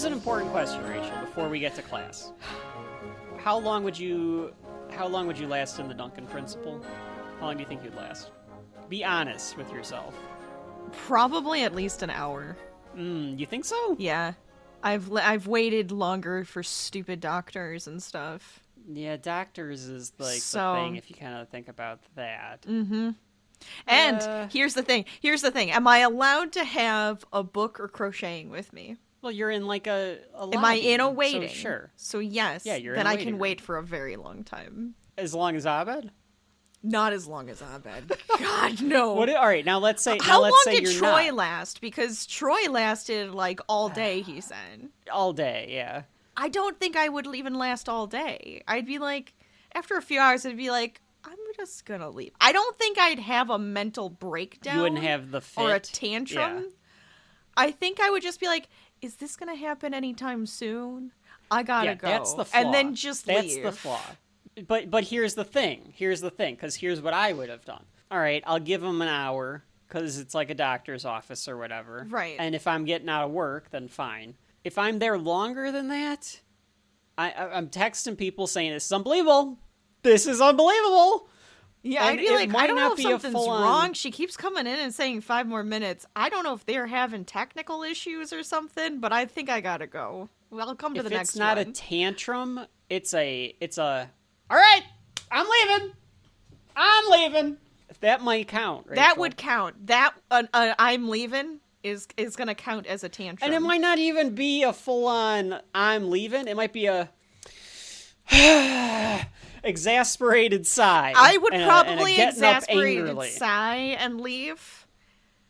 Here's an important question, Rachel, before we get to class. How long would you last in the Duncan principle? How long do you think you'd last? Be honest with yourself. Probably at least an hour. You think so? Yeah. I've waited longer for stupid doctors and stuff. Yeah, doctors is like the thing if you kind of think about that. Mm-hmm. And here's the thing. Am I allowed to have a book or crocheting with me? Well, you're in like a lobby, Am I in a waiting? So sure. So yes. Yeah, you're then in a I waiting can room. wait for a very long time. As long as Abed? Not as long as Abed. God, no. All right, now let's say How long did you're Troy not. last? Because Troy lasted like all day, he said. All day, yeah. I don't think I would even last all day. I'd be like, after a few hours, I'd be like, I'm just gonna leave. I don't think I'd have a mental breakdown. You wouldn't have the fit. Or a tantrum. Yeah. I think I would just be like, is this gonna happen anytime soon? I gotta go. That's the flaw. And then just leave. That's the flaw. But here's the thing, because here's what I would have done. All right, I'll give them an hour, because it's like a doctor's office or whatever. Right. And if I'm getting out of work, then fine. If I'm there longer than that, I'm texting people saying, this is unbelievable. This is unbelievable. Yeah, And I'd be like, might I don't not know if be a something's full-on- wrong. She keeps coming in and saying 5 more minutes. I don't know if they're having technical issues or something, but I think I gotta go. Well, I'll come to the next If it's not one. a tantrum, it's a, all right, I'm leaving. That might count, Rachel. That would count. That I'm leaving is gonna count as a tantrum. And it might not even be a full-on I'm leaving. It might be a exasperated sigh. I would and probably a getting up exasperated angrily. sigh and leave.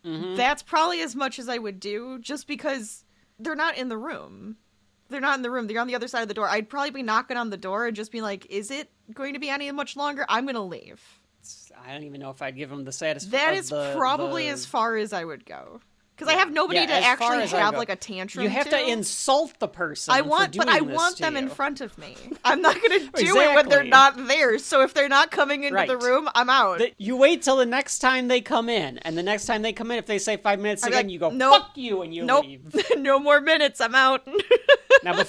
Mm-hmm. That's probably as much as I would do, just because they're not in the room. They're not in the room. They're on the other side of the door. I'd probably be knocking on the door and just be like, is it going to be any much longer? I'm going to leave. I don't even know if I'd give them the satisfaction. That is probably as far as I would go. Because I have nobody to as far actually as I have go. like a tantrum. You have to insult the person. I want them to in you. front of me. I'm not going to do it when they're Exactly. not there. So if they're not coming into the Right. room, I'm out. You wait till the next time they come in, and the next time they come in, if they say 5 minutes I'd be again, like, you go, nope, fuck you, and you nope. leave. No more minutes. I'm out. Now,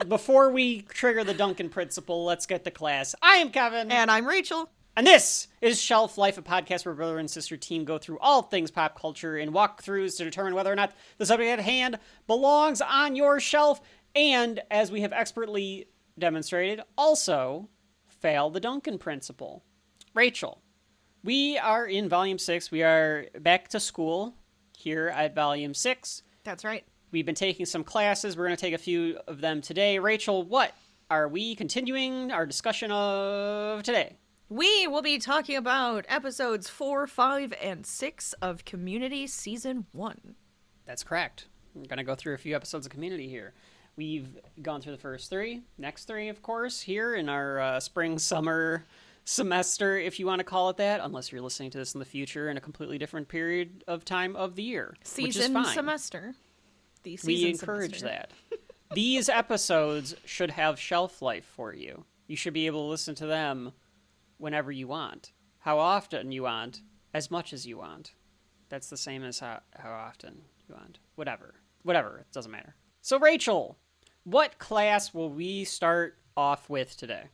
before we trigger the Duncan principle, let's get to class. I am Kevin. And I'm Rachel. And this is Shelf Life, a podcast where brother and sister team go through all things pop culture in walkthroughs to determine whether or not the subject at hand belongs on your shelf, and, as we have expertly demonstrated, also fail the Duncan principle. Rachel, we are in Volume 6. We are back to school here at Volume 6. That's right. We've been taking some classes. We're going to take a few of them today. Rachel, what are we continuing our discussion of today? We will be talking about episodes 4, 5, and 6 of Community Season 1. That's correct. We're going to go through a few episodes of Community here. We've gone through the first 3, next 3, of course, here in our spring-summer semester, if you want to call it that, unless you're listening to this in the future in a completely different period of time of the year, which is fine. Semester. The season We encourage semester. that. These episodes should have shelf life for you. You should be able to listen to them whenever you want, how often you want, as much as you want. That's the same as how often you want. Whatever, it doesn't matter. So Rachel, what class will we start off with today?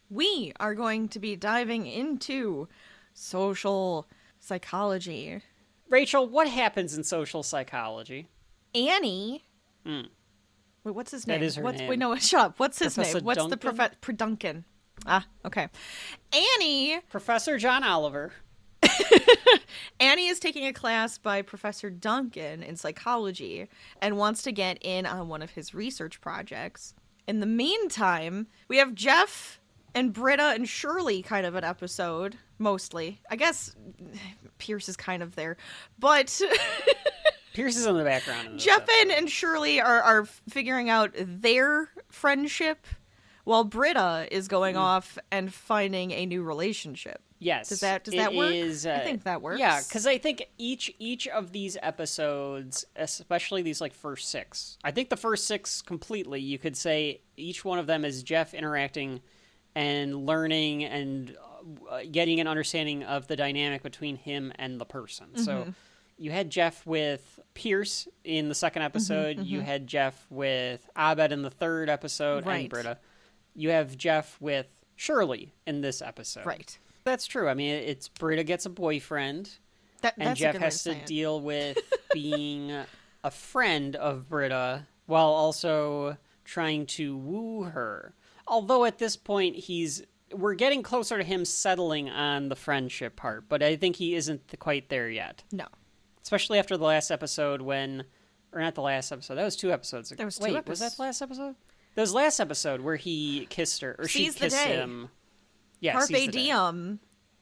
We are going to be diving into social psychology. Rachel, what happens in social psychology? Annie. Wait, what's his name? That is her name. Wait, no, shut up. What's his Professor name? What's Duncan? the Professor Duncan? Ah, okay. Annie. Professor John Oliver. Annie is taking a class by Professor Duncan in psychology and wants to get in on one of his research projects. In the meantime, we have Jeff and Britta and Shirley kind of an episode, mostly. I guess Pierce is kind of there, but Pierce is in the background. In this Jeff episode. and Shirley are figuring out their friendship, while Britta is going off and finding a new relationship. Yes. Does that it work? is, I think that works. Yeah, because I think each of these episodes, especially these like first 6, I think the first 6 completely, you could say each one of them is Jeff interacting and learning and getting an understanding of the dynamic between him and the person. So you had Jeff with Pierce in the second episode. You had Jeff with Abed in the third episode, and Britta. You have Jeff with Shirley in this episode. Right. That's true. I mean, it's Britta gets a boyfriend, and Jeff has to deal with being a friend of Britta while also trying to woo her. Although at this point, we're getting closer to him settling on the friendship part, but I think he isn't quite there yet. No. Especially after the last episode or not the last episode, that was 2 episodes ago. There was 2 episodes. Was that the last episode? That was last episode where he kissed her, or she kissed him. Yeah, Carpe diem,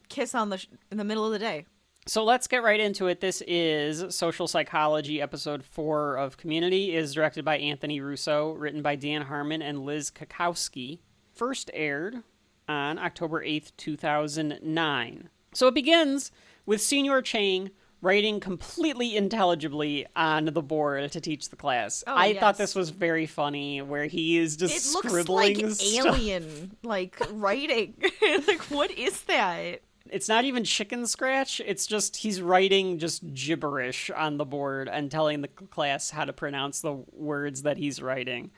kiss in the middle of the day. So let's get right into it. This is Social Psychology, episode 4 of Community. It is directed by Anthony Russo, written by Dan Harmon and Liz Kakowski. First aired on October 8th, 2009. So it begins with Senior Chang writing completely intelligibly on the board to teach the class. I thought this was very funny, where he is just scribbling It looks like alien, writing. What is that? It's not even chicken scratch. It's just he's writing just gibberish on the board and telling the class how to pronounce the words that he's writing.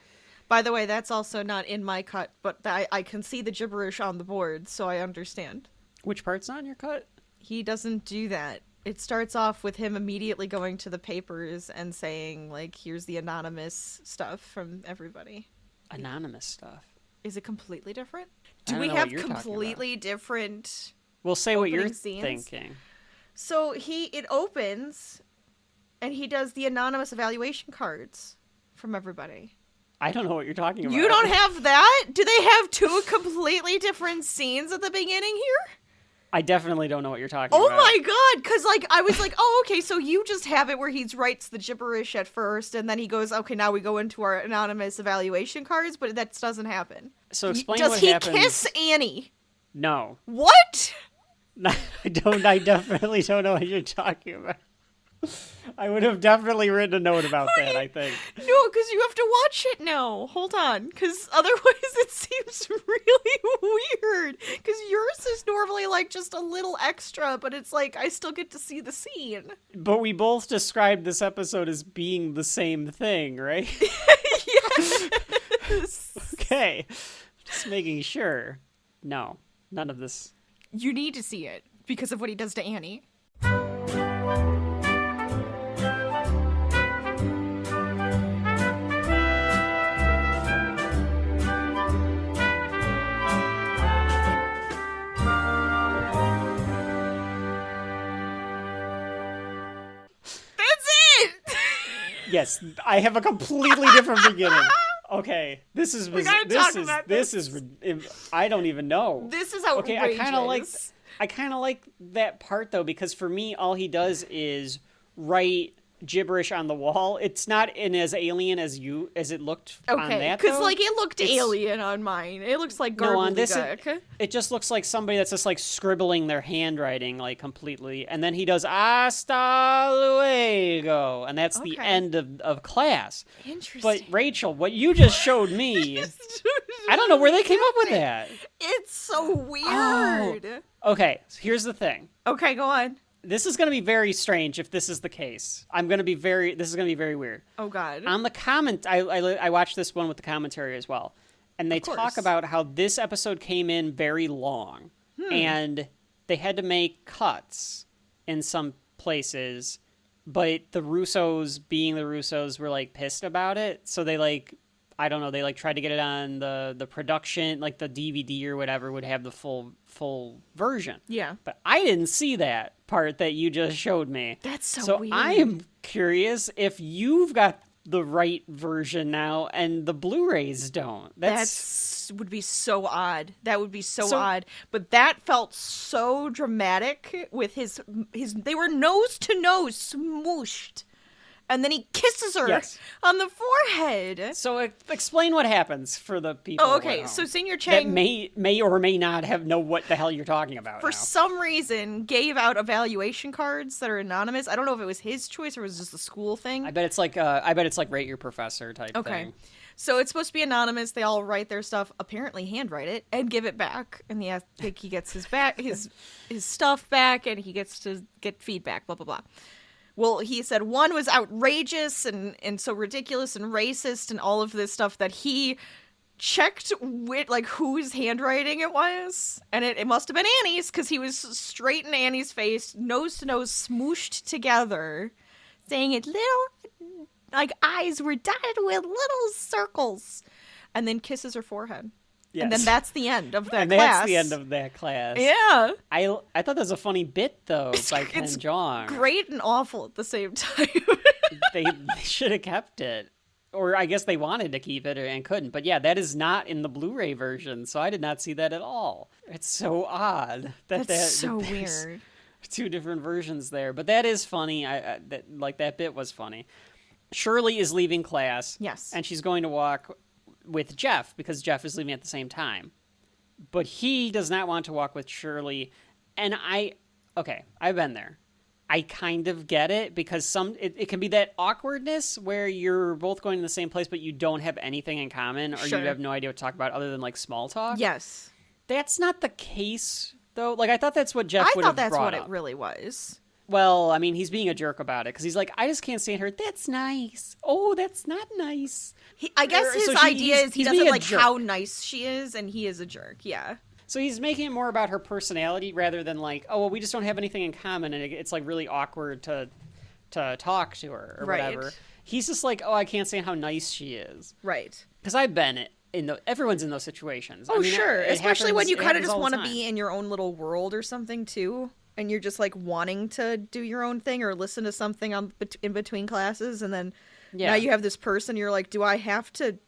By the way, that's also not in my cut, but I can see the gibberish on the board, so I understand. Which part's not in your cut? He doesn't do that. It starts off with him immediately going to the papers and saying, here's the anonymous stuff from everybody. Anonymous stuff? Is it completely different? Do we have completely different... We'll say what you're scenes? Thinking. So it opens, and he does the anonymous evaluation cards from everybody. I don't know what you're talking about. You don't have that? Do they have 2 completely different scenes at the beginning here? I definitely don't know what you're talking about. Oh my god, because I was like, oh, okay, so you just have it where he writes the gibberish at first, and then he goes, okay, now we go into our anonymous evaluation cards, but that doesn't happen. So explain what happens. Does he kiss Annie? No. What? I definitely don't know what you're talking about. I would have definitely written a note about that, I think. No, because you have to watch it now. Hold on, because otherwise it seems really weird. Because yours is normally just a little extra, but it's I still get to see the scene. But we both described this episode as being the same thing, right? Yes. Okay. Just making sure. No, none of this. You need to see it because of what he does to Annie. Yes, I have a completely different beginning. Okay, this is I don't even know. This is outrageous. Okay, I kind of like that part though, because for me all he does is write gibberish on the wall. It's not as alien as it looked on that. Because it looked alien on mine. It looks like gobbledygook. It just looks like somebody that's just scribbling their handwriting completely, and then he does hasta luego, and that's the end of class. Interesting. But Rachel, what you just showed me, I don't know where they came up with that. It's so weird. Oh. Okay, so here's the thing. Okay, go on. This is going to be very strange if this is the case. This is going to be very weird. Oh, God. On the comment, I watched this one with the commentary as well. And they talk about how this episode came in very long. And they had to make cuts in some places. But the Russos, being the Russos, were pissed about it. So they I don't know, they tried to get it on the production, the DVD or whatever would have the full version. Yeah. But I didn't see that part that you just showed me. That's so weird. So I am curious if you've got the right version now and the Blu-rays don't. That would be so odd. That would be so odd. But that felt so dramatic with his they were nose to nose smooshed. And then he kisses her on the forehead. So explain what happens for the people. Oh, okay. So Senior Chang that may or may not know what the hell you're talking about. For some reason, gave out evaluation cards that are anonymous. I don't know if it was his choice or it was just a school thing. I bet it's like rate your professor type thing. Okay. So it's supposed to be anonymous. They all write their stuff, apparently handwrite it, and give it back. And I think he gets his stuff back, and he gets to get feedback. Blah blah blah. Well, he said one was outrageous and so ridiculous and racist and all of this stuff that he checked with, like, whose handwriting it was. And it must have been Annie's, because he was straight in Annie's face, nose to nose, smooshed together, saying it little, like, eyes were dotted with little circles. And then kisses her forehead. Yes. And then that's the end of that class. And that's the end of that class. Yeah. I thought that was a funny bit, though, by Ken Jeong. Great and awful at the same time. they should have kept it. Or I guess they wanted to keep it and couldn't. But yeah, that is not in the Blu-ray version, so I did not see that at all. It's so odd. That's so weird. Two different versions there. But that is funny. That bit was funny. Shirley is leaving class. Yes. And she's going to walk with Jeff, because Jeff is leaving at the same time. But he does not want to walk with Shirley. And I've been there. I kind of get it, because it can be that awkwardness where you're both going to the same place, but you don't have anything in common, or Sure. you have no idea what to talk about other than, like, small talk. Yes. That's not the case, though. Like, I thought that's what Jeff would have brought up. I thought that's what it really was. Well, I mean, he's being a jerk about it, because he's like, I just can't stand her. That's nice. Oh, that's not nice. I guess his idea is he doesn't like how nice she is, and he is a jerk. Yeah. So he's making it more about her personality rather than like, oh, well, we just don't have anything in common, and it's like really awkward to talk to her or whatever. He's just like, oh, I can't stand how nice she is. Right. Because I've been everyone's in those situations. Oh, I mean, sure. Especially when you kind of just want to be be in your own little world or something too. And you're just like wanting to do your own thing or listen to something in between classes, and then now you have this person. You're like, do I have to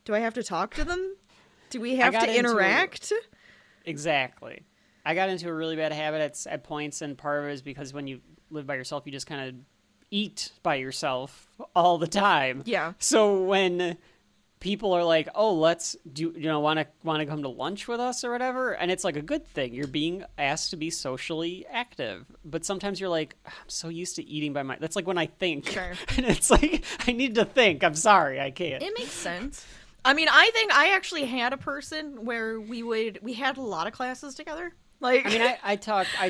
talk to them? Do we have to interact? Exactly. I got into a really bad habit at points, and part of it is because when you live by yourself, you just kind of eat by yourself all the time. Yeah. So when people are like, "Oh, let's want to come to lunch with us or whatever," and it's like a good thing. You're being asked to be socially active, but sometimes you're like, "I'm so used to eating by that's like when I think, sure. And it's like I need to think. I'm sorry, I can't." It makes sense. I mean, I think I actually had a person where we had a lot of classes together. Like, I mean, I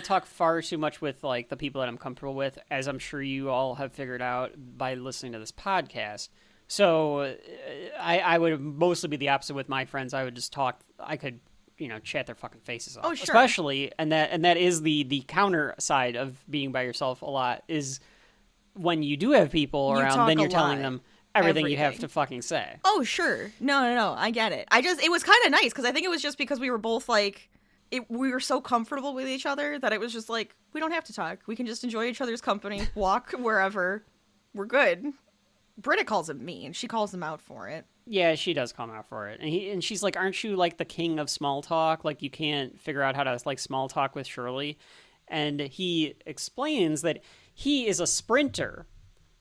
talk far too much with like the people that I'm comfortable with, as I'm sure you all have figured out by listening to this podcast. So I would mostly be the opposite with my friends. I would just talk. I could, chat their fucking faces off. Oh, sure. Especially, and that is the counter side of being by yourself a lot, is when you do have people around, then you're telling them everything you have to fucking say. Oh, sure. No. I get it. It was kind of nice, because I think it was just because we were both like, we were so comfortable with each other that it was just like, we don't have to talk. We can just enjoy each other's company, walk wherever. We're good. Britta calls him mean. She calls him out for it. Yeah, she does call him out for it. And she's like, aren't you like the king of small talk? Like, you can't figure out how to like small talk with Shirley. And he explains that he is a sprinter.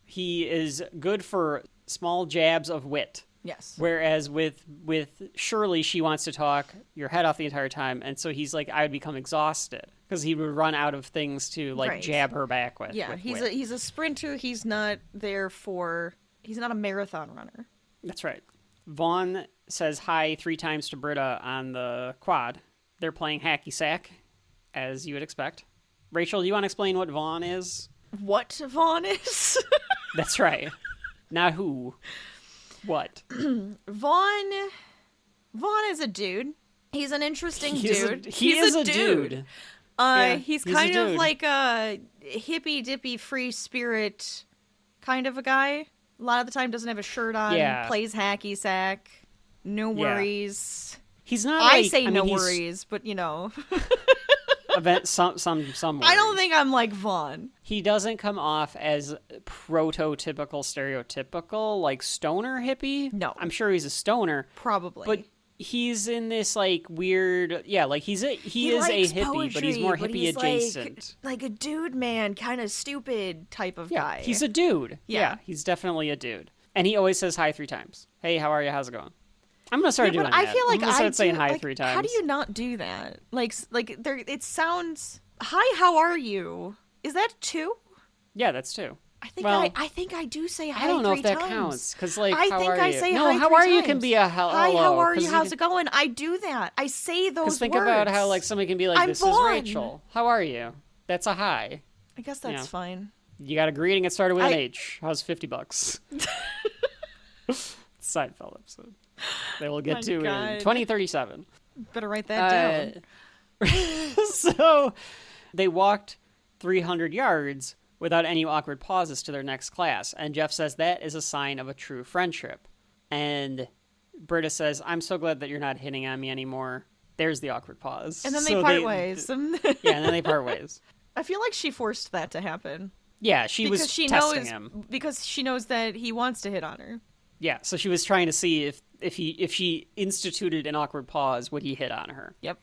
He is good for small jabs of wit. Yes. Whereas with Shirley, she wants to talk your head off the entire time. And so he's like, I would become exhausted, because he would run out of things to like jab her back with. Yeah, he's a sprinter. He's not he's not a marathon runner. That's right. Vaughn says hi 3 times to Britta on the quad. They're playing hacky sack, as you would expect. Rachel, do you want to explain what Vaughn is? What Vaughn is? That's right. Not who. What? Vaughn is a dude. He's an interesting dude. He is a dude. He's kind of like a hippy dippy free spirit kind of a guy. A lot of the time doesn't have a shirt on. Yeah. Plays hacky sack. No worries. He's not. I say no worries, but some worries. I don't think I'm like Vaughn. He doesn't come off as prototypical, stereotypical, like stoner hippie. No. I'm sure he's a stoner. Probably. But he's in this like weird, like he is a hippie, poetry, but he's more hippie adjacent. Like a dude man, kind of stupid type of guy. He's a dude. Yeah, he's definitely a dude. And he always says hi 3 times. Hey, how are you? How's it going? I'm gonna start doing that. I feel like I'm gonna start saying hi like, 3 times. How do you not do that? Like there, it sounds. Hi, how are you? Is that 2? Yeah, that's 2. I think I do say hi 3 times. I don't know if that counts, because like, I how think are I you? say No, hi how 3 are you times. can be a hello. Hi, how are you? How's it going? I do that. I say those words. Think about how like somebody can be like, I'm this Vaughn. is Rachel. How are you? That's a hi. I guess that's fine. You got a greeting that started with an I- H. How's $50? Seinfeld episode. They will get My to God. in 2037. Better write that down. So they walked 300 yards without any awkward pauses to their next class. And Jeff says that is a sign of a true friendship. And Britta says, I'm so glad that you're not hitting on me anymore. There's the awkward pause. And then they part ways. Yeah, and then they part ways. I feel like she forced that to happen. Yeah, she was testing him. Because she knows that he wants to hit on her. Yeah, so she was trying to see if she instituted an awkward pause, would he hit on her? Yep.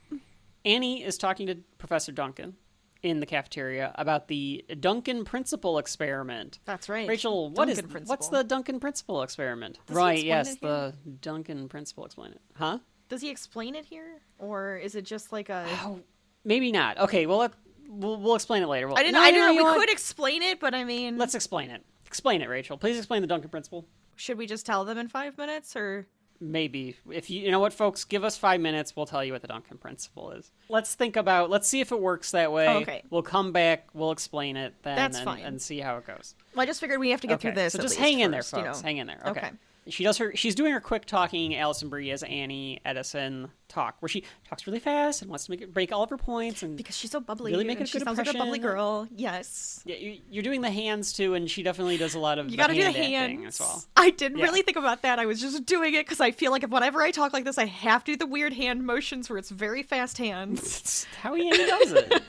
Annie is talking to Professor Duncan in the cafeteria about the Duncan principle experiment. That's right. Rachel, what's the Duncan principle experiment? Does right, he yes, explain it here? the Duncan principle explain it. Huh? Does he explain it here? Or is it just like a... Oh, maybe not. Okay, well, we'll explain it later. I didn't know. We could explain it, but I mean... Let's explain it. Explain it, Rachel. Please explain the Duncan principle. Should we just tell them in 5 minutes, or... Maybe. If you know what, folks, give us 5 minutes. We'll tell you what the Duncan principle is. Let's see if it works that way. Okay. We'll come back. We'll explain it then. That's fine. And see how it goes. Well, I just figured we have to get through this. So at just least hang in first, there, folks. you know. Hang in there. Okay. Okay. She's doing her quick talking Alison Brie as Annie Edison talk, where she talks really fast and wants to break all of her points and Because she's so bubbly. really make a and she good sounds like a bubbly impression. girl. Yes. Yeah, you're doing the hands too, and she definitely does a lot of You gotta do the acting hands. as well. I didn't Yeah. really think about that. I was just doing it because I feel like whenever I talk like this, I have to do the weird hand motions where it's very fast hands. It's how Annie does it.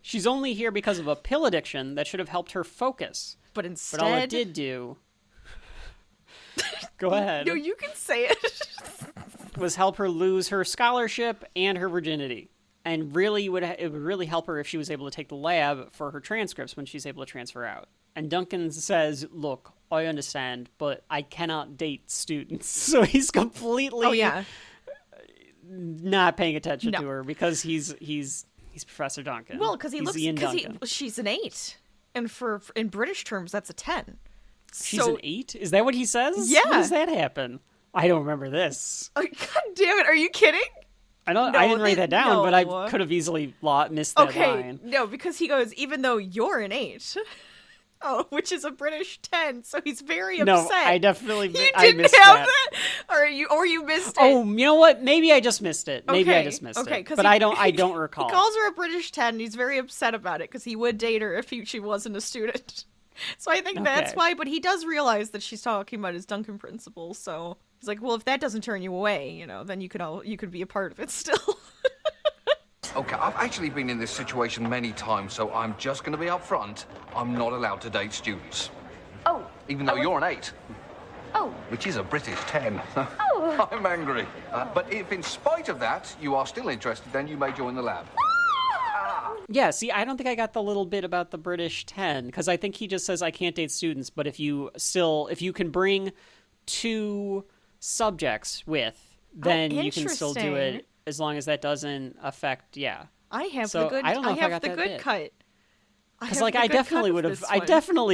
She's only here because of a pill addiction that should have helped her focus. But instead... But all it did do... Go ahead. No, you can say it. Was help her lose her scholarship and her virginity. And really, it would really help her if she was able to take the lab for her transcripts when she's able to transfer out. And Duncan says, look, I understand, but I cannot date students. So he's completely not paying attention to her because he's Professor Duncan. Well, because Duncan. she's an 8. And in British terms, that's a 10. She's an 8? Is that what he says? Yeah. When does that happen? I don't remember this. Oh, God damn it. Are you kidding? I didn't write that down, but I no. could have easily missed that line. No, because he goes, even though you're an 8. Oh, which is a British 10, so he's very upset. No, I definitely You missed didn't have that. Or you missed it. Oh, you know what? Maybe I just missed it. Maybe I Okay, just missed okay, it. 'cause But I don't recall. He calls her a British 10, and he's very upset about it, because he would date her if she wasn't a student. So I think that's Okay. why, but he does realize that she's talking about his Duncan principle, so he's like, well, if that doesn't turn you away, then you could be a part of it still. Okay, I've actually been in this situation many times, so I'm just going to be upfront. I'm not allowed to date students. Oh. Even though you're an 8, Oh. which is a British 10. Oh. I'm angry. But if in spite of that, you are still interested, then you may join the lab. Yeah, see, I don't think I got the little bit about the British 10, because I think he just says I can't date students, but if you can bring 2 subjects with, then you can still do interesting. it as long as that doesn't affect, I have So, the good. I don't know if I have got the that good bit. cut. Because I definitely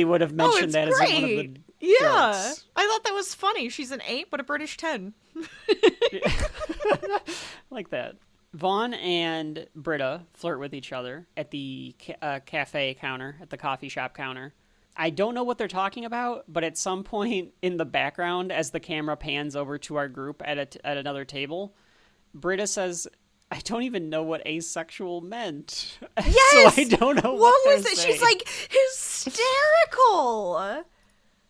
would have mentioned it's that great. as one of the Yeah, jokes. I thought that was funny. She's an 8, but a British 10. Like that. Vaughn and Britta flirt with each other at the cafe counter, at the coffee shop counter. I don't know what they're talking about, but at some point in the background, as the camera pans over to our group at another table, Britta says, I don't even know what asexual meant. Yes! So I don't know What what was they're it? She's saying. like hysterical.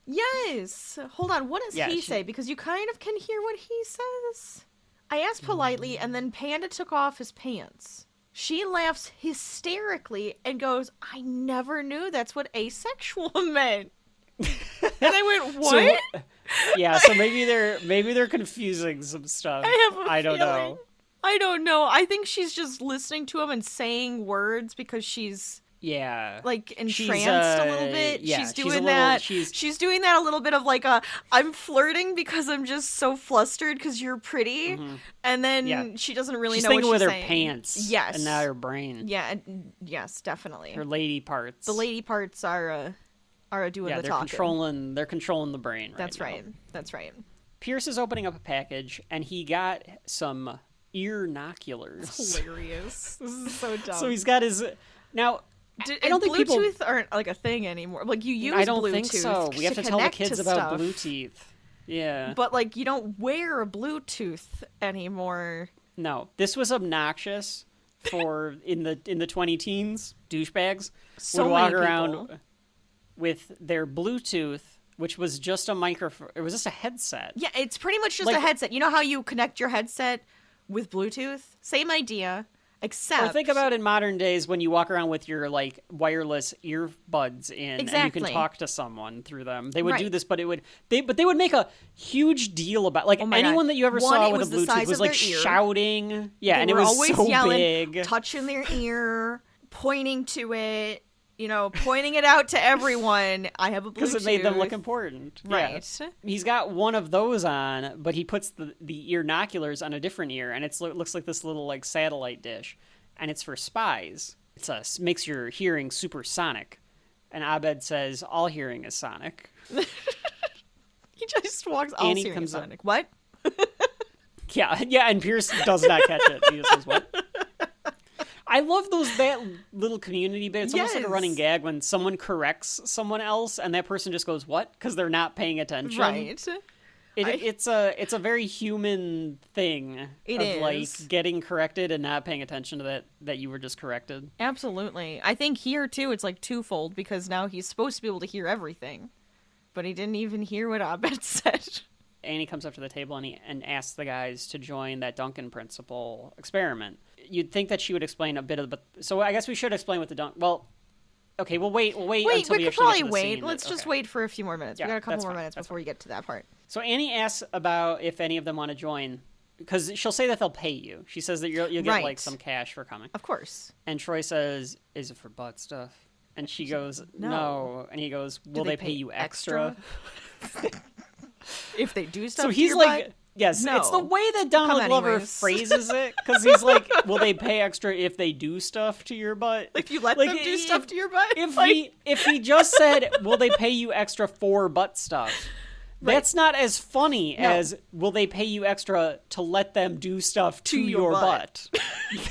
Yes. Hold on. What does Yeah, he she- say? Because you kind of can hear what he says. I asked politely, and then Panda took off his pants. She laughs hysterically and goes, I never knew that's what asexual meant. And I went, what? So maybe they're confusing some stuff. I don't know. I don't know. I think she's just listening to him and saying words because she's Yeah. like entranced She's, a little bit. yeah, she's she's a doing little- that. she's- She's doing that a little bit of like I'm flirting because I'm just so flustered because you're pretty, and then Yeah. she doesn't really She's know what thinking she's with her saying. pants. Yes. And not her brain. Yeah. Yes, definitely. Her lady parts. The lady parts are doing Yeah, the they're talking. they're controlling the brain That's now. right. That's right. Pierce is opening up a package, and he got some ear-noculars. Hilarious. This is so dumb. So he's got his... Now, I don't think people... Bluetooth aren't like a thing anymore. Like you use Bluetooth. I don't think so. We have to tell the kids about stuff. Bluetooth. Yeah. But like you don't wear a Bluetooth anymore. No, this was obnoxious for in the 20-teens. Douchebags So would walk many around people. with their Bluetooth, which was just a microphone. It was just a headset. Yeah, it's pretty much just Like- a headset. You know how you connect your headset with Bluetooth? Same idea, except... Or think about in modern days when you walk around with your like wireless earbuds in, and you Exactly. can talk to someone through them. They would do Right. this, but they would make a huge deal about like Oh my anyone God. that you ever One, saw it with a was the Bluetooth size was of like their ear. shouting. Yeah, They and it were was always so yelling, big. touching their ear, pointing to it, pointing it out to everyone. I have a Bluetooth. Because it made them look important. Right. Yeah. He's got one of those on, but he puts the earnoculars on a different ear, and it looks like this little like satellite dish, and it's for spies. Makes your hearing supersonic. And Abed says, all hearing is sonic. He just walks all Annie serious comes Sonic. up. What? Yeah, and Pierce does not catch it. He just says, what? I love that little community bit. It's almost like a running Yes. gag when someone corrects someone else, and that person just goes, what? Because they're not paying attention. Right. It's a very human thing. It of is. like getting corrected and not paying attention to that you were just corrected. Absolutely. I think here, too, it's like twofold, because now he's supposed to be able to hear everything. But he didn't even hear what Abed said. Annie comes up to the table and asks the guys to join that Duncan principle experiment. You'd think that she would explain a bit of so I guess we should explain what the Duncan... Well, okay, we'll wait until we we could actually probably get to the wait. scene. Let's just Okay. wait for a few more minutes. Yeah, We got a couple that's more fine, minutes that's before we get to that part. So Annie asks about if any of them want to join, because she'll say that they'll pay you. She says that you'll get Right. like some cash for coming. Of course. And Troy says, is it for butt stuff? And she goes, no. And he goes, will they pay you extra? If they do stuff So to he's your like, butt? yes, No. it's the way that Donald Come Glover anyways. phrases it, because he's like, will they pay extra if they do stuff to your butt? If you let Like, them do stuff to your butt? If he just said, will they pay you extra for butt stuff? That's not as funny as will they pay you extra to let them do stuff to your butt.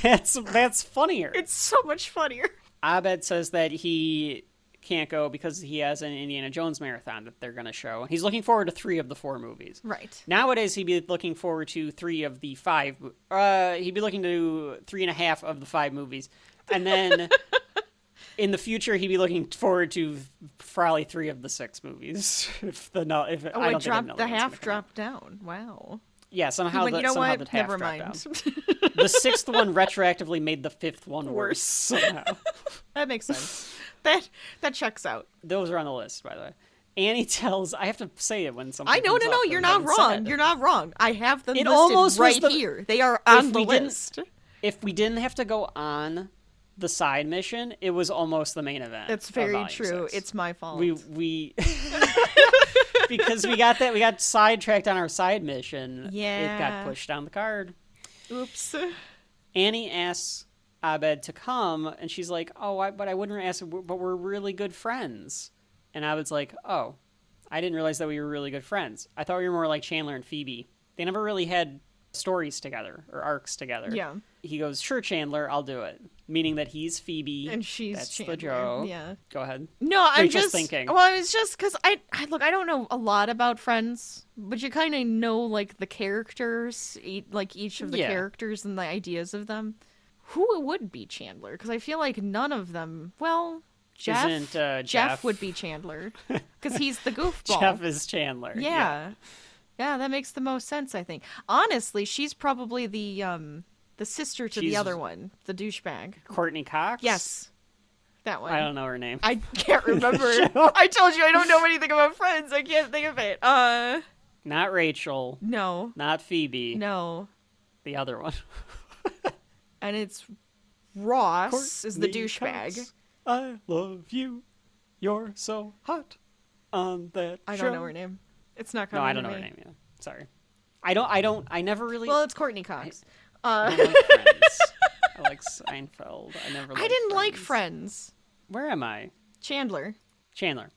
That's funnier. It's so much funnier. Abed says that he can't go because he has an Indiana Jones marathon that they're going to show. He's looking forward to 3 of the 4 movies. Right. Nowadays, he'd be looking forward to 3 of the 5. He'd be looking to 3.5 of the 5 movies. And then in the future, he'd be looking forward to probably 3 of the 6 movies. I don't think The the half dropped down. Wow. Yeah, somehow He went, the half Never dropped mind. down. The 6th one retroactively made the 5th one worse somehow. That makes sense. That checks out. Those are on the list, by the way. Annie tells... I have to say it when something I know, comes up, you're because not I haven't wrong. said it. You're not wrong. I have them It listed almost was right the- here. They are on the we didn't- list. If we didn't have to go on the side mission, it was almost the main event. That's of very Volume true. 6. It's my fault. We because we got sidetracked on our side mission. Yeah. It got pushed down the card. Oops. Annie asks Abed to come, and she's like, "Oh, but I wouldn't ask. But we're really good friends." And Abed's like, "Oh, I didn't realize that we were really good friends. I thought we were more like Chandler and Phoebe. They never really had stories together or arcs together." Yeah. He goes, "Sure, Chandler, I'll do it." Meaning that he's Phoebe And she's that's Chandler. the Joe. Yeah. Go ahead. No, I'm Rachel's just thinking. Well, I was just because I I don't know a lot about Friends, but you kind of know like the characters, like each of the Yeah. characters and the ideas of them. Who would be Chandler? Because I feel like none of them. Well, Jeff. Isn't Jeff would be Chandler because he's the goofball. Jeff is Chandler. Yeah. Yeah, that makes the most sense, I think. Honestly, she's probably the sister to the She's- other one, the douchebag. Courtney Cox? Yes. That one. I don't know her name. I can't remember. I told you I don't know anything about Friends. I can't think of it. Not Rachel. No. Not Phoebe. No. The other one. And it's Ross is the Courtney douchebag. Cox, I love you. You're so hot on that I show. don't know her name. It's not No, coming I don't to know her me. name yet. Sorry. I never really... Well, it's Courtney Cox. I don't like Friends. I like Seinfeld. I didn't like Friends. Where am I? Chandler. Chandler.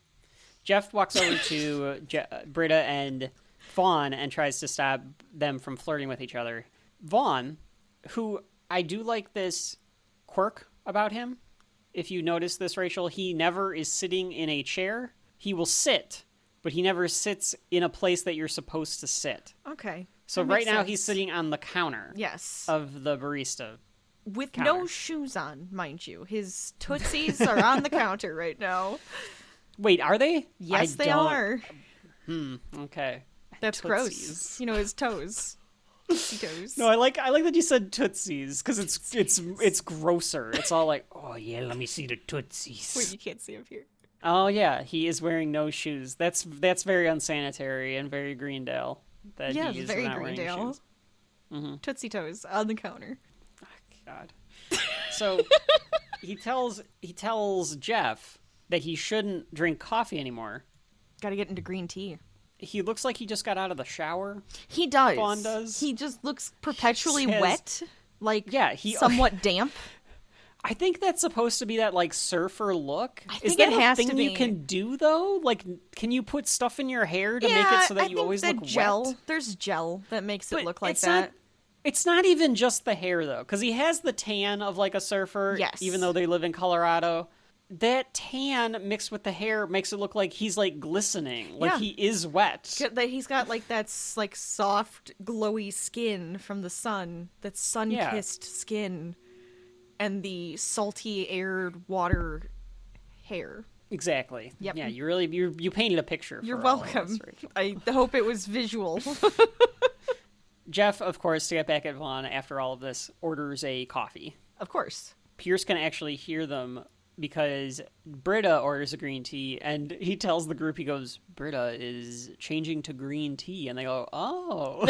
Jeff walks over to Britta and Vaughn and tries to stop them from flirting with each other. Vaughn, who I do like this quirk about him, if you notice this, Rachel, he never is sitting in a chair. He will sit, but he never sits in a place that you're supposed to sit. Okay. So That right makes now sense. he's sitting on the counter Yes. of the barista. With counter. no shoes on, mind you. His tootsies are on the counter right now. Wait, are they? Yes, I they don't- are. Okay. That's Tootsies. gross. His toes. Tootsie toes. No, I like that you said tootsies because it's grosser. It's all like, oh yeah, let me see the tootsies. Wait, you can't see him here. Oh yeah, he is wearing no shoes. That's very unsanitary and very Greendale. That Yeah, he is very not wearing Greendale. shoes. Tootsie toes on the counter. God. So he tells Jeff that he shouldn't drink coffee anymore. Got to get into green tea. He looks like he just got out of the shower. He does. Vaughn does. He just looks perpetually He says- wet, like Yeah, somewhat damp. I think that's supposed to be that like surfer look. I Is think that it a has thing to you be. can do though? Like, can you put stuff in your hair to make it so that I you think always that look gel. wet? There's gel that makes But it look like it's that. not- It's not even just the hair though, because he has the tan of like a surfer. Yes. Even though they live in Colorado, that tan mixed with the hair makes it look like he's like glistening, like Yeah. he is wet. That he's got like that like soft, glowy skin from the sun. That sun-kissed skin, and the salty aired water hair. Exactly. Yep. Yeah, you painted a picture. You're for all of us, welcome. Rachel. I hope it was visual. Jeff, of course, to get back at Vaughn after all of this, orders a coffee. Of course. Pierce can actually hear them because Britta orders a green tea, and he tells the group, he goes, Britta is changing to green tea, and they go, oh.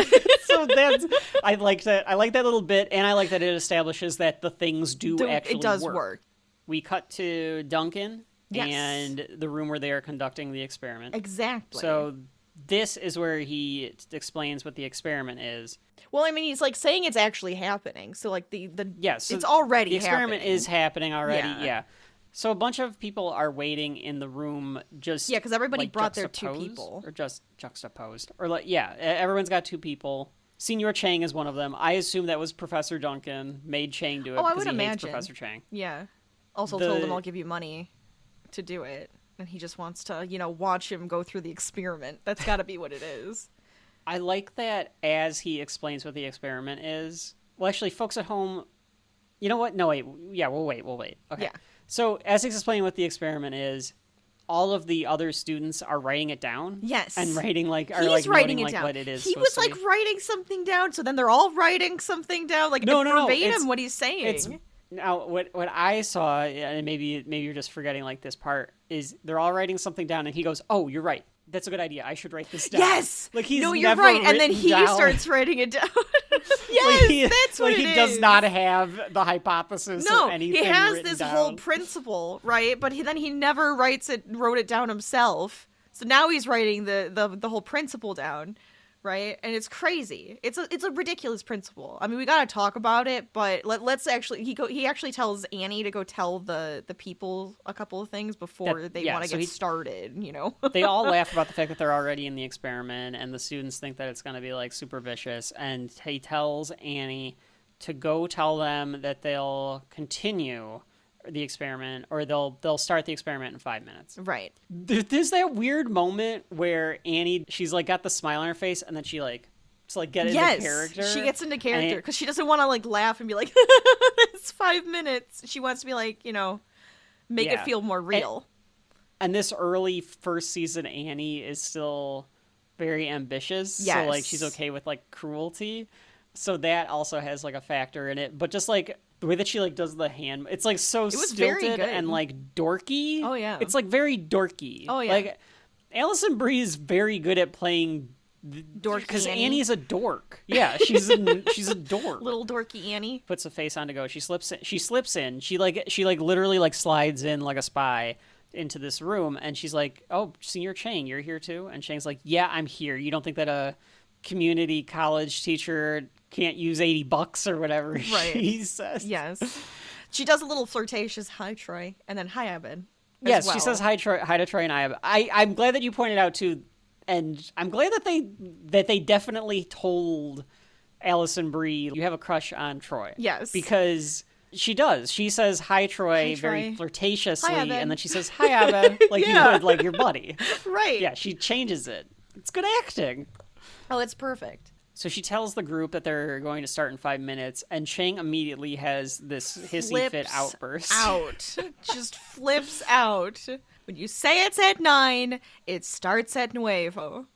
So that's, I like that little bit, and I like that it establishes that the things do actually It does work. work. We cut to Duncan Yes. and the room where they are conducting the experiment. Exactly. So this is where he explains what the experiment is. well, I mean, he's like saying it's actually happening. So like the Yes, so it's already the experiment happening. is happening already. Yeah. Yeah. So a bunch of people are waiting in the room, just Yeah, 'cause everybody like, brought their two juxtaposed, people. or just juxtaposed, or like everyone's got two people. Senior Chang is one of them. I assume that was Professor Duncan made Chang do it Oh, I because would he hates imagine. Professor Chang. Yeah. Also told him I'll give you money to do it. And he just wants to, watch him go through the experiment. That's got to be what it is. I like that as he explains what the experiment is. Well, actually, folks at home, you know what? No, wait. Yeah, we'll wait. Okay. Yeah. So as he's explaining what the experiment is, all of the other students are writing it down. Yes. And writing like are He's like writing noting, it like, down. what it is. He supposed was to like be. writing something down, so then they're all writing something down, like No, verbatim it's- what he's saying. It's now what I saw, and maybe you're just forgetting like this part, is they're all writing something down, and he goes, "Oh, you're right. That's a good idea. I should write this down." Yes. Like he's no, you're never right. And then written he down- starts writing it down. like yes, he, that's what like it he does is. not have the hypothesis. No, or anything he has written this down. whole principle, right? But then he never wrote it down himself. So now he's writing the whole principle down, right? And it's crazy. It's a ridiculous principle. I mean, we gotta talk about it, but let's actually he actually tells Annie to go tell the people a couple of things before they want to so get started. They all laugh about the fact that they're already in the experiment, and the students think that it's going to be like super vicious. And he tells Annie to go tell them that they'll continue the experiment, or they'll start the experiment in 5 minutes. Right. There's that weird moment where Annie, she's like got the smile on her face, and then she like to like get into character. She gets into And character it- because she doesn't want to like laugh and be like, "It's 5 minutes." She wants to be like, make it Yeah. feel more real. And this early first season Annie is still very ambitious. So like she's Yes. okay with like cruelty. So that also has like a factor in it. But just like the way that she like does the hand, it's like so was very stilted good. and like dorky. Oh, yeah. It's like very dorky. Oh, yeah. Like Alison Brie is very good at playing Dorky because Annie. Annie's a dork. Yeah, she's a dork. Little dorky Annie. Puts a face on to go. She slips in. She literally like slides in like a spy into this room, and she's like, "Oh, Senior Chang, you're here too?" And Chang's like, "Yeah, I'm here. You don't think that a community college teacher can't use $80 or whatever Right. she says?" Yes. She does a little flirtatious hi, Troy, and then hi, Evan. as Yes, well. she says hi to Troy and I'm glad that you pointed out too, and I'm glad that they definitely told Alison Brie, you have a crush on Troy. Yes. Because She does. She says, hi, Troy, Hi, very Troy. flirtatiously, Hi, Evan. and then she says, hi, Evan, like you would like your buddy. Right. Yeah, she changes it. It's good acting. Oh, it's perfect. So she tells the group that they're going to start in 5 minutes, and Chang immediately has this hissy fit outburst. Just flips out. When you say it's at 9, it starts at nuevo.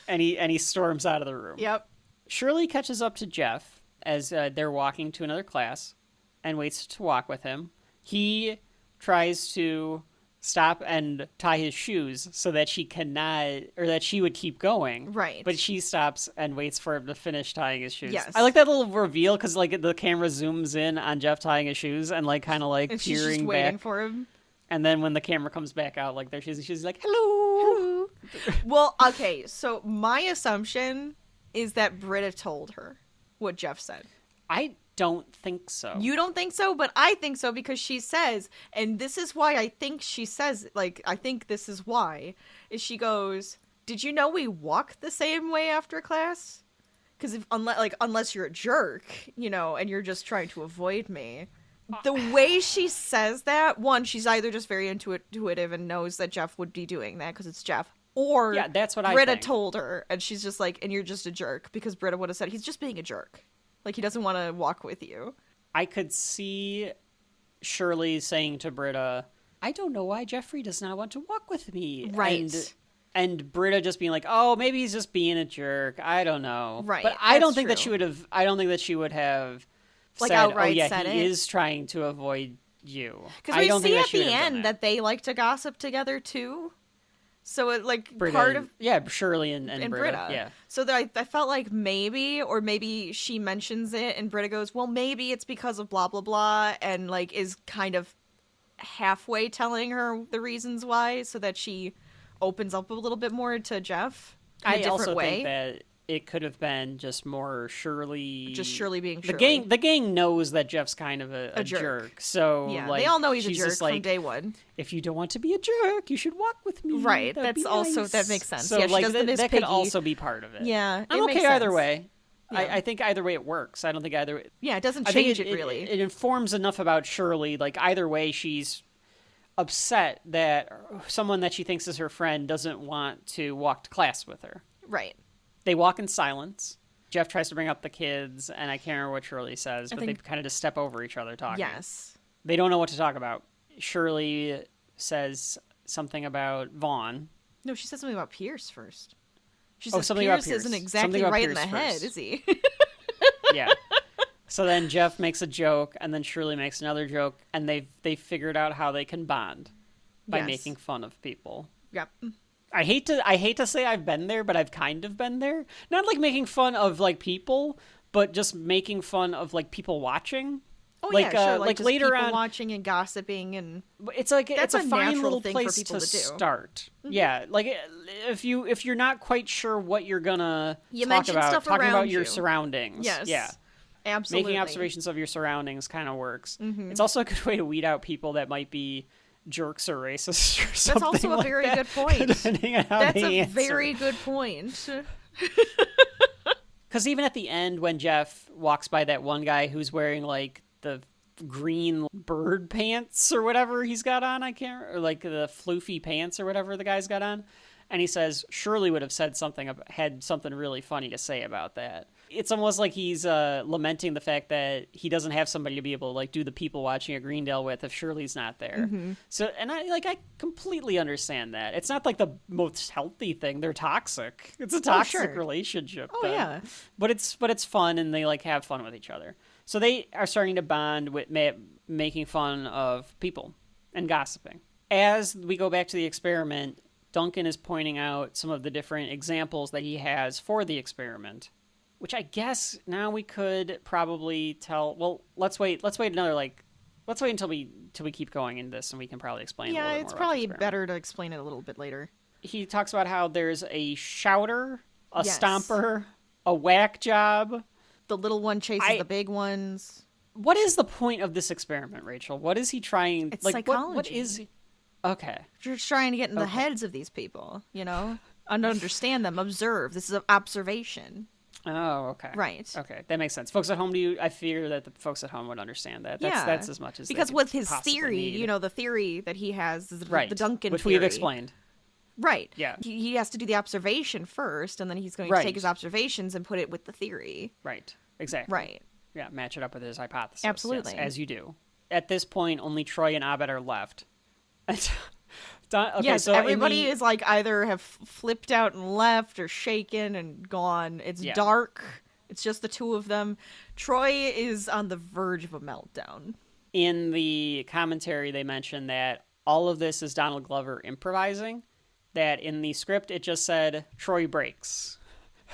And he storms out of the room. Yep. Shirley catches up to Jeff as they're walking to another class and waits to walk with him. He tries to stop and tie his shoes so that she cannot, or that she would keep going. Right. But she stops and waits for him to finish tying his shoes. Yes. I like that little reveal because like the camera zooms in on Jeff tying his shoes and like kind of like And she's peering just waiting back. for him. And then when the camera comes back out, like there she's like, hello. Well, okay, so my assumption is that Britta told her what Jeff said. I don't think so. You don't think so, but I think so because she says, and this is why I think she says, like, I think this is why, is she goes, did you know we walk the same way after class? Because unless you're a jerk, you know, and you're just trying to avoid me. The way she says that, one, she's either just very intuitive and knows that Jeff would be doing that because it's Jeff, or Yeah, that's what I Britta think. told her, and she's just like, and you're just a jerk, because Britta would have said, he's just being a jerk. Like, he doesn't want to walk with you. I could see Shirley saying to Britta, I don't know why Jeffrey does not want to walk with me. Right. And Britta just being like, oh, maybe he's just being a jerk. I don't know. Right, But I don't that's think that true. I don't think that she would have Like, said, outright oh yeah, said he it. is trying to avoid you. Because I we don't see think that at she would the have done end that they like to gossip together, too. So, it, like, Britta part and- of... yeah, Shirley and and Britta. Britta. Yeah. So that I felt like maybe she mentions it and Britta goes, well, maybe it's because of blah, blah, blah, and, like, is kind of halfway telling her the reasons why so that she opens up a little bit more to Jeff in a I different also way. think that it could have been just more Shirley. Just Shirley being The Shirley. the gang knows that Jeff's kind of a jerk. So Yeah, like, they all know he's a she's jerk just from like, day one. if you don't want to be a jerk, you should walk with me. Right, That'd that's be also- nice. that makes sense. So Yeah, she like does the Miss that could Piggy. also be part of it. Yeah, I'm it okay makes either sense. way. Yeah. I think either way it works. I don't think either. Yeah, it doesn't I think change it really. It informs enough about Shirley. Like either way, she's upset that someone that she thinks is her friend doesn't want to walk to class with her. Right. They walk in silence. Jeff tries to bring up the kids, and I can't remember what Shirley says, but they kind of just step over each other talking. Yes. They don't know what to talk about. Shirley says something about Vaughn. No, she said something about Pierce first. She Oh, says something about Pierce Pierce. isn't Something exactly about right in Pierce the head, first. is he? Yeah. So then Jeff makes a joke, and then Shirley makes another joke, and they figured out how they can bond by Yes. making fun of people. Yep. I hate to say I've been there, but I've kind of been there. Not like making fun of like people, but just making fun of like people watching. Oh Like, yeah, sure. like just later people on- watching and gossiping and It's like That's it's a a fine natural little thing for place people to to do. start. Yeah, like if you're not quite sure what you're gonna You talk mention about, stuff talking around about your you. surroundings. yes, Yeah. absolutely. Making observations of your surroundings kind of works. Mm-hmm. It's also a good way to weed out people that might be jerks or racist or something. That's also a like very that, good point. Depending on how That's they a answer. very good point. Because even at the end, when Jeff walks by that one guy who's wearing like the green bird pants or whatever he's got on, or like the floofy pants or whatever the guy's got on, and he says Shirley would have had something really funny to say about that. It's almost like he's lamenting the fact that he doesn't have somebody to be able to like do the people watching at Greendale with if Shirley's not there. Mm-hmm. So, and I completely understand that. It's not like the most healthy thing. They're toxic. It's a toxic sure. relationship. Oh then. yeah. But it's fun, and they like have fun with each other. So they are starting to bond with making fun of people and gossiping. As we go back to the experiment, Duncan is pointing out some of the different examples that he has for the experiment, which I guess now we could probably tell. Well, let's wait until we keep going in this, and we can probably explain. a Yeah, little bit it's more about the probably experiment. better to explain it a little bit later. He talks about how there's a shouter, a Yes. stomper, a whack job. The little one chases I- the big ones. What is the point of this experiment, Rachel? What is he trying? It's What psychology. is? Okay. You're just trying to get in the Okay. heads of these people, you know, and understand them, observe. This is an observation. Oh, okay. Right. Okay, that makes sense. Folks at home, I fear that the folks at home would understand that. That's as much as because they with could his possibly theory, need. the theory that he has is Right. the Duncan which theory. we've explained. Right. Yeah. He has to do the observation first, and then he's going to Right. take his observations and put it with the theory. Right. Exactly. Right. Yeah, match it up with his hypothesis. Absolutely. Yes, as you do. At this point, only Troy and Abed are left. Okay, yes, so everybody is like either have flipped out and left or shaken and gone. It's dark. It's just the two of them. Troy is on the verge of a meltdown. In the commentary, they mentioned that all of this is Donald Glover improvising. That in the script, it just said, Troy breaks.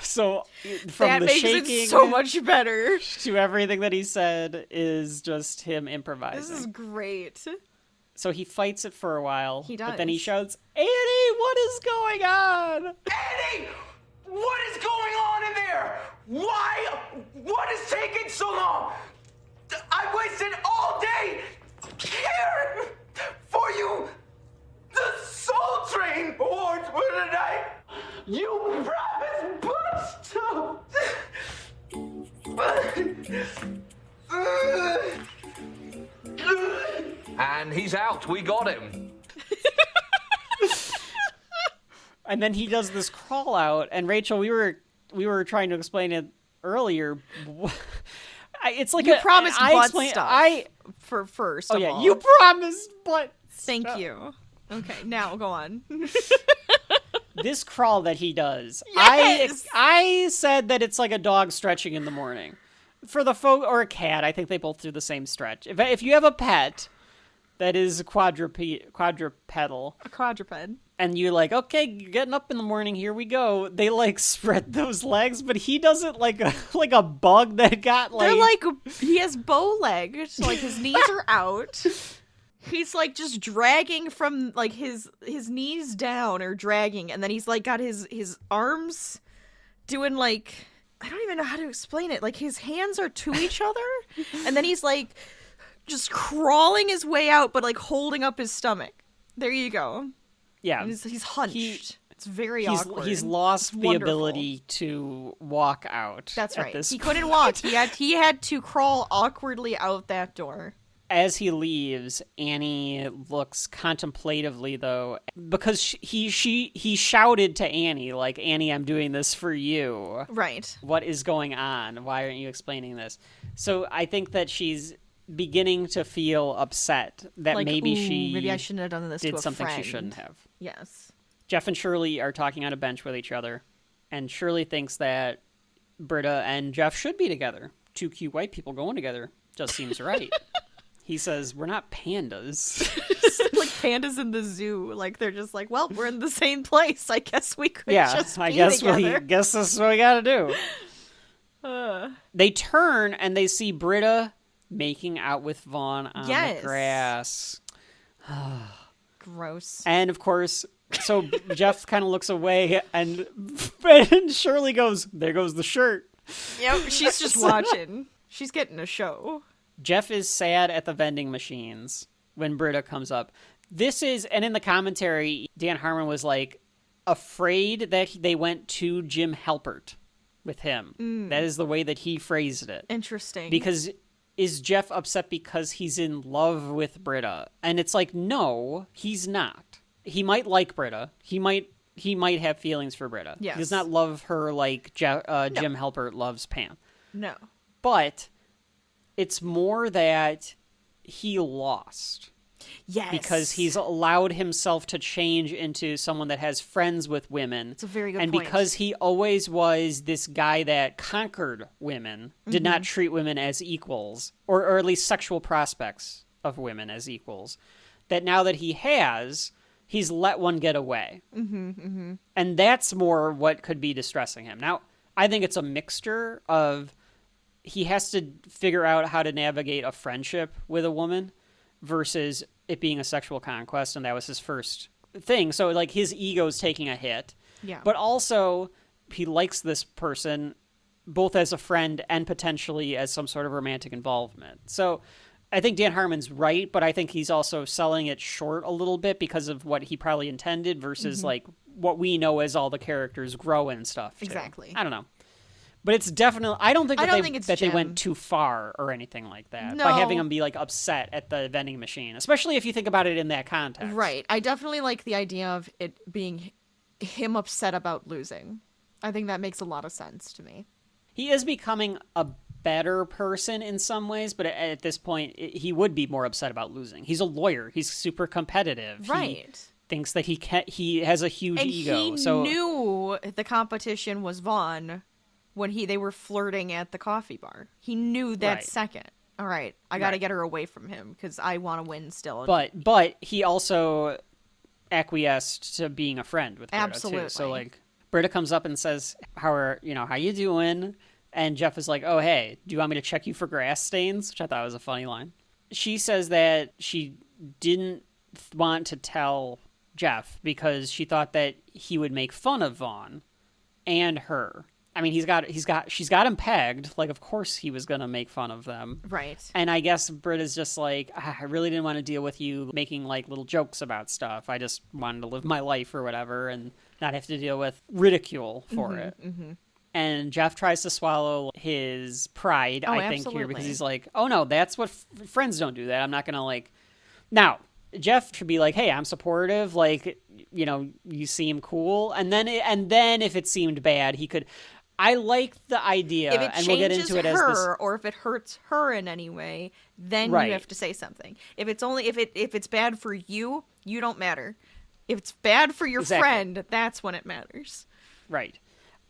So from that the makes shaking it so much better. to everything that he said is just him improvising. This is great. So he fights it for a while. He does. But then he shouts, Annie, what is going on? Annie! What is going on in there? Why? What is taking so long? I wasted all day caring for you. The Soul Train Awards were tonight. You promised stuff. And he's out. We got him. And then he does this crawl out, and Rachel, we were trying to explain it earlier. It's like You promised butt stuff for first. Oh of yeah, all. you promised butt. Thank stuff. you. Okay, now go on. This crawl that he does, Yes! I said that it's like a dog stretching in the morning. For the or a cat, I think they both do the same stretch. If you have a pet that is quadrupedal, A quadruped. and you're like, okay, you're getting up in the morning, here we go. They like spread those legs, but he does it like a bug that got like. They're like he has bow legs, like his knees are out. He's like just dragging from like his knees down or dragging, and then he's like got his arms doing like I don't even know how to explain it. Like his hands are to each other, and then he's like just crawling his way out, but like holding up his stomach. There you go. Yeah, And he's hunched. It's very awkward. He's lost the Wonderful. ability to walk out. That's at right. this He point. couldn't walk. He had to crawl awkwardly out that door. As he leaves, Annie looks contemplatively, though, because he shouted to Annie, like, Annie, I'm doing this for you. Right. What is going on? Why aren't you explaining this? So I think that she's beginning to feel upset that Like, maybe maybe I shouldn't have done this did to a something friend. she shouldn't have. Yes. Jeff and Shirley are talking on a bench with each other, and Shirley thinks that Britta and Jeff should be together. Two cute white people going together just seems right. He says, we're not pandas. Like pandas in the zoo. Like they're just like, well, we're in the same place. I guess we could just be I guess together. guess this is what we gotta do. They turn and they see Britta making out with Vaughn on Yes. the grass. Gross. And of course, so Jeff kind of looks away and Shirley goes, there goes the shirt. Yep, she's just watching. She's getting a show. Jeff is sad at the vending machines when Britta comes up. And in the commentary, Dan Harmon was like afraid that they went to Jim Halpert with him. That is the way that he phrased it. Interesting. Because is Jeff upset because he's in love with Britta? And it's like, no, he's not. He might like Britta. He might have feelings for Britta. Yes. He does not love her like Jim Halpert loves Pam. No. But it's more that he lost. Yes. Because he's allowed himself to change into someone that has friends with women. It's a very good and point. because he always was this guy that conquered women, did not treat women as equals, or at least sexual prospects of women as equals, that now that he's let one get away. And that's more what could be distressing him. Now, I think it's a mixture of he has to figure out how to navigate a friendship with a woman versus it being a sexual conquest, and that was his first thing. So, like, his ego's taking a hit. Yeah. But also, he likes this person both as a friend and potentially as some sort of romantic involvement. So, I think Dan Harmon's right, but I think he's also selling it short a little bit because of what he probably intended versus, like, what we know as all the characters grow and stuff, too. Exactly. I don't know. But it's definitely, I don't think that, they Jim. went too far or anything like that No. by having him be like upset at the vending machine, especially if you think about it in that context. Right. I definitely like the idea of it being him upset about losing. I think that makes a lot of sense to me. He is becoming a better person in some ways, but at this point, he would be more upset about losing. He's a lawyer. He's super competitive. Right. He thinks that he has a huge ego. He so knew the competition was Vaughn when they were flirting at the coffee bar. He knew that Right. second. All right, I got to get her away from him because I want to win still. But he also acquiesced to being a friend with Britta Absolutely. too. So like Britta comes up and says, how you doing? And Jeff is like, oh, hey, do you want me to check you for grass stains? Which I thought was a funny line. She says that she didn't want to tell Jeff because she thought that he would make fun of Vaughn and her. I mean, she's got him pegged. Like, of course he was going to make fun of them. Right. And I guess Britta's just like, I really didn't want to deal with you making like little jokes about stuff. I just wanted to live my life or whatever and not have to deal with ridicule for it. Mm-hmm. And Jeff tries to swallow his pride, I think, here, because he's like, oh no, that's what friends don't do that. I'm not going to like... Now, Jeff should be like, hey, I'm supportive. Like, you seem cool. And then if it seemed bad, he could... I like the idea, If it and we'll get into it as this... or if it hurts her in any way, then Right. you have to say something. If it's bad for you, you don't matter. If it's bad for your friend, that's when it matters. Right.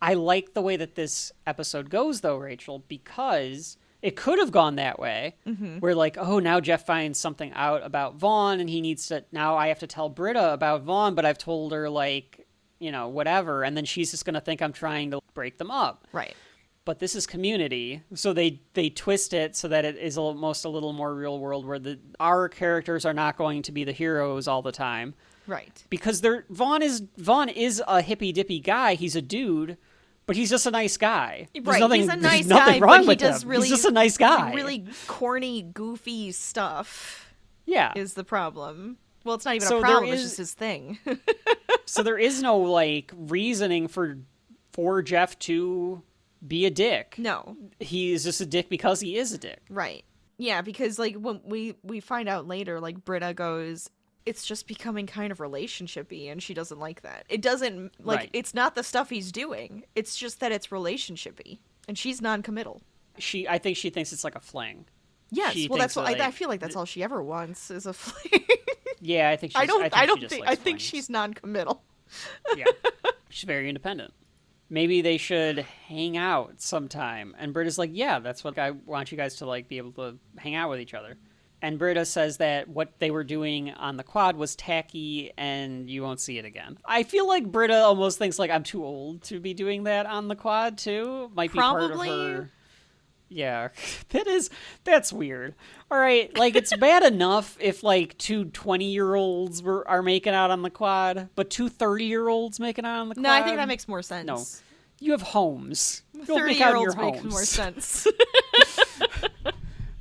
I like the way that this episode goes, though, Rachel, because it could have gone that way, where like, oh, now Jeff finds something out about Vaughn, and he needs to... Now I have to tell Britta about Vaughn, but I've told her, like... whatever, and then she's just going to think I'm trying to break them up. Right. But this is Community, so they twist it so that it is almost a little more real world, where our characters are not going to be the heroes all the time. Right. Because Vaughn is a hippy-dippy guy. He's a dude, but he's just a nice guy. Right. He's a nice there's nothing guy, wrong but with he does him. really... He's just a nice guy. Like, really corny, goofy stuff. Yeah. Is the problem. Well, it's not even So a problem, there it's is- just his thing. So there is no, like, reasoning for Jeff to be a dick. No. He is just a dick because he is a dick. Right. Yeah, because, like, when we find out later, like, Britta goes, it's just becoming kind of relationship-y, and she doesn't like that. It doesn't, like, Right. It's not the stuff he's doing. It's just that it's relationship-y, and she's non-committal. I think she thinks it's like a fling. Yes, She well, that's thinks what that, I like, feel like that's all she ever wants is a fling. Yeah, I think she's, I don't she just think likes I think flings. she's non-committal. Yeah. She's very independent. Maybe they should hang out sometime. And Britta's like, yeah, that's what I want you guys to like be able to hang out with each other. And Britta says that what they were doing on the quad was tacky and you won't see it again. I feel like Britta almost thinks like I'm too old to be doing that on the quad too. Might be part of Probably. her. Yeah, that's weird. All right, like it's bad enough if like two 20-year-olds are making out on the quad, but two 30-year-olds making out on the quad. No, I think that makes more sense. No, you have homes. You'll make out in your 30-year-olds make homes. more sense.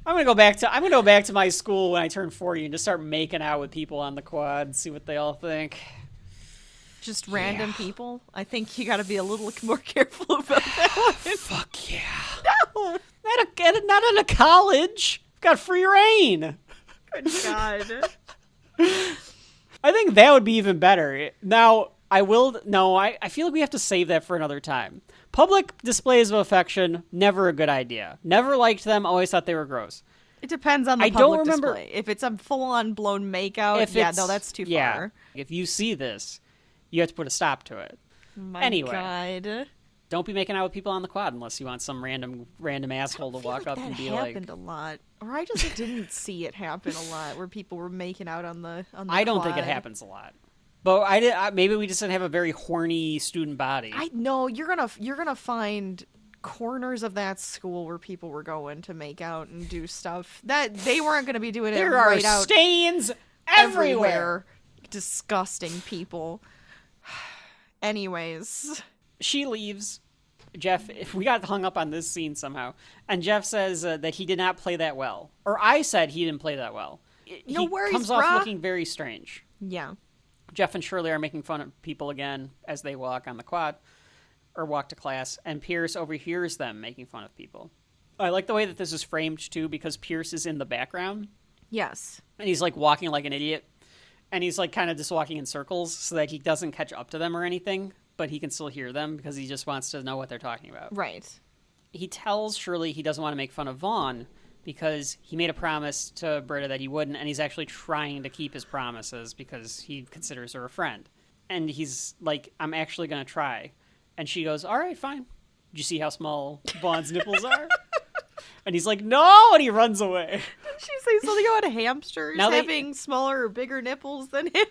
I'm gonna go back to my school when I turn 40 and just start making out with people on the quad and see what they all think. Just random people. I think you got to be a little more careful about that one. Fuck yeah! No, not at a college. Got free reign. Good God. I think that would be even better. Now, I feel like we have to save that for another time. Public displays of affection, never a good idea. Never liked them, always thought they were gross. It depends on the I public don't remember- display. If it's a full-on blown makeout, no, that's too far. If you see this, you have to put a stop to it. My Anyway. God. Don't be making out with people on the quad unless you want some random asshole to walk up and be that like... happened a lot. Or I just didn't see it happen a lot where people were making out on the I don't think it quad. happens a lot. But maybe we just didn't have a very horny student body. I know you're gonna find corners of that school where people were going to make out and do stuff that they weren't gonna be doing. There it are right out stains everywhere. Disgusting people. Anyways, She leaves. Jeff, if we got hung up on this scene somehow, and Jeff says that he did not play that well, or I said he didn't play that well. No he worries, comes off brah. looking very strange. yeah. Jeff and Shirley are making fun of people again as they walk on the quad. or walk to class, and Pierce overhears them making fun of people. I like the way that this is framed, too, because Pierce is in the background. Yes. And he's, like, walking like an idiot. And he's, like, kind of just walking in circles so that he doesn't catch up to them or anything, but he can still hear them because he just wants to know what they're talking about. Right. He tells Shirley he doesn't want to make fun of Vaughn because he made a promise to Britta that he wouldn't, and he's actually trying to keep his promises because he considers her a friend. And he's like, I'm actually going to try. And she goes, all right, fine. Did you see how small Vaughn's nipples are? And he's like, no! And he runs away. Did she say something about hamsters having smaller or bigger nipples than him?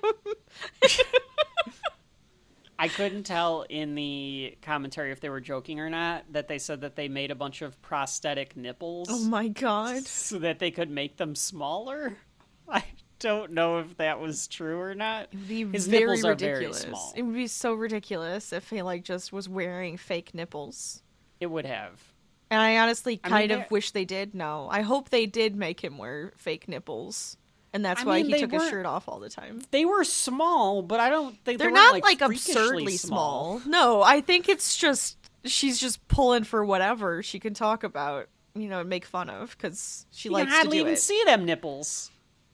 I couldn't tell in the commentary if they were joking or not, that they said that they made a bunch of prosthetic nipples. Oh my god. So that they could make them smaller. I don't know if that was true or not. It would be His very nipples are ridiculous. very small. It would be so ridiculous if he like just was wearing fake nipples. It would have. And I honestly kind mean, of wish they did. No, I hope they did make him wear fake nipples, and that's why he took his shirt off all the time. They were small, but I don't think they're not not like absurdly small. No, I think it's just she's just pulling for whatever she can talk about, you know, and make fun of because she likes to do it. You can hardly even see them nipples,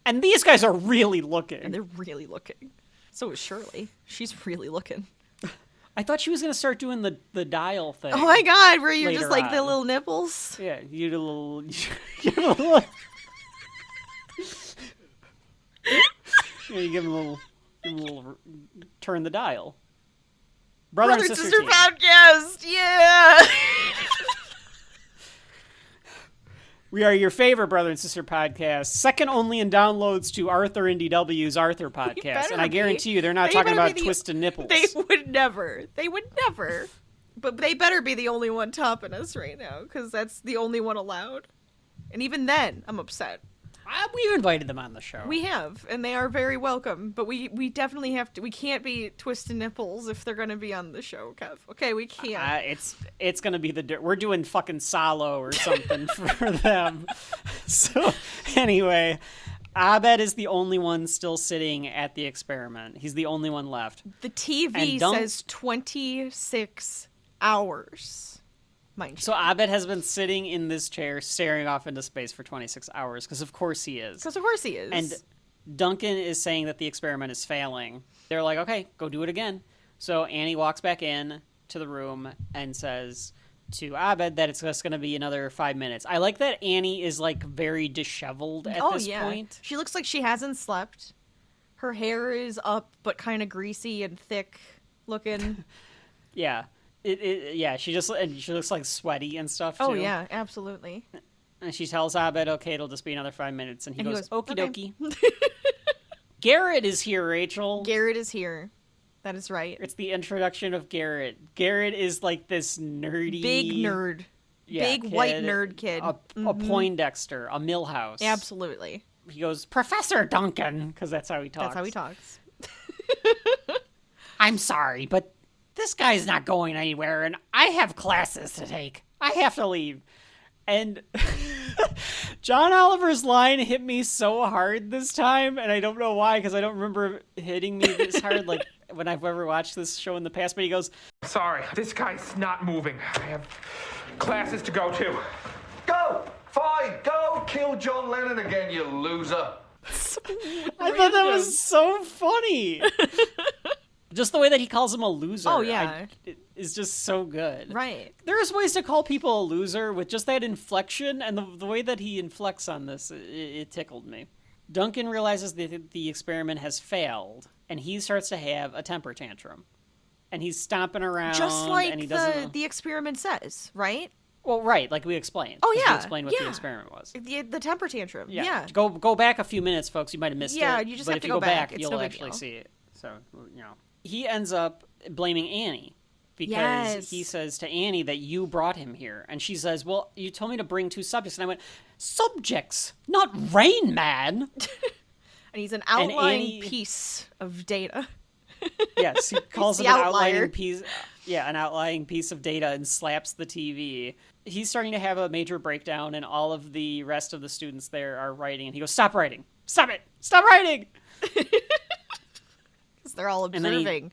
and these guys are really looking. And they're really looking. So is Shirley. She's really looking. I thought she was going to start doing the dial thing. Oh my god, where you're just like on. the little nipples? Yeah, you do a little... You give him a little turn the dial. Brother and sister team. podcast, yeah! We are your favorite brother and sister podcast, second only in downloads to Arthur and DW's Arthur podcast. And I guarantee you they're not talking about twisted nipples. They would never. They would never. But they better be the only one topping us right now, because that's the only one allowed. And even then, I'm upset. We've invited them on the show. We have, and they are very welcome. But we definitely have to. We can't be twisted nipples if they're going to be on the show, Kev. Okay, we can't. It's going to be we're doing fucking Salo or something for them. So anyway, Abed is the only one still sitting at the experiment. He's the only one left. The TV says 26 hours. So Abed has been sitting in this chair staring off into space for 26 hours, because of course he is. Because of course he is. And Duncan is saying that the experiment is failing. They're like, okay, go do it again. So Annie walks back in to the room and says to Abed that it's just going to be another 5 minutes. I like that Annie is like very disheveled at this point. She looks like she hasn't slept. Her hair is up, but kind of greasy and thick looking. Yeah. She looks like sweaty and stuff too. Oh yeah, absolutely. And she tells Abed, okay, it'll just be another 5 minutes, and he goes, okie okay. dokie. Garrett is here, Rachel. Garrett is here. That is right. It's the introduction of Garrett. Garrett is like this nerdy, big nerd, big kid, white nerd kid, a Poindexter, a Millhouse. Absolutely. He goes, Professor Duncan, because that's how he talks. That's how he talks. I'm sorry, but this guy's not going anywhere, and I have classes to take. I have to leave. And John Oliver's line hit me so hard this time, and I don't know why, because I don't remember it hitting me this hard, like, when I've ever watched this show in the past, but he goes, sorry, this guy's not moving. I have classes to go to. Go! Fine, go kill John Lennon again, you loser. I thought that was so funny. Just the way that he calls him a loser. Oh, yeah. Is just so good. Right. There's ways to call people a loser with just that inflection, and the way that he inflects on this, it tickled me. Duncan realizes that the experiment has failed, and he starts to have a temper tantrum. And he's stomping around. Just like and he doesn't... the experiment says, right? Well, right, like we explained. Oh, yeah. We explained what the experiment was. The temper tantrum, yeah. Go back a few minutes, folks. You might have missed it. Yeah, you just have to go back. It's you'll no big actually deal. see it. So, you know. He ends up blaming Annie because he says to Annie that you brought him here. And she says, well, you told me to bring 2 subjects. And I went, subjects, not Rain Man. And he's an outlying piece of data. Yes, he calls him an outlying piece. Yeah, an outlying piece of data and slaps the TV. He's starting to have a major breakdown, and all of the rest of the students there are writing. And he goes, stop writing. Stop it. Stop writing. They're all observing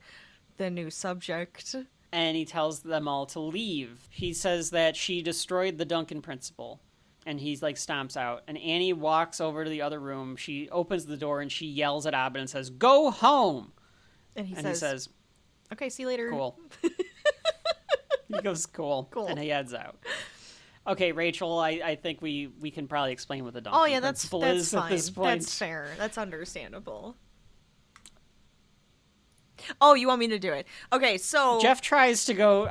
the new subject. and he tells them all to leave. He says that she destroyed the Duncan principle, and he's like stomps out. And Annie walks over to the other room. She opens the door and she yells at Abed and says, "Go home!" And he He says, "Okay, see you later." "Cool." He goes, "Cool," Cool. and he heads out. Okay, Rachel, I think we can probably explain what the Duncan Oh yeah, that's principle fine. is at this point. That's fair. That's understandable. Oh, you want me to do it? Okay, so Jeff tries to go.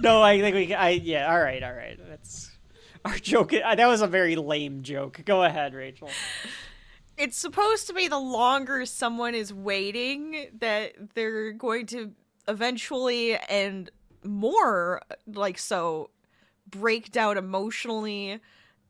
No, I think we. Yeah. All right. That's our joke. That was a very lame joke. Go ahead, Rachel. it's supposed to be the longer someone is waiting that they're going to eventually and more like so break down emotionally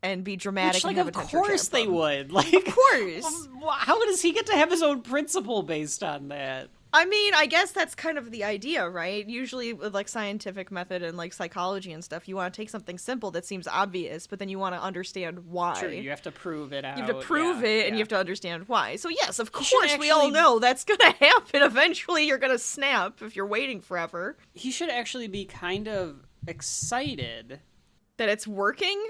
and be dramatic. Which, like, and have of a temper course they tantrum. would. Like, Of course. How does he get to have his own principle based on that? I mean, I guess that's kind of the idea, right? Usually with like scientific method and like psychology and stuff, you want to take something simple that seems obvious, but then you want to understand why. True, you have to prove it out. You have to prove it, and you have to understand why. So yes, of course, we all actually- know that's gonna happen. Eventually, you're gonna snap if you're waiting forever. He should actually be kind of excited. That it's working.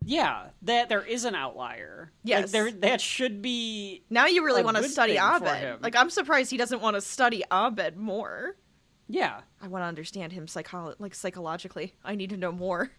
Yeah, that there is an outlier. Yes. Like, that should be. Now you really a want to good study thing for Abed. him. Like, I'm surprised he doesn't want to study Abed more. Yeah. I want to understand him psychologically. I need to know more.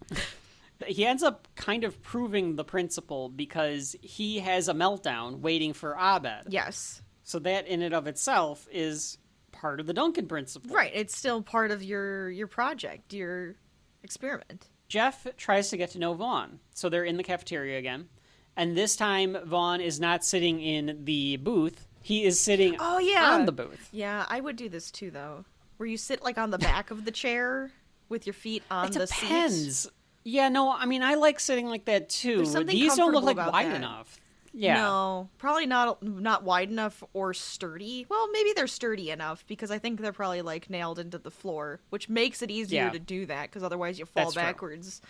He ends up kind of proving the principle because he has a meltdown waiting for Abed. Yes. So that in and of itself is part of the Duncan principle. Right. It's still part of your project, your experiment. Jeff tries to get to know Vaughn. So they're in the cafeteria again. And this time, Vaughn is not sitting in the booth. He is sitting on the booth. Yeah, I would do this too, though. Where you sit like on the back of the chair with your feet on the seat. It depends. Yeah, no, I mean, I like sitting like that too. There's something These don't look comfortable like about wide that. enough. Yeah. No, probably not wide enough or sturdy. Well, maybe they're sturdy enough because I think they're probably like nailed into the floor, which makes it easier Yeah. to do that because otherwise you fall That's true. backwards.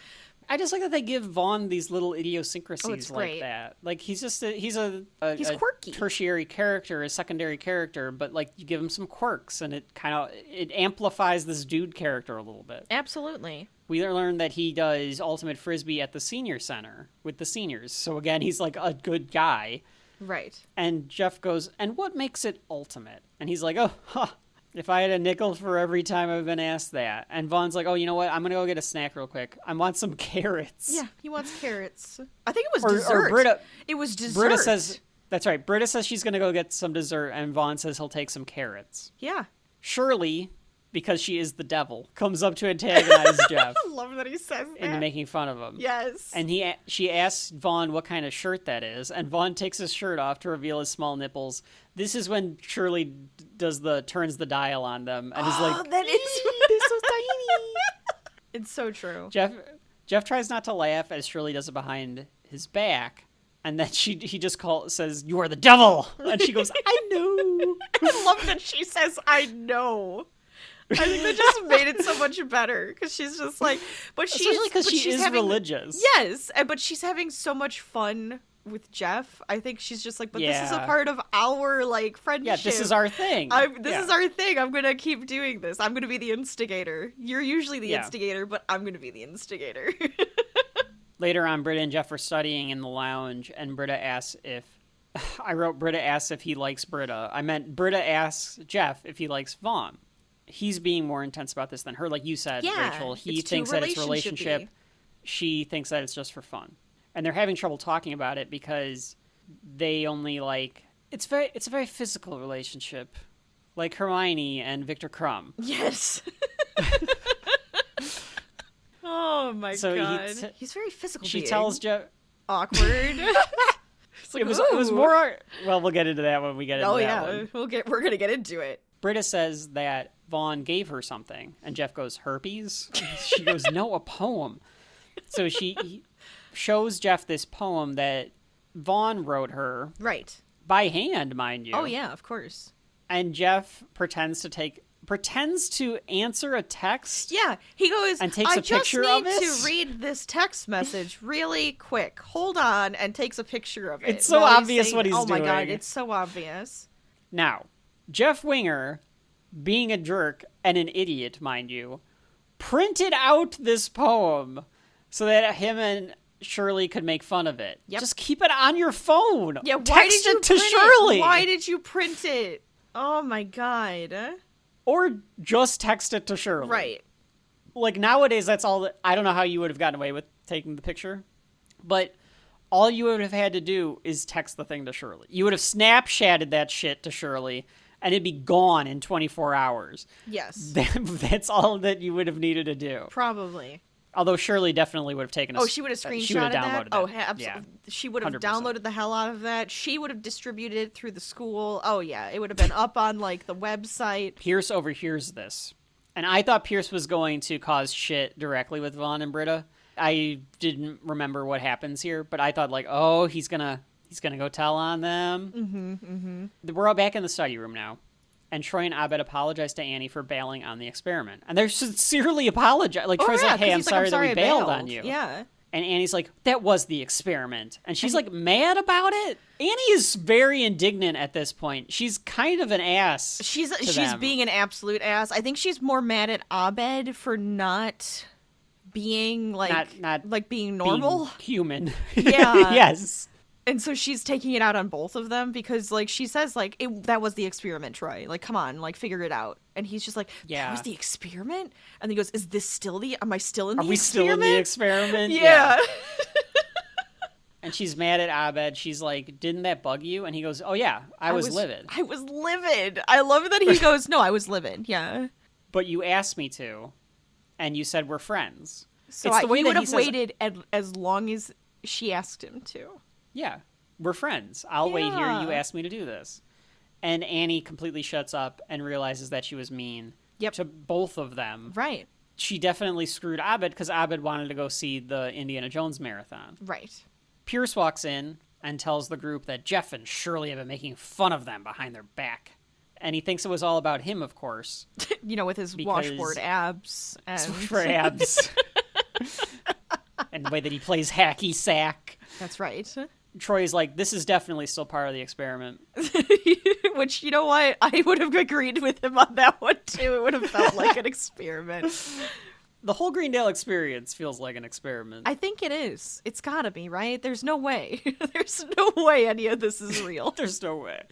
I just like that they give Vaughn these little idiosyncrasies it's like great. that. Like he's a He's a quirky. tertiary character, a secondary character, but like you give him some quirks and it amplifies this dude character a little bit. Absolutely. We learned that he does ultimate frisbee at the senior center with the seniors. So again, he's like a good guy. Right. And Jeff goes, "And what makes it ultimate?" And he's like, "Oh, if I had a nickel for every time I've been asked that." And Vaughn's like, "Oh, you know what? I'm going to go get a snack real quick. I want some carrots." Yeah, he wants carrots. I think it was Or dessert. Britta, It was dessert. Britta says, that's right. Britta says she's going to go get some dessert, and Vaughn says he'll take some carrots. Yeah. Shirley, because she is the devil, comes up to antagonize Jeff I love that he says that. into making fun of him. Yes. And she asks Vaughn what kind of shirt that is, and Vaughn takes his shirt off to reveal his small nipples. This is when Shirley turns the dial on them and is like, that is "They're so tiny." It's so true. Jeff tries not to laugh as Shirley does it behind his back, and then he just says, "You are the devil," and she goes, "I know." I love that she says, "I know." I think that just made it so much better because she's just like, Especially because she is religious. Yes, but she's having so much fun with Jeff. I think she's just like, but this is a Yeah. part of our like friendship. Yeah, this is our thing. This is our thing. I'm gonna keep doing this. I'm gonna be the instigator. You're usually the instigator, but I'm gonna be the instigator. Later on, Britta and Jeff are studying in the lounge, and Britta asks Britta asks if he likes Britta. I meant Britta asks Jeff if he likes Vaughn. He's being more intense about this than her, like you said, Yeah, Rachel. He it's too thinks that it's relationship-y. relationship. She thinks that it's just for fun. And they're having trouble talking about it because they only it's a very physical relationship. Like Hermione and Victor Crumb. Yes. Oh my So god. He's very physical. She being. tells Jeff awkward. It's like, it was "Ooh." more well, we'll get into that when we get into Oh that yeah, one. we're gonna get into it. Britta says that Vaughn gave her something, and Jeff goes, "Herpes?" She goes, "No, a poem." So he shows Jeff this poem that Vaughn wrote her Right. by hand, mind you. Oh yeah, of course. And Jeff pretends to answer a text. Yeah, he goes, And takes I a picture just of need it?" to read this text message really quick. Hold on, and takes a picture of it. It's so while obvious saying, what he's Oh my god, doing. it's so obvious. Now, Jeff Winger being a jerk and an idiot, mind you, printed out this poem so that him and Shirley could make fun of it. Yep. Just keep it on your phone. Yeah, why Text did you it to print Shirley. it? Why did you print it? Oh my god. Or just text it to Shirley. Right. Like, nowadays, that's all that... I don't know how you would have gotten away with taking the picture, but all you would have had to do is text the thing to Shirley. You would have Snapchatted that shit to Shirley, and it'd be gone in 24 hours. Yes. That's all that you would have needed to do. Probably. Although Shirley definitely would have taken Oh, she would have screenshotted she would have that? downloaded Oh, that. absolutely. Yeah. She would have 100%. downloaded the hell out of that. She would have distributed it through the school. Oh, yeah. It would have been up on, like, the website. Pierce overhears this. And I thought Pierce was going to cause shit directly with Vaughn and Britta. I didn't remember what happens here, but I thought, like, oh, he's gonna go tell on them. We're all back in the study room now. And Troy and Abed apologize to Annie for bailing on the experiment. And they're sincerely apologize. Like, Troy's like, hey, I'm sorry that we bailed on you. Yeah. And Annie's like, that was the experiment. And she's like mad about it. Annie is very indignant at this point. She's kind of an ass. She's them. being an absolute ass. I think she's more mad at Abed for not being like being normal. Being human. Yeah. Yes. And so she's taking it out on both of them because, like, she says, like, that was the experiment, Troy. Like, come on, like, figure it out. And he's just like, yeah. That was the experiment? And he goes, am I still in the experiment? Are we still in the experiment? Yeah. And she's mad at Abed. She's like, didn't that bug you? And he goes, oh, yeah, I was livid. I was livid. I love that he goes, no, I was livid. Yeah. But you asked me to, and you said we're friends. So it's the way he that would have says, waited as long as she asked him to. Yeah, we're friends. I'll wait here. You asked me to do this. And Annie completely shuts up and realizes that she was mean to both of them. Right. She definitely screwed Abed because Abed wanted to go see the Indiana Jones marathon. Right. Pierce walks in and tells the group that Jeff and Shirley have been making fun of them behind their back. And he thinks it was all about him, of course. With his washboard abs. For abs. And the way that he plays hacky sack. That's right. Troy's like, this is definitely still part of the experiment. Which, you know what? I would have agreed with him on that one, too. It would have felt like an experiment. The whole Greendale experience feels like an experiment. I think it is. It's gotta be, right? There's no way. There's no way any of this is real. There's no way.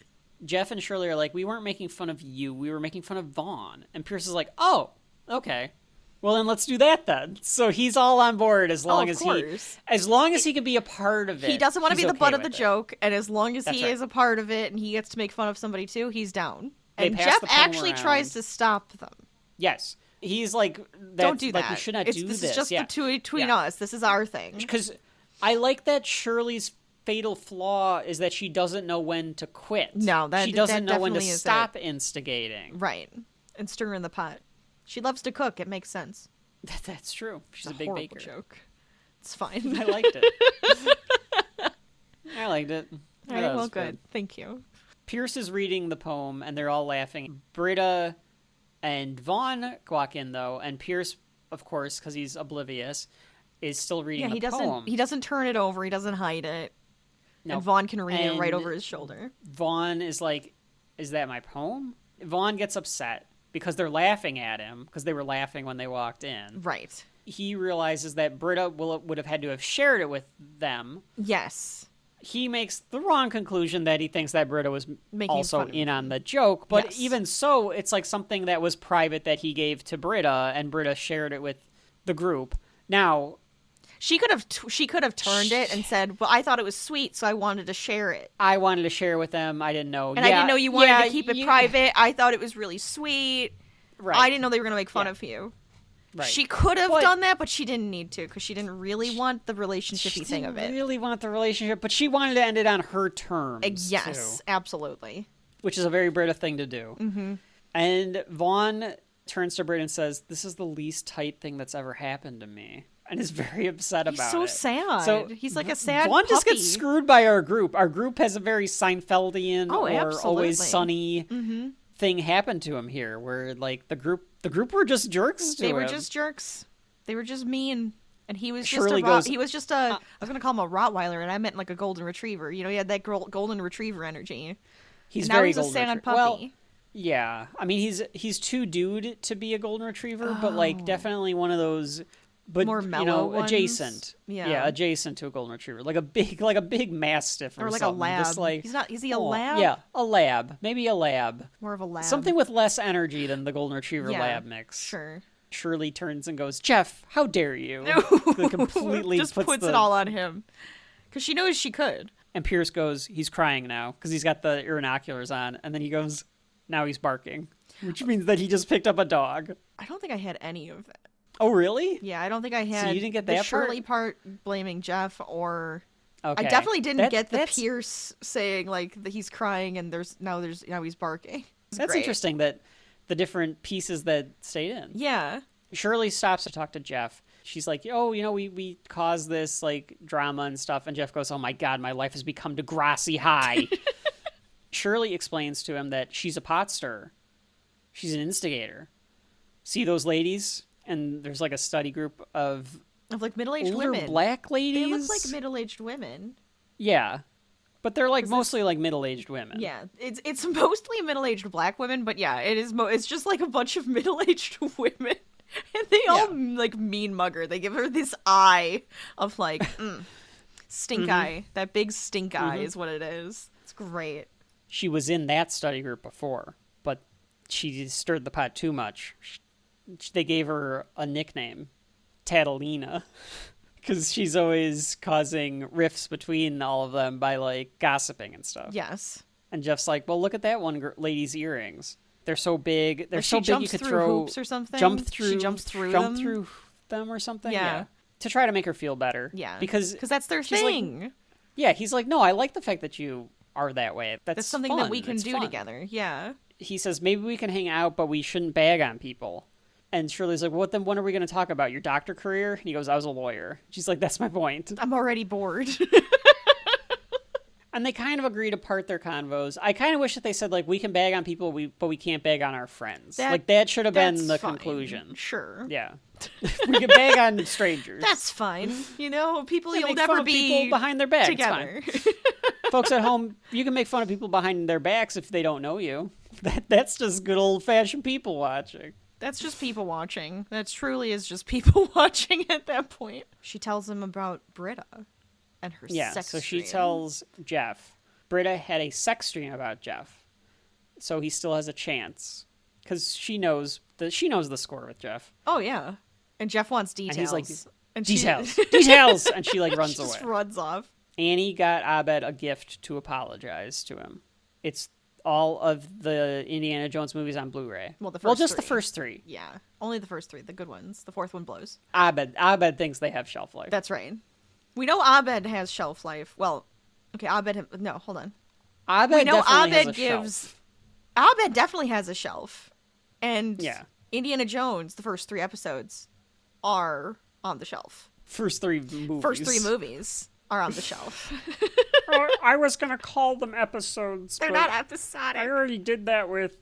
Jeff and Shirley are like, we weren't making fun of you. We were making fun of Vaughn. And Pierce is like, oh, okay. Well, then let's do that then. So he's all on board as long as he can be a part of it. He doesn't want to be the butt of the joke, and as long as he right. is a part of it and he gets to make fun of somebody too, he's down. They And pass Jeff the poem actually around. tries to stop them. Yes. He's like, don't do that. Like, we should not do this. This is just between us. This is our thing. Because I like that Shirley's fatal flaw is that she doesn't know when to quit. No, she doesn't know when to definitely is stop instigating. Right. And stir in the pot. She loves to cook. It makes sense. That's true. She's It's a big horrible baker. Joke. It's fine. I liked it. I liked it. All right, well, good. Thank you. Pierce is reading the poem, and they're all laughing. Britta and Vaughn walk in, though, and Pierce, of course, because he's oblivious, is still reading the poem. He doesn't turn it over. He doesn't hide it. No. And Vaughn can read it right over his shoulder. Vaughn is like, is that my poem? Vaughn gets upset because they're laughing at him, because they were laughing when they walked in. Right. He realizes that Britta would have had to have shared it with them. Yes. He makes the wrong conclusion that he thinks that Britta was Making also in on the joke. But yes. even so, it's like something that was private that he gave to Britta, and Britta shared it with the group. Now, she could have turned it and said, well, I thought it was sweet, so I wanted to share it. I wanted to share with them. I didn't know. And I didn't know you wanted to keep it private. I thought it was really sweet. Right. I didn't know they were going to make fun of you. Right. She could have done that, but she didn't need to because she didn't really want the relationship-y thing of it. She didn't really want the relationship, but she wanted to end it on her terms. Yes, too, absolutely. which is a very Britta thing to do. Mm-hmm. And Vaughn turns to Britta and says, this is the least tight thing that's ever happened to me. And is very upset about it. He's so sad. So he's like a sad Vaughn puppy. just gets screwed by our group. Our group has a very Seinfeldian or Always Sunny thing happen to him here, where like the group were just jerks to him. They were just jerks. They were just mean. And he was Shirley he was just I was going to call him a Rottweiler, and I meant like a golden retriever. You know, he had that golden retriever energy. He's and very now he's a golden sad retriever. puppy. Well, Yeah. I mean, he's too dude to be a golden retriever, but like definitely one of those, but More mellow ones? adjacent. Yeah. Adjacent to a golden retriever, like a big mastiff or Or like something. a lab. Just like, Is he a lab? Yeah, a lab. Maybe a lab. More of a lab. Something with less energy than the golden retriever Yeah, lab mix. Sure. Shirley turns and goes, "Jeff, how dare you?" Completely just puts it all on him. Because she knows she could. And Pierce goes, he's crying now because he's got the binoculars on. And then he goes, now he's barking, which means that he just picked up a dog. I don't think I had any of that. Oh, really? Yeah, I don't think I had you didn't get the that Shirley part blaming Jeff, or Okay. I definitely didn't get the that's- Pierce saying like that he's crying and now he's barking. It's That's great. interesting that the different pieces that stayed in. Yeah. Shirley stops to talk to Jeff. She's like, oh, we caused this like drama and stuff. And Jeff goes, oh my God, my life has become Degrassi High. Shirley explains to him that she's a pot stirrer. She's an instigator. See those ladies? And there's like a study group of like middle-aged older women. black ladies. They look like middle-aged women. Yeah. But they're like mostly like middle-aged women. Yeah, it's mostly middle-aged black women, but yeah, it's just like a bunch of middle-aged women. And they all like mean mugger. They give her this eye of like stink eye. That big stink eye is what it is. It's great. She was in that study group before, but she stirred the pot too much. They gave her a nickname, Tatalina, because she's always causing rifts between all of them by like gossiping and stuff. Yes. And Jeff's like, well, look at that one lady's earrings. They're so big. They're Like so she big you jumps could through throw hoops or something? She jumps through them or something. Yeah. To try to make her feel better. Yeah. Because that's their she's like, thing. yeah, he's like, no, I like the fact that you are that way. That's something fun. that we can It's do fun. together. Yeah. He says, maybe we can hang out, but we shouldn't bag on people. And Shirley's like, what are we going to talk about? Your doctor career? And he goes, I was a lawyer. She's like, that's my point. I'm already bored. And they kind of agree to part their convos. I kind of wish that they said, like, we can bag on people, but we can't bag on our friends. That should have been the fine. conclusion. Sure. Yeah. We can bag on strangers. That's fine. People You you'll make never fun of be people behind their backs. together. Folks at home, you can make fun of people behind their backs if they don't know you. That's just good old-fashioned people watching. That's just people watching. That truly is just people watching at that point. She tells him about Britta and her sex so she dream. tells Jeff. Britta had a sex dream about Jeff. So he still has a chance. Because she knows the score with Jeff. Oh, yeah. And Jeff wants details. And he's like, and details, details! And she like runs she just away. runs off. Annie got Abed a gift to apologize to him. It's all of the Indiana Jones movies on Blu-ray. Well, the first three. Yeah, only the first three, the good ones. The fourth one blows. Abed thinks they have shelf life. That's right. We know Abed has shelf life. Well, okay, no, hold on. Abed we know definitely Abed has a gives. shelf. Abed definitely has a shelf, and Yeah. Indiana Jones, the first 3 episodes, are on the shelf. First 3 movies. First 3 movies are on the shelf. I was gonna call them episodes. They're not episodic. I already did that with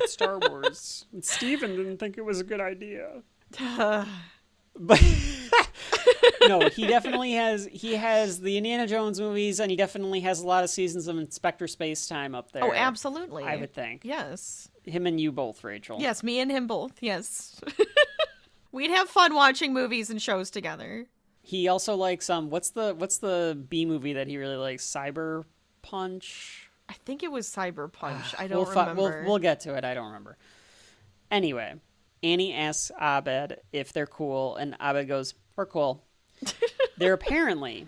Star Wars. And Steven didn't think it was a good idea. But no, he definitely has. He has the Indiana Jones movies, and he definitely has a lot of seasons of Inspector Spacetime up there. Oh, absolutely. I would think. Yes. Him and you both, Rachel. Yes, me and him both. Yes. We'd have fun watching movies and shows together. He also likes what's the B movie that he really likes? Cyber Punch. I think it was Cyber Punch. I don't remember. We'll get to it. I don't remember. Anyway, Annie asks Abed if they're cool, and Abed goes, "We're cool." They're apparently,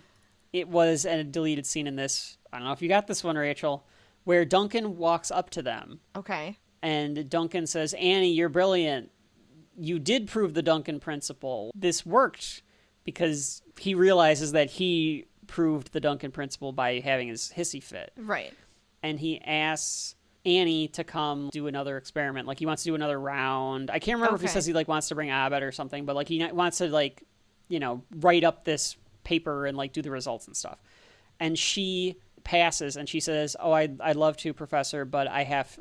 it was a deleted scene in this. I don't know if you got this one, Rachel, where Duncan walks up to them. Okay. And Duncan says, "Annie, you're brilliant. You did prove the Duncan principle. This worked." Because he realizes that he proved the Duncan principle by having his hissy fit. Right. And he asks Annie to come do another experiment. Like, he wants to do another round. I can't remember if he says he, like, wants to bring Abed or something, but, like, he wants to, like, write up this paper and, like, do the results and stuff. And she passes, and she says, "Oh, I'd love to, Professor, but I have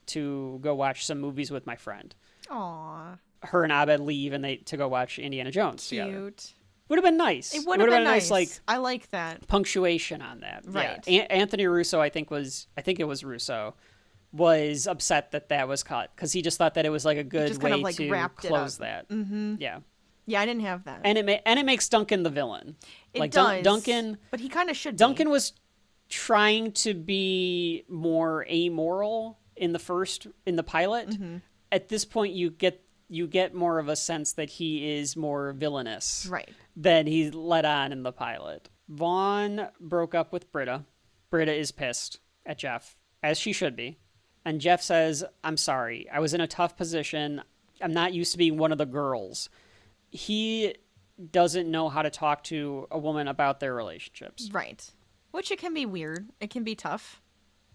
to go watch some movies with my friend." Aww. Her and Abed leave, and to go watch Indiana Jones together. Cute. Would have been nice. It would have been nice. Like, I like that. punctuation on that. Right. Yeah. Anthony Russo, I think it was Russo, was upset that was cut because he just thought that it was like a good just way kind of, like, to wrapped it close up. that. Mm-hmm. Yeah. Yeah, I didn't have that. And it makes Duncan the villain. It does. Duncan, but he kind of should. Duncan was trying to be more amoral in the pilot. Mm-hmm. At this point, you get more of a sense that he is more villainous, Right. than he let on in the pilot. Vaughn broke up with Britta. Britta is pissed at Jeff, as she should be. And Jeff says, "I'm sorry. I was in a tough position. I'm not used to being one of the girls." He doesn't know how to talk to a woman about their relationships. Right. Which it can be weird. It can be tough.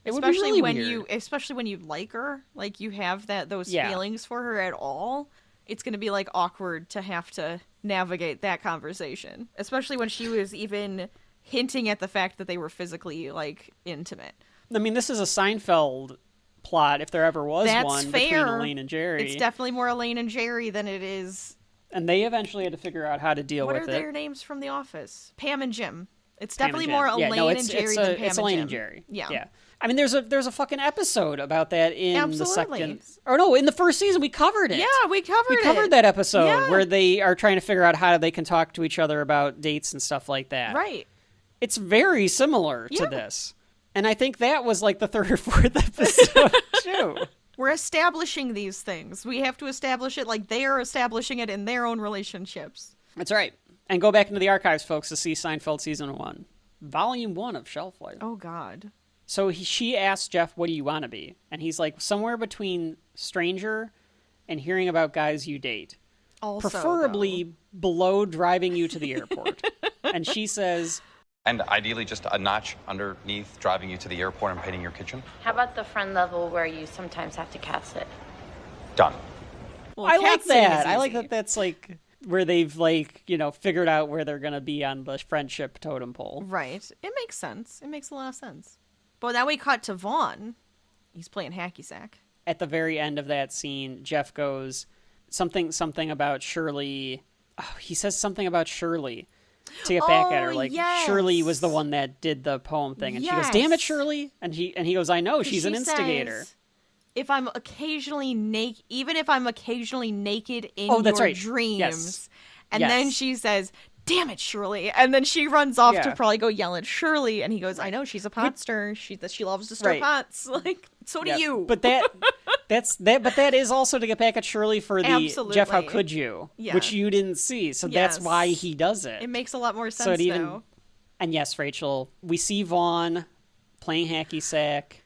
It would be really when weird. especially when you like her, like you have those Yeah. feelings for her at all. It's going to be like awkward to have to navigate that conversation, especially when she was even hinting at the fact that they were physically like intimate. I mean, this is a Seinfeld plot, if there ever was That's one, fair. between Elaine and Jerry. It's definitely more Elaine and Jerry than it is. And they eventually had to figure out how to deal What with are it. their names from The Office? Pam and Jim. It's Pam definitely and more Jim. Yeah, Elaine no, and Jerry than Pam it's and Elaine Jim. and Jerry. Yeah. I mean, there's a fucking episode about that in Absolutely. the second, or no, in the first season we covered it. Yeah, we covered it. that episode Yeah. where they are trying to figure out how they can talk to each other about dates and stuff like that. Right. It's very similar to Yeah. this, and I think that was like the third or fourth episode too. We're establishing these things. We have to establish it like they are establishing it in their own relationships. That's right. And go back into the archives, folks, to see Seinfeld season 1, volume 1 of Shelf Life. Oh, God. So she asked Jeff, "What do you want to be?" And he's like, "Somewhere between stranger and hearing about guys you date, Also, preferably below driving you to the airport." And she says, And ideally just a notch underneath driving you to the airport and painting your kitchen. How about the friend level where you sometimes have to cast it? Done. Well, "I like cat sitting that. is I like easy. that. That's like where they've figured out where they're gonna be on the friendship totem pole." Right. It makes sense. It makes a lot of sense. But now we cut to Vaughn. He's playing hacky sack. At the very end of that scene, Jeff goes something about Shirley. Oh, he says something about Shirley to get back at her. Like, yes. Shirley was the one that did the poem thing, and she goes, Yes. "Damn it, Shirley!" And he goes, "I know, she's an She instigator." says, if I'm occasionally naked, even if I'm occasionally naked in Oh, that's your right. dreams, Yes. and Yes. then she says, "Damn it, Shirley!" And then she runs off Yeah. to probably go yell at Shirley, and he goes, "I know she's a pot stirrer. She loves to stir Right. pots. Like, so do Yep. you." But that is also to get back at Shirley for the Absolutely. Jeff, how could you? Yeah. Which you didn't see, so Yes. that's why he does it. It makes a lot more sense So it even now. and yes, Rachel, we see Vaughn playing hacky sack.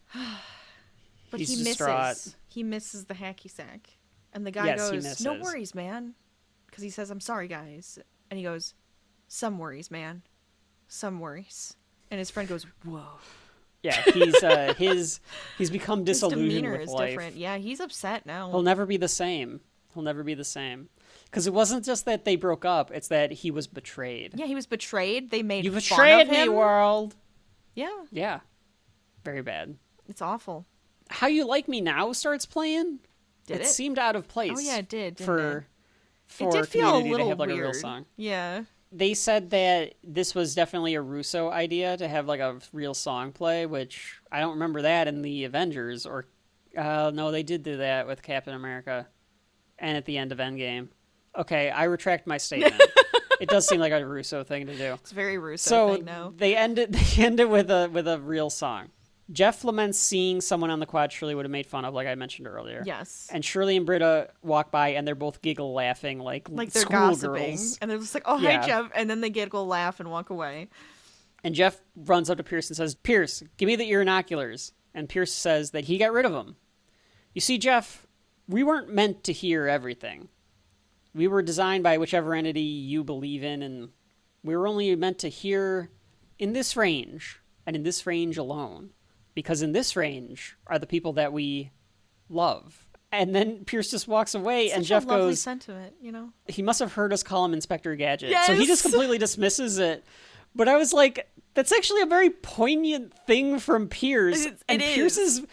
But He's he distraught. misses. He misses the hacky sack. And the guy Yes, he goes, "No misses. worries, man." Because he says, "I'm sorry, guys." And he goes, "Some worries, man. Some worries." And his friend goes, "Whoa." Yeah, he's become His disillusioned demeanor with is life. different. Yeah, he's upset now. He'll never be the same. Because it wasn't just that they broke up; it's that he was betrayed. Yeah, he was betrayed. They made You fun betrayed of me, him. world. Yeah, Yeah, very bad. it's awful. How You Like Me Now starts playing. Did it? seemed out of place. Oh yeah, it did. Didn't for it did feel a Community little to have like weird. a real song. Yeah. They said that this was definitely a Russo idea to have like a real song play, which I don't remember that in the Avengers or no, they did do that with Captain America and at the end of Endgame. Okay, I retract my statement. It does seem like a Russo thing to do. It's very Russo So thing now. they ended with a real song. Jeff laments seeing someone on the quad Shirley would have made fun of, like I mentioned earlier. Yes. And Shirley and Britta walk by and they're both giggle laughing like Like they're schoolgirls. gossiping. And they're just like, "Oh, Yeah. hi, Jeff." And then they giggle, laugh, and walk away. And Jeff runs up to Pierce and says, "Pierce, give me the ear binoculars." And Pierce says that he got rid of them. "You see, Jeff, we weren't meant to hear everything. We were designed by whichever entity you believe in, and we were only meant to hear in this range, and in this range alone. Because in this range are the people that we love." And then Pierce just walks away, and Such Jeff a lovely goes, sentiment, you know? he must have heard us call him Inspector Gadget. So he just Yes. completely dismisses it. But I was like, that's actually a very poignant thing from Pierce. It Pierce is.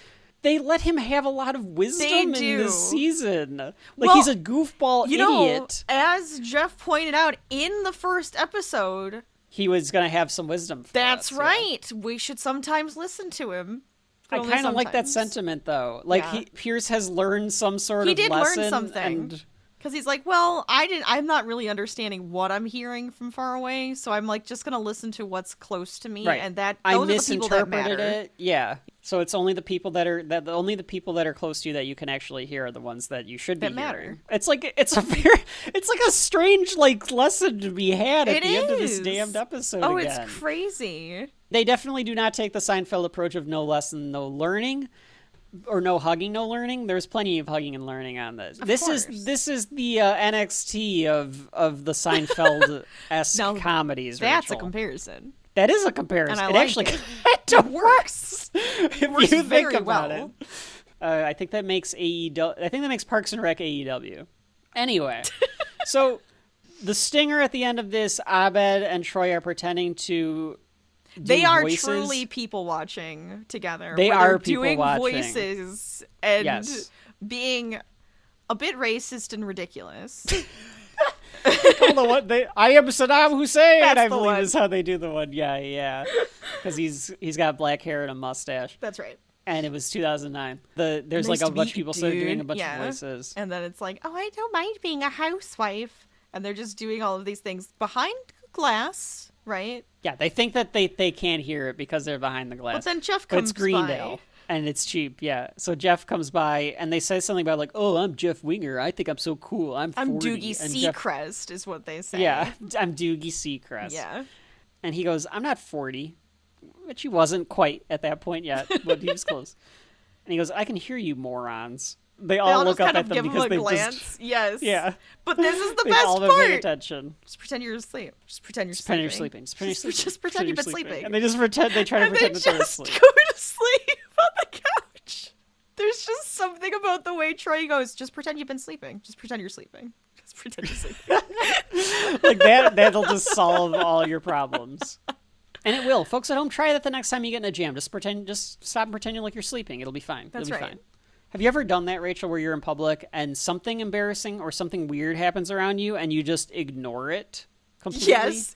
they let him have a lot of wisdom in do. this season. Like, Well, he's a goofball You know, idiot. as Jeff pointed out in the first episode, He was going to have some wisdom for that's us, yeah. right. We should sometimes listen to him. I only kind of like that sometimes. sentiment, though. Like, Yeah. Pierce has learned some sort He of did lesson. learn something. And Because he's like, well, I'm not really understanding what I'm hearing from far away, so I'm like just gonna listen to what's close to me, right. and that I those are the people that misinterpreted matter. it. Yeah. So it's only the people that are close to you that you can actually hear are the ones that you should be That matter. hearing. It's like a strange like lesson to be had at It the end of this is. damned episode. Oh, again. it's crazy. They definitely do not take the Seinfeld approach of no lesson, no learning, or no hugging, no learning. There's plenty of hugging and learning on this. This is the NXT of the Seinfeld-esque comedies. That's Rachel. a comparison. That is a comparison. And I it like actually it. kind of works. If works you think very about well. it. I think that makes AEW. I think that makes Parks and Rec AEW. Anyway, so the stinger at the end of this, Abed and Troy are pretending to. They are voices. truly people watching together. They where are they're people doing watching. voices and Yes. being a bit racist and ridiculous. I am Saddam Hussein. That's I the believe one. is how they do the one. Yeah, because he's got black hair and a mustache, That's right. and it was 2009. There's like Nice a to bunch meet of people you, started doing a dude. bunch Yeah. of voices. And then it's like, oh, I don't mind being a housewife. And they're just doing all of these things behind glass, right? Yeah, they think that they can't hear it because they're behind the glass. But then Jeff But comes it's Greendale. by. And it's cheap, yeah. So Jeff comes by, and they say something about like, "Oh, I'm Jeff Winger. I think I'm so cool. I'm 40." I'm Doogie And Jeff- Seacrest is what they say. Yeah, I'm Doogie Seacrest. Yeah. And he goes, "I'm not 40," which he wasn't quite at that point yet, but he was close. And he goes, "I can hear you, morons." They all They'll look just up kind at of them give because him a they glance. just Yes. yeah. But this is the They best all have paid part. attention. Just pretend you're asleep. Just pretend you're Just pretend sleeping. you're sleeping. Just pretend you're sleeping. Just pretend you've been sleeping. And they just pretend. They try to And pretend they that they're just asleep. go to sleep on the couch. There's just something about the way Troy goes, just pretend you've been sleeping. Just pretend you're sleeping. Just pretend you're sleeping. Like that'll just solve all your problems. And it will. Folks at home, try that the next time you get in a jam. Just stop pretending like you're sleeping. It'll be fine. That's It'll be right. fine. Have you ever done that, Rachel, where you're in public and something embarrassing or something weird happens around you and you just ignore it completely? Yes.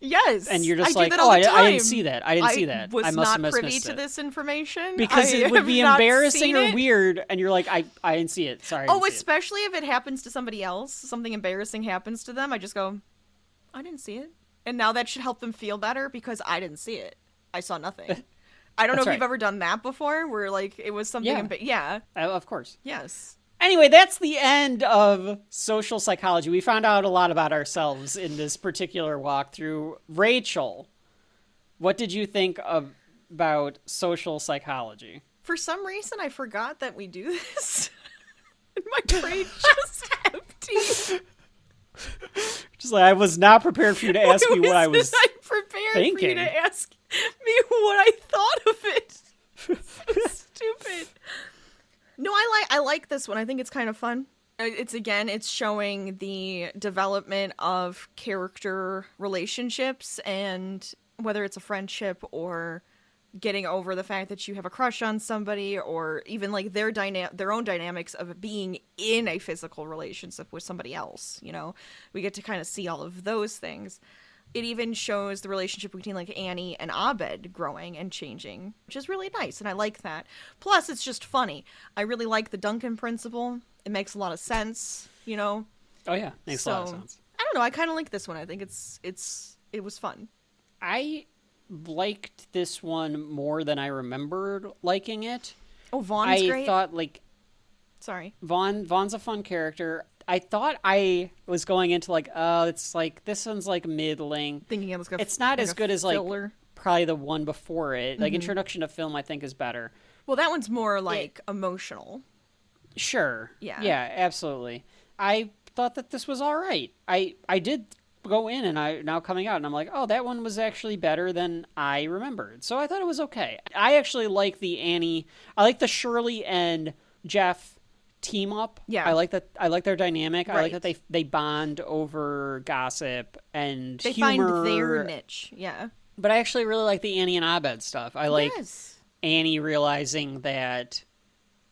Yes. And you're just I like, do that oh, all I the didn't time. see that. I didn't see that. Was I must not have privy missed to it. this information. Because I it would have be not embarrassing seen or it. weird, and you're like, I didn't see it. Sorry. I Oh, didn't see it. especially if it happens to somebody else, something embarrassing happens to them, I just go, I didn't see it. And now that should help them feel better because I didn't see it. I saw nothing. I don't know That's if right. you've ever done that before, where like it was something. Yeah. Yeah. Of course. Yes. Anyway, that's the end of social psychology. We found out a lot about ourselves in this particular walkthrough. Rachel, what did you think about social psychology? For some reason, I forgot that we do this. And my brain just empty. Just like I was not prepared for you to ask me what I was. I prepared for you thinking. to ask me what I thought of it. So stupid. No, I like this one. I think it's kind of fun. It's showing the development of character relationships and whether it's a friendship or getting over the fact that you have a crush on somebody or even like their own dynamics of being in a physical relationship with somebody else, you know. We get to kind of see all of those things. It even shows the relationship between like Annie and Abed growing and changing, which is really nice, and I like that. Plus, it's just funny. I really like the Duncan principle. It makes a lot of sense, you know. Oh yeah, makes a lot of sense. I don't know. I kind of like this one. I think it was fun. I liked this one more than I remembered liking it. Oh, Vaughn's great. I thought like Sorry. Vaughn's a fun character. I thought I was going into like, oh, it's like this one's like middling. Thinking it was good. It's not as good as like filler. probably the one before it. Like Introduction to Film, I think is better. Well, that one's more like emotional. Sure. Yeah. Yeah, absolutely. I thought that this was all right. I did go in and I now coming out and I'm like, oh, that one was actually better than I remembered. So I thought it was okay. I actually like I like the Shirley and Jeff team up. Yeah. I like that. I like their dynamic. I like Right. that they bond over gossip and They humor. find their niche. Yeah. But I actually really like the Annie and Abed stuff. I like Yes. Annie realizing that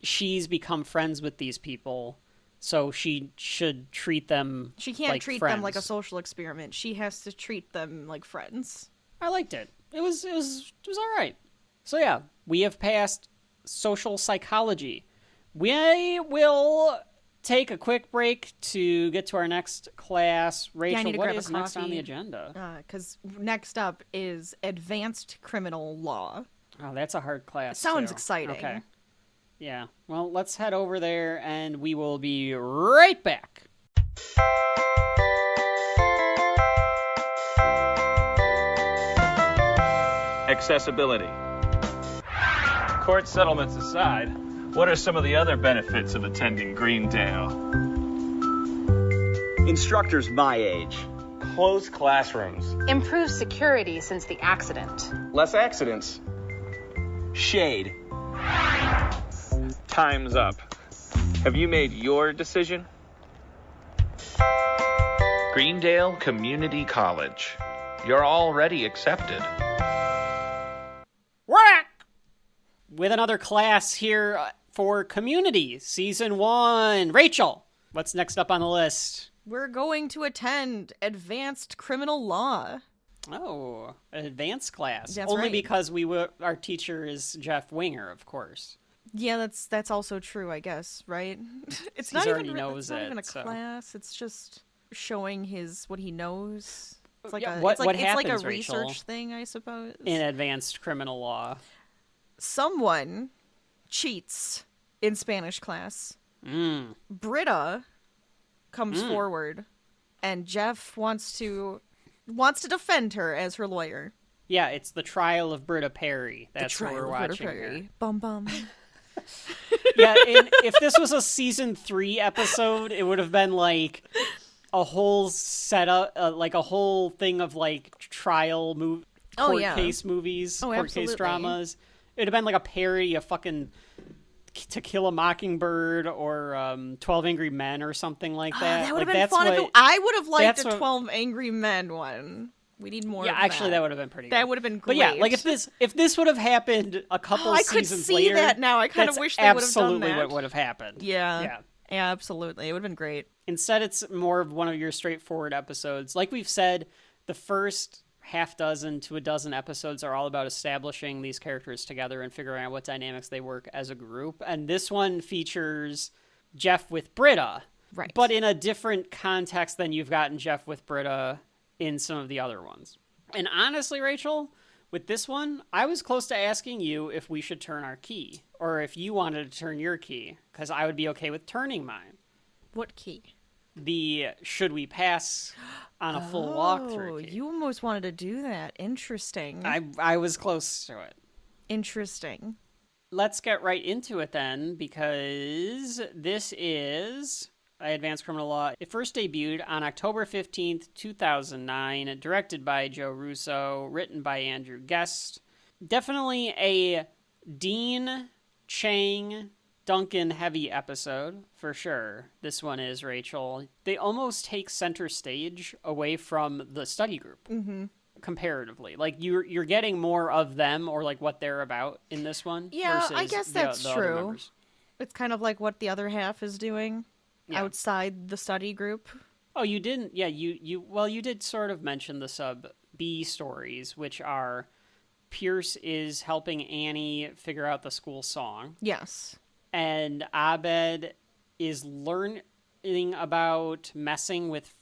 she's become friends with these people, so she should treat them. She can't like treat friends. them like a social experiment. She has to treat them like friends. I liked it. It was all right. So yeah, we have passed social psychology. We will take a quick break to get to our next class. Rachel, what is next on the agenda? Because next up is advanced criminal law. Oh, that's a hard class. It sounds too. exciting. Okay. Yeah. Well, let's head over there, and we will be right back. Accessibility. Court settlements aside, what are some of the other benefits of attending Greendale? Instructors my age. Closed classrooms. Improved security since the accident. Less accidents. Shade. Time's up. Have you made your decision? Greendale Community College. You're already accepted. We're back with another class here for Community, Season 1. Rachel, what's next up on the list? We're going to attend advanced criminal law. Oh, an advanced class. That's Only right. because our teacher is Jeff Winger, of course. Yeah, that's also true, I guess, right? It's He's not already even knows it's not it, even a so. class. It's just showing what he knows. It's like Yeah, a what it's like happens, a Rachel, research thing, I suppose. in advanced criminal law? Someone cheats in Spanish class. Britta comes forward, and Jeff wants to defend her as her lawyer. Yeah, it's the trial of Britta Perry. That's what we're watching here. Bum bum. Yeah, and if this was a season 3 episode, it would have been like a whole setup, like a whole thing of like court case movies, court case dramas. It would have been like a parody of fucking To Kill a Mockingbird or 12 Angry Men or something like that. That would have like, been fun. I would have liked that's a 12 Angry Men one. We need more. Yeah, of actually, that would have been pretty. That good. would have been But great. yeah, like if this would have happened a couple I could seasons see later, that now. I kind of that's wish they would have done absolutely that. what would have happened. Yeah, absolutely. It would have been great. Instead, it's more of one of your straightforward episodes. Like we've said, the first half dozen to a dozen episodes are all about establishing these characters together and figuring out what dynamics they work as a group. And this one features Jeff with Britta, right? But in a different context than you've gotten Jeff with Britta in some of the other ones. And honestly, Rachel, with this one, I was close to asking you if we should turn our key, or if you wanted to turn your key, because I would be okay with turning mine. What key? The should we pass on a full walkthrough key. You almost wanted to do that. Interesting. I was close to it. Interesting. Let's get right into it then, because this is Advanced Criminal Law. It first debuted on October 15th, 2009, directed by Joe Russo, written by Andrew Guest. Definitely a Dean, Chang, Duncan heavy episode, for sure. This one is, Rachel. They almost take center stage away from the study group. Comparatively, like you're getting more of them or like what they're about in this one. Yeah, versus I guess that's the other true. members. It's kind of like what the other half is doing outside the study group. Oh, you didn't? Yeah, you did sort of mention the sub B stories, which are Pierce is helping Annie figure out the school song. Yes. And Abed is learning about messing with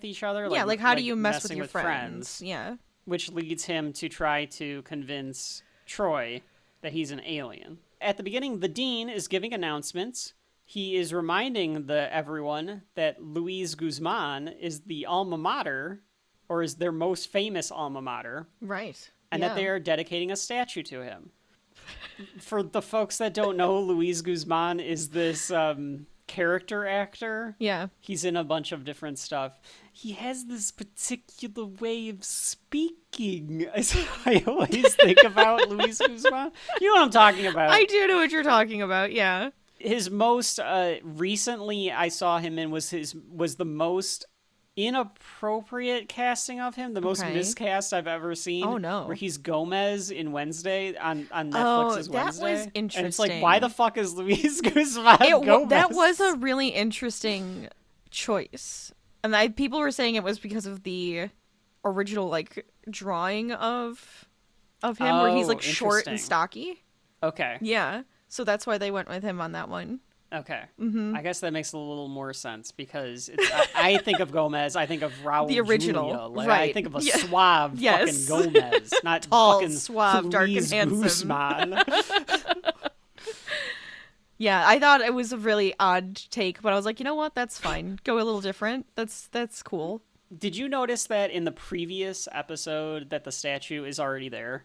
each other. Yeah, like how do you mess messing with your friends? Yeah. Which leads him to try to convince Troy that he's an alien. At the beginning, the dean is giving announcements. He is reminding everyone that Luis Guzman is the alma mater, or is their most famous alma mater. Right. And that they are dedicating a statue to him. For the folks that don't know, Luis Guzman is this character actor. Yeah. He's in a bunch of different stuff. He has this particular way of speaking. I always think about Luis Guzman. You know what I'm talking about. I do know what you're talking about, yeah. His most recently I saw him in was the most inappropriate casting of him, the most miscast I've ever seen. Oh no. Where he's Gomez in Wednesday on Netflix's Wednesday. That was interesting. And it's like, why the fuck is Luis Guzman Gomez? That was a really interesting choice. And people were saying it was because of the original like drawing of him where he's like short and stocky. Okay. Yeah. So that's why they went with him on that one. Okay. Mm-hmm. I guess that makes a little more sense because I think of Gomez, I think of Raul The original. Julia. Like, right. I think of a suave yes. fucking Gomez, not tall, fucking suave, Luis dark, and handsome. Guzman. Yeah, I thought it was a really odd take, but I was like, you know what? That's fine. Go a little different. That's cool. Did you notice that in the previous episode that the statue is already there?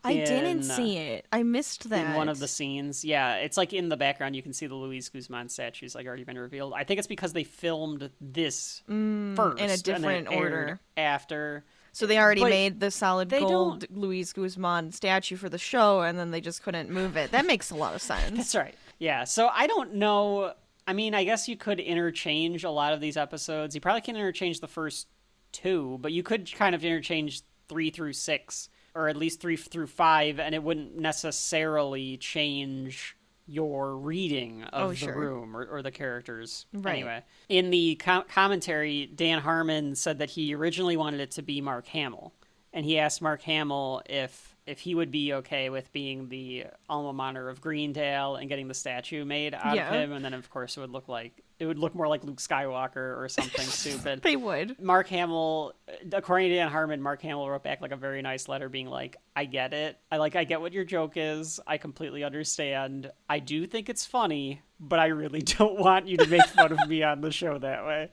I didn't see it. I missed that. In one of the scenes. Yeah, it's like in the background you can see the Luis Guzman statue's like already been revealed. I think it's because they filmed this first. In a different order. After. So they already made the solid gold Luis Guzman statue for the show, and then they just couldn't move it. That makes a lot of sense. That's right. Yeah, so I don't know. I mean, I guess you could interchange a lot of these episodes. You probably can interchange the first 2, but you could kind of interchange 3 through 6. Or at least 3 through 5, and it wouldn't necessarily change your reading of the room or the characters. Right. Anyway, in the commentary, Dan Harmon said that he originally wanted it to be Mark Hamill, and he asked Mark Hamill if he would be okay with being the alma mater of Greendale and getting the statue made out of him, and then of course it would look more like Luke Skywalker or something stupid. They would. Mark Hamill, according to Dan Harmon, Mark Hamill wrote back like a very nice letter being like, I get it. I get what your joke is. I completely understand. I do think it's funny, but I really don't want you to make fun of me on the show that way.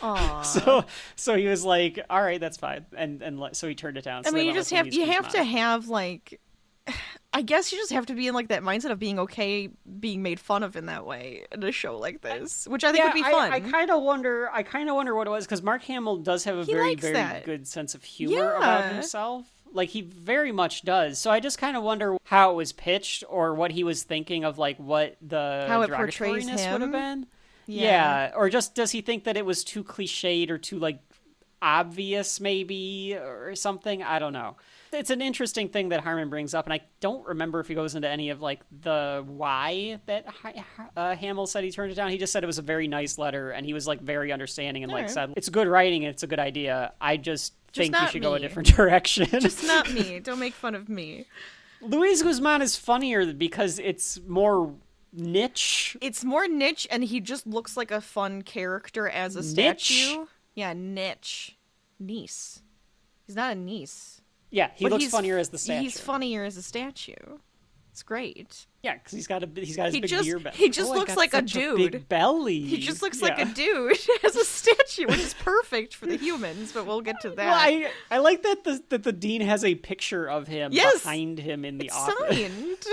Aww. So he was like, all right, that's fine. And so he turned it down. So I mean, you have to have like, I guess you just have to be in like that mindset of being okay being made fun of in that way in a show like this, which I think would be fun. I kind of wonder what it was, because Mark Hamill does have a very good sense of humor about himself. Like, he very much does. So I just kind of wonder how it was pitched or what he was thinking of, like, what the derogatoriness would have been. Yeah. Or just does he think that it was too cliched or too, like, obvious maybe or something? I don't know. It's an interesting thing that Harmon brings up, and I don't remember if he goes into any of, like, the why that Hamill said he turned it down. He just said it was a very nice letter, and he was, like, very understanding and, like, said, it's good writing and it's a good idea. I just think you should go a different direction. Just not me. Don't make fun of me. Luis Guzman is funnier because it's more niche. It's more niche, and he just looks like a fun character as a statue. Yeah, niche. Niece. He's not a niece. Yeah, he's funnier as the statue. He's funnier as a statue. It's great. Yeah, because he's got his big beer belly. He just looks like a dude. Big belly. He just looks like a dude as a statue, which is perfect for the humans. But we'll get to that. Well, I like that the dean has a picture of him behind him in the office. Signed.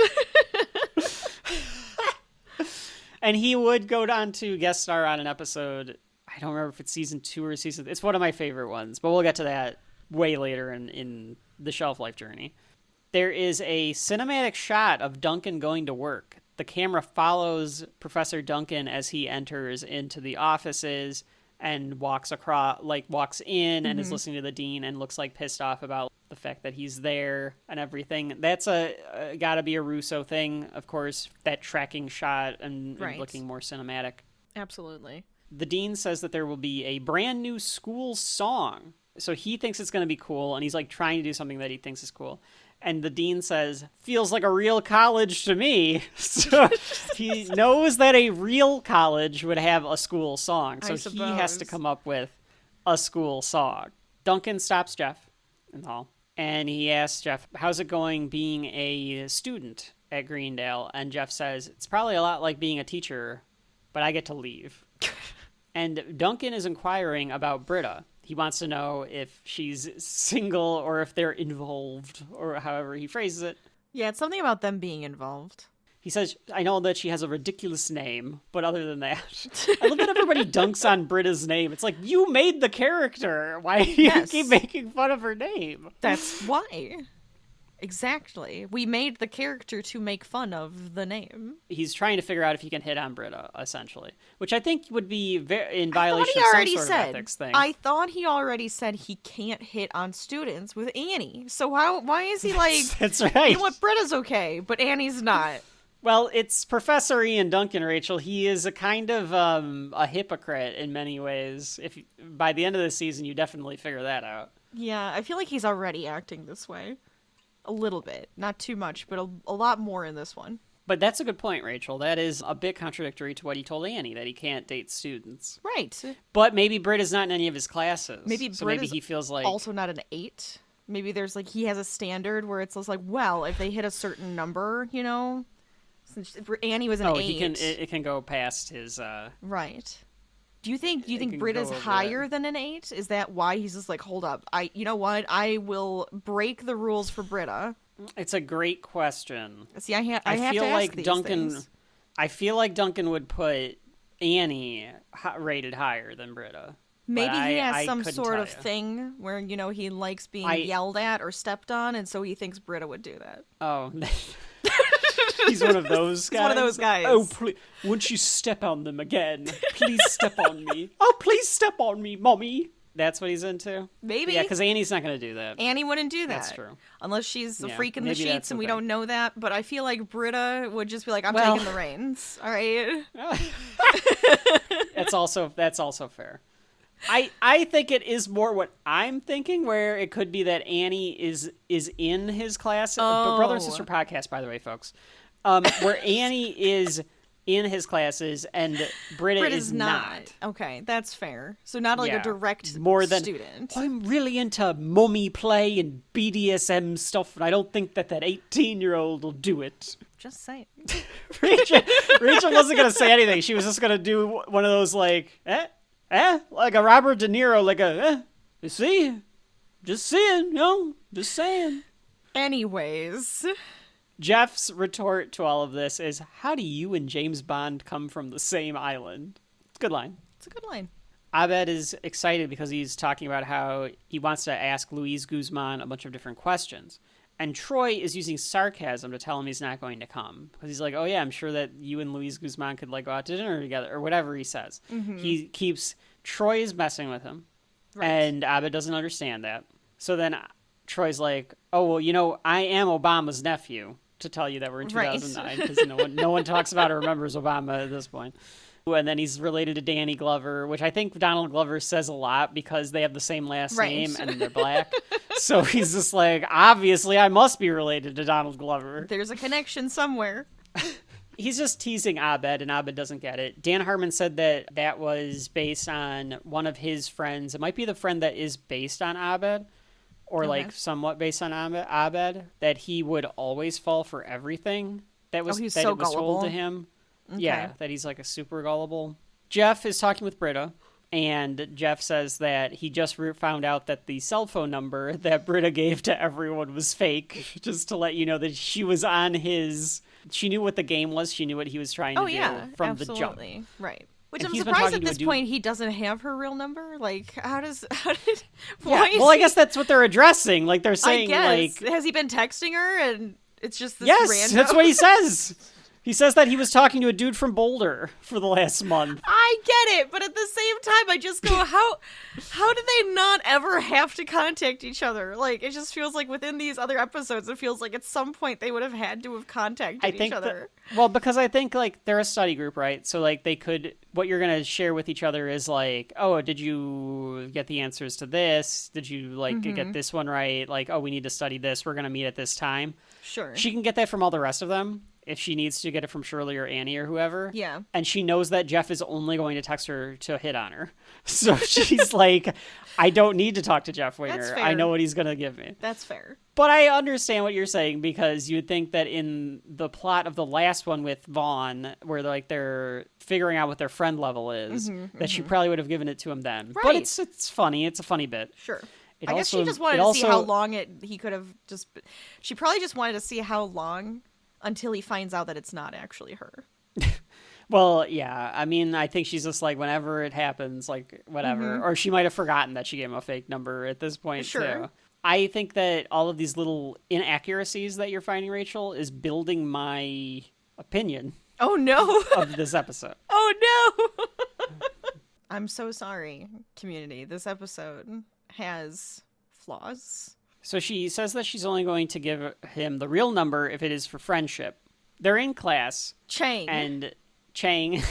And he would go on to guest star on an episode. I don't remember if it's season 2 or season. It's one of my favorite ones, but we'll get to that way later in the Shelf Life journey. There is a cinematic shot of Duncan going to work. The camera follows Professor Duncan as he enters into the offices and walks in and is listening to the dean and looks like pissed off about the fact that he's there and everything. That's gotta be a Russo thing, of course, that tracking shot and looking more cinematic. Absolutely. The dean says that there will be a brand new school song. So he thinks it's going to be cool, and he's like trying to do something that he thinks is cool. And the dean says, feels like a real college to me. So he knows that a real college would have a school song. So he has to come up with a school song. Duncan stops Jeff in the hall, and he asks Jeff, how's it going being a student at Greendale? And Jeff says, it's probably a lot like being a teacher, but I get to leave. And Duncan is inquiring about Britta. He wants to know if she's single or if they're involved, or however he phrases it. Yeah, it's something about them being involved. He says, I know that she has a ridiculous name, but other than that, I love that everybody dunks on Britta's name. It's like, you made the character. Why do you keep making fun of her name? That's why. Exactly. We made the character to make fun of the name. He's trying to figure out if he can hit on Britta, essentially, which I think would be in violation of some sort of ethics thing. I thought he already said he can't hit on students with Annie. So why is he like, that's right. You know what, Britta's okay, but Annie's not. Well, it's Professor Ian Duncan, Rachel. He is a kind of a hypocrite in many ways. If by the end of the season, you definitely figure that out. Yeah, I feel like he's already acting this way. A little bit. Not too much, but a lot more in this one. But that's a good point, Rachel. That is a bit contradictory to what he told Annie, that he can't date students. Right. But maybe Britta's not in any of his classes. Maybe so Britta's maybe he feels like... also not an 8. Maybe there's like, he has a standard where it's just like, well, if they hit a certain number, you know, since Annie was an 8. It can go past his... Right. Do you think Britta's go over higher than an 8? Is that why he's just like, hold up, you know what? I will break the rules for Britta. It's a great question. See, I have feel to ask like these Duncan. things. I feel like Duncan would put Annie rated higher than Britta. Maybe he has I some couldn't sort tell of you. thing where, you know, he likes being yelled at or stepped on, and so he thinks Britta would do that. Oh, he's one of those guys. He's one of those guys. Oh, please, won't you step on them again? Please step on me. Oh, please step on me, mommy. That's what he's into? Maybe. Yeah, because Annie's not going to do that. Annie wouldn't do that. That's true. Unless she's a Yeah, freak in the maybe sheets that's and we okay. don't know that. But I feel like Britta would just be like, I'm Well- taking the reins. All right. That's also fair. I think it is more what I'm thinking, where it could be that Annie is in his class. Brother and Sister podcast, by the way, folks. Where Annie is in his classes and Britta is not. Okay, that's fair. So not like Yeah. a direct More than, student. I'm really into mummy play and BDSM stuff, and I don't think that 18-year-old will do it. Just saying. Rachel wasn't going to say anything. She was just going to do one of those, like, like a Robert De Niro, like you see? Just seeing, just saying. Anyways. Jeff's retort to all of this is, how do you and James Bond come from the same island? It's a good line. It's a good line. Abed is excited because he's talking about how he wants to ask Luis Guzman a bunch of different questions. And Troy is using sarcasm to tell him he's not going to come. Because he's like, oh yeah, I'm sure that you and Luis Guzman could like go out to dinner together, or whatever he says. Mm-hmm. He keeps, Troy is messing with him. Right. And Abed doesn't understand that. So then Troy's like, oh, well, I am Obama's nephew, to tell you that we're in 2009. Because no one talks about or remembers Obama at this point. And then he's related to Danny Glover, which I think Donald Glover says a lot because they have the same last name and they're black. So he's just like, obviously I must be related to Donald Glover. There's a connection somewhere. He's just teasing Abed, and Abed doesn't get it. Dan Harmon said that was based on one of his friends. It might be the friend that is based on Abed, or like somewhat based on Abed, that he would always fall for everything that was, he's that so it was gullible. told to him. Okay. Yeah, that he's like a super gullible. Jeff is talking with Britta, and Jeff says that he just found out that the cell phone number that Britta gave to everyone was fake, just to let you know that she was on his... She knew what the game was. She knew what he was trying to do from the jump. Right. Which And I'm he's been surprised talking at to a this point he doesn't have her real number. Like, why Yeah. is Well, I he- guess that's what they're addressing. Like, they're saying, I guess. like... Has he been texting her and it's just this Yes, random... that's what he says. He says that he was talking to a dude from Boulder for the last month. I get it, but at the same time, I just go, how did they not ever have to contact each other? Like, it just feels like within these other episodes, it feels like at some point they would have had to have contacted each other. Well, because I think, like, they're a study group, right? So, like, they could... What you're going to share with each other is, like, oh, did you get the answers to this? Did you, like, get this one right? Like, oh, we need to study this. We're going to meet at this time. Sure. She can get that from all the rest of them if she needs to get it from Shirley or Annie or whoever. Yeah. And she knows that Jeff is only going to text her to hit on her. So she's like, I don't need to talk to Jeff Winger. That's fair. I know what he's going to give me. That's fair. But I understand what you're saying, because you'd think that in the plot of the last one with Vaughn, where they're figuring out what their friend level is, that she probably would have given it to him then. Right. But it's funny. It's a funny bit. Sure. It I guess also- she just wanted it to see how also- long he could have just... She probably just wanted to see how long until he finds out that it's not actually her. Well, yeah. I mean, I think she's just like, whenever it happens, like, whatever. Or she might have forgotten that she gave him a fake number at this point, Sure. too. I think that all of these little inaccuracies that you're finding, Rachel, is building my opinion Oh, no. of this episode. Oh, no. I'm so sorry, community. This episode has flaws. So she says that she's only going to give him the real number if it is for friendship. They're in class. Chang. And Chang,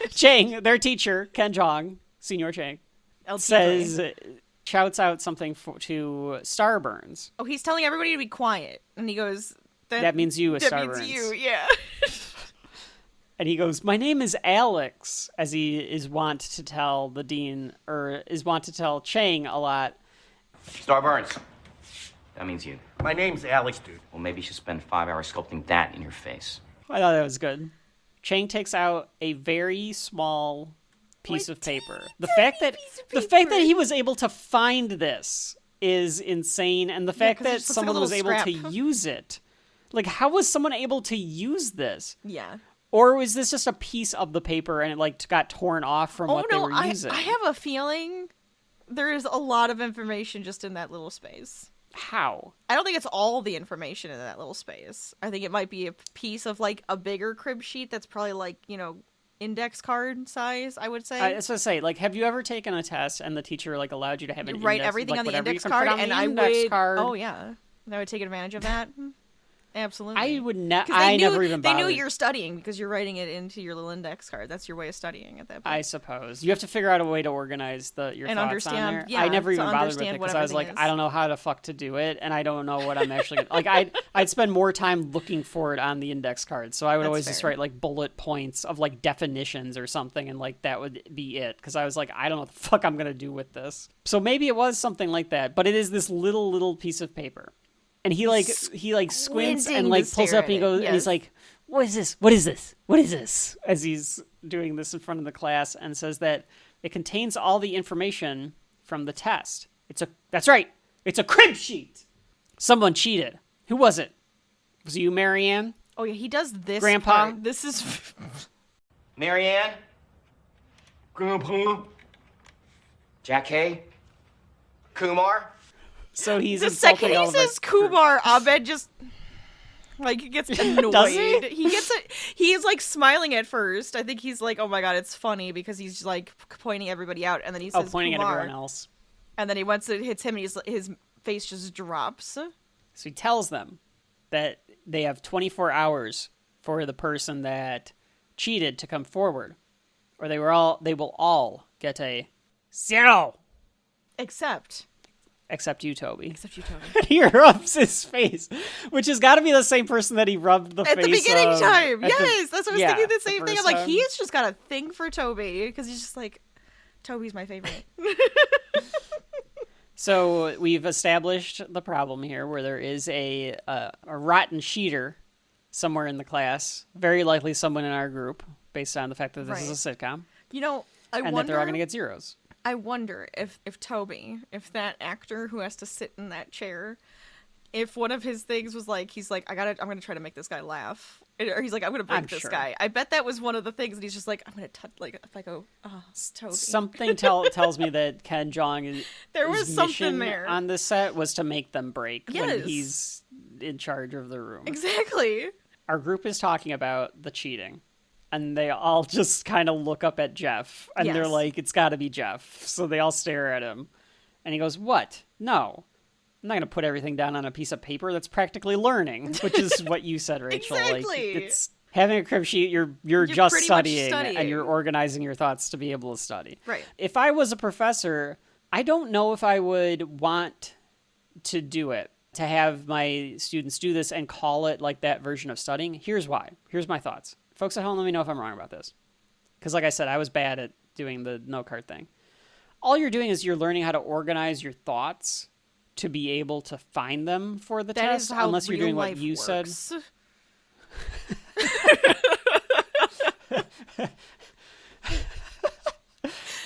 Chang, their teacher, Ken Jong, Senior Chang, LT says shouts out something to Starburns. Oh, he's telling everybody to be quiet. And he goes... That means you, That Starburns. means you, yeah. And he goes, my name is Alex, as he is wont to tell the dean, or is wont to tell Chang a lot. Starburns. That means you. My name's Alex, dude. Well, maybe you should spend 5 hours sculpting that in your face. I thought that was good. Chang takes out a very small piece of paper. The fact that he was able to find this is insane, and the fact that someone was able to use it. Like, how was someone able to use this? Yeah. Or was this just a piece of the paper and it like got torn off from what they were using? I have a feeling there is a lot of information just in that little space. How? I don't think it's all the information in that little space. I think it might be a piece of like a bigger crib sheet that's probably like, index card size, I would say. I was going to say, like, have you ever taken a test and the teacher like allowed you to have an write index, everything like, on the whatever index you can put card, on and the I index would. card? Oh yeah, and I would take advantage of that. Absolutely. I would never even They bothered. knew you're studying because you're writing it into your little index card. That's your way of studying at that point. I suppose. You have to figure out a way to organize your and thoughts understand, on there. yeah, I never to even bothered with it understand what because I was like, everything I don't know how the fuck to do it, and I don't know what I'm actually gonna... Like, I'd spend more time looking for it on the index card, so I would always just write, like, bullet points of, like, definitions or something, and, like, that would be it, because I was like, I don't know what the fuck I'm gonna do with this. So maybe it was something like that, but it is this little piece of paper. And he squints and like pulls up and he goes and he's like, what is this? What is this? What is this? As he's doing this in front of the class, and says that it contains all the information from the test. That's right. It's a crib sheet. Someone cheated. Who was it? Was it you, Marianne? Oh yeah, he does this. Grandpa? Part. This is Marianne? Grandpa? Jack Hay? Kumar? So he's the insulting second all he of says us. Kumar, Abed just like he gets annoyed. Does he? He's like smiling at first. I think he's like, oh my god, it's funny because he's like pointing everybody out, and then he says pointing Kumar, at everyone else. and then once it hits him, his face just drops. So he tells them that they have 24 hours for the person that cheated to come forward, or they will all get a 0. Except you, Toby. He rubs his face, which has got to be the same person that he rubbed the face at the beginning of time. Yes, that's what I was thinking. The same thing. I'm like, time. he's just got a thing for Toby because he's just like, Toby's my favorite. So we've established the problem here, where there is a rotten cheater somewhere in the class, very likely someone in our group, based on the fact that this is a sitcom. I wonder that they're all going to get 0s. I wonder if Toby, if that actor who has to sit in that chair, if one of his things was like, he's like, I'm gonna try to make this guy laugh, or he's like, I'm gonna break this guy. I bet that was one of the things, and he's just like, I'm gonna touch, like, if I go, oh, Toby. Something tells me that Ken Jeong there was something there on this set was to make them break when Yes. he's in charge of the room. Exactly. Our group is talking about the cheating. And they all just kind of look up at Jeff. And they're like, it's got to be Jeff. So they all stare at him. And he goes, what? No. I'm not going to put everything down on a piece of paper. That's practically learning, which is what you said, Rachel. Exactly. Like, it's having a crib sheet, you're just studying, studying, and you're organizing your thoughts to be able to study. Right. If I was a professor, I don't know if I would want to do it, to have my students do this and call it like that version of studying. Here's why. Here's my thoughts. Folks at home, let me know if I'm wrong about this. Because like I said, I was bad at doing the note card thing. All you're doing is you're learning how to organize your thoughts to be able to find them for the That test, is how unless you're doing real what life you works. said.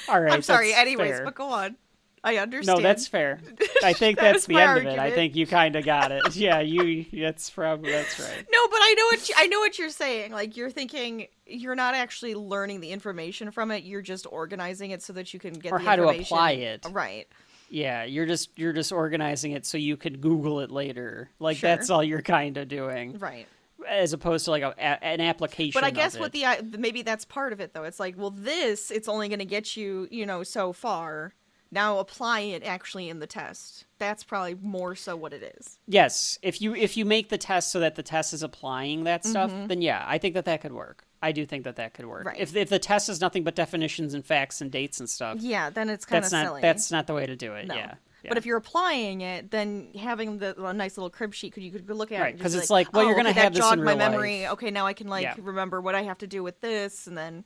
All right. I'm sorry. that's Anyways, fair. but go on. I understand. No, that's fair. I think That that's is the my end argument. of it. I think you kind of got it. Yeah, that's right. No, but I know what you're saying. Like, you're thinking you're not actually learning the information from it. You're just organizing it so that you can get Or the how to information. apply it. Right. Yeah, you're just organizing it so you could Google it later. Like Sure. that's all you're kind of doing. Right. As opposed to like an application. But I guess of what it. maybe that's part of it though. It's like, well, it's only going to get you, so far. Now apply it actually in the test. That's probably more so what it is. Yes, if you make the test so that the test is applying that stuff, then yeah, I think that could work. I do think that could work. Right. If the test is nothing but definitions and facts and dates and stuff. Yeah, then it's kind of silly. That's not the way to do it. No. Yeah. But if you're applying it, then having a nice little crib sheet, you could look at it. Because it's like, well, you're going to have this in real my memory. life. Okay, now I can remember what I have to do with this, and then.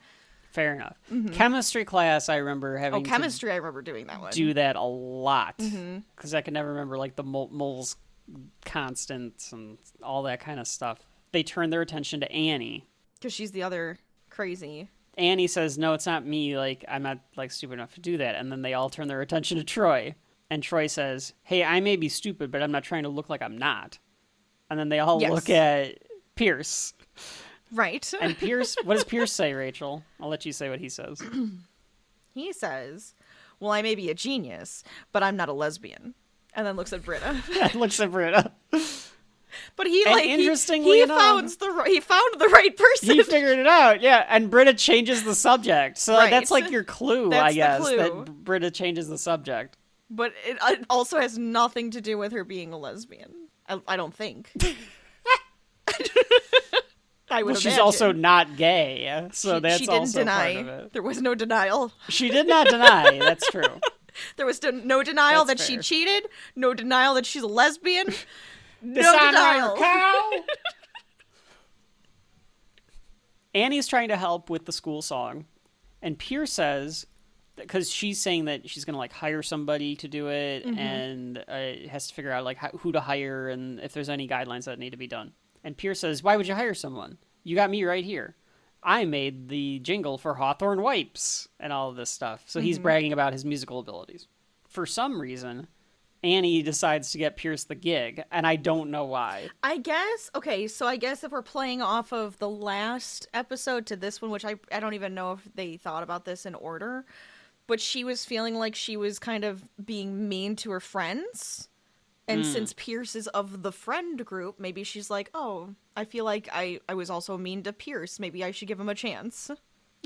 Fair enough. Chemistry class, I remember having. Chemistry, I remember doing that one. Do that a lot because I can never remember like the moles constants and all that kind of stuff. They turn their attention to Annie because she's the other crazy. Annie says, "No, it's not me. Like I'm not like stupid enough to do that." And then they all turn their attention to Troy. And Troy says, "Hey, I may be stupid, but I'm not trying to look like I'm not." And then they all look at Pierce. Right. And Pierce, what does Pierce say, Rachel? I'll let you say what he says. He says, "Well, I may be a genius, but I'm not a lesbian." And then looks at Britta. Looks at Britta. But he interestingly he found the right person. He figured it out, yeah. And Britta changes the subject, so that's like your clue, I guess, that Britta changes the subject. But it also has nothing to do with her being a lesbian. I don't think. I would she's imagine. also not gay, so that's she didn't also deny. part of it. There was no denial. She did not deny. That's true. There was no denial That's that fair. she cheated. No denial that she's a lesbian. No denial. Cow. Annie's trying to help with the school song, and Pierce says, because she's saying that she's gonna like hire somebody to do it, and has to figure out like who to hire and if there's any guidelines that need to be done. And Pierce says, "Why would you hire someone? You got me right here. I made the jingle for Hawthorne Wipes and all of this stuff." So he's bragging about his musical abilities. For some reason, Annie decides to get Pierce the gig, and I don't know why. I guess if we're playing off of the last episode to this one, which I don't even know if they thought about this in order, but she was feeling like she was kind of being mean to her friends. And since Pierce is of the friend group, maybe she's like, oh, I feel like I was also mean to Pierce. Maybe I should give him a chance.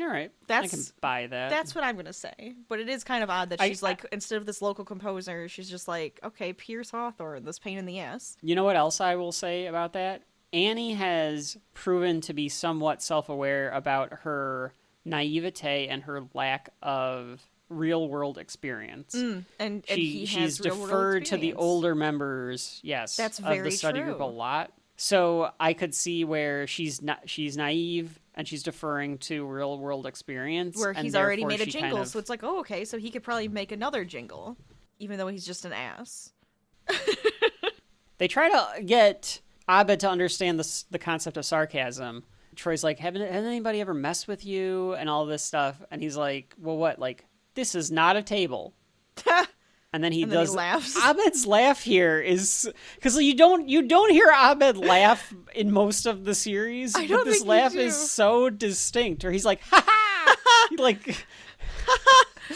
All right. I can buy that. That's what I'm going to say. But it is kind of odd that she's like, instead of this local composer, she's just like, okay, Pierce Hawthorne, this pain in the ass. You know what else I will say about that? Annie has proven to be somewhat self-aware about her naivete and her lack of real-world experience. And she's deferred to the older members, that's of very the study true. group a lot. So I could see where she's naive and she's deferring to real-world experience. Where and he's already made a she jingle, kind of... so it's like, oh, okay, so he could probably make another jingle, even though he's just an ass. They try to get Abed to understand the concept of sarcasm. Troy's like, haven't anybody ever messed with you and all this stuff? And he's like, well, what? Like, this is not a table. And then he laughs. Abed's laugh here is because you don't hear Abed laugh in most of the series. I don't but this think laugh you do. is so distinct. Or he's like, ha ha, like.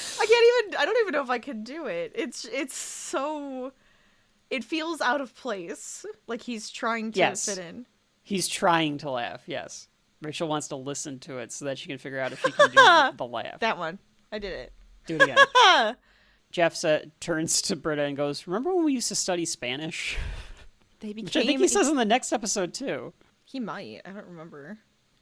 I don't even know if I can do it. It's so. It feels out of place. Like he's trying to fit in. He's trying to laugh. Yes. Rachel wants to listen to it so that she can figure out if she can do the laugh. That one. I did it. Do it again. Jeff turns to Britta and goes, remember when we used to study Spanish? Which I think he says in the next episode, too. He might. I don't remember.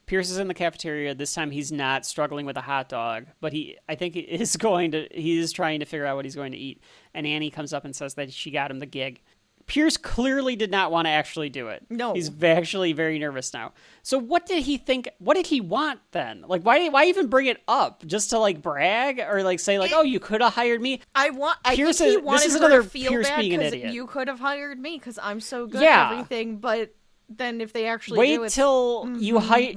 Pierce is in the cafeteria. This time he's not struggling with a hot dog, but I think he is trying to figure out what he's going to eat. And Annie comes up and says that she got him the gig. Pierce clearly did not want to actually do it. No. He's actually very nervous now. So what did he think? What did he want then? Like, why even bring it up? Just to, like, brag? Or, like, say, like, oh, you could have hired me? I think he wanted her to feel bad because you could have hired me because I'm so good at everything. But then if they actually wait till you hire,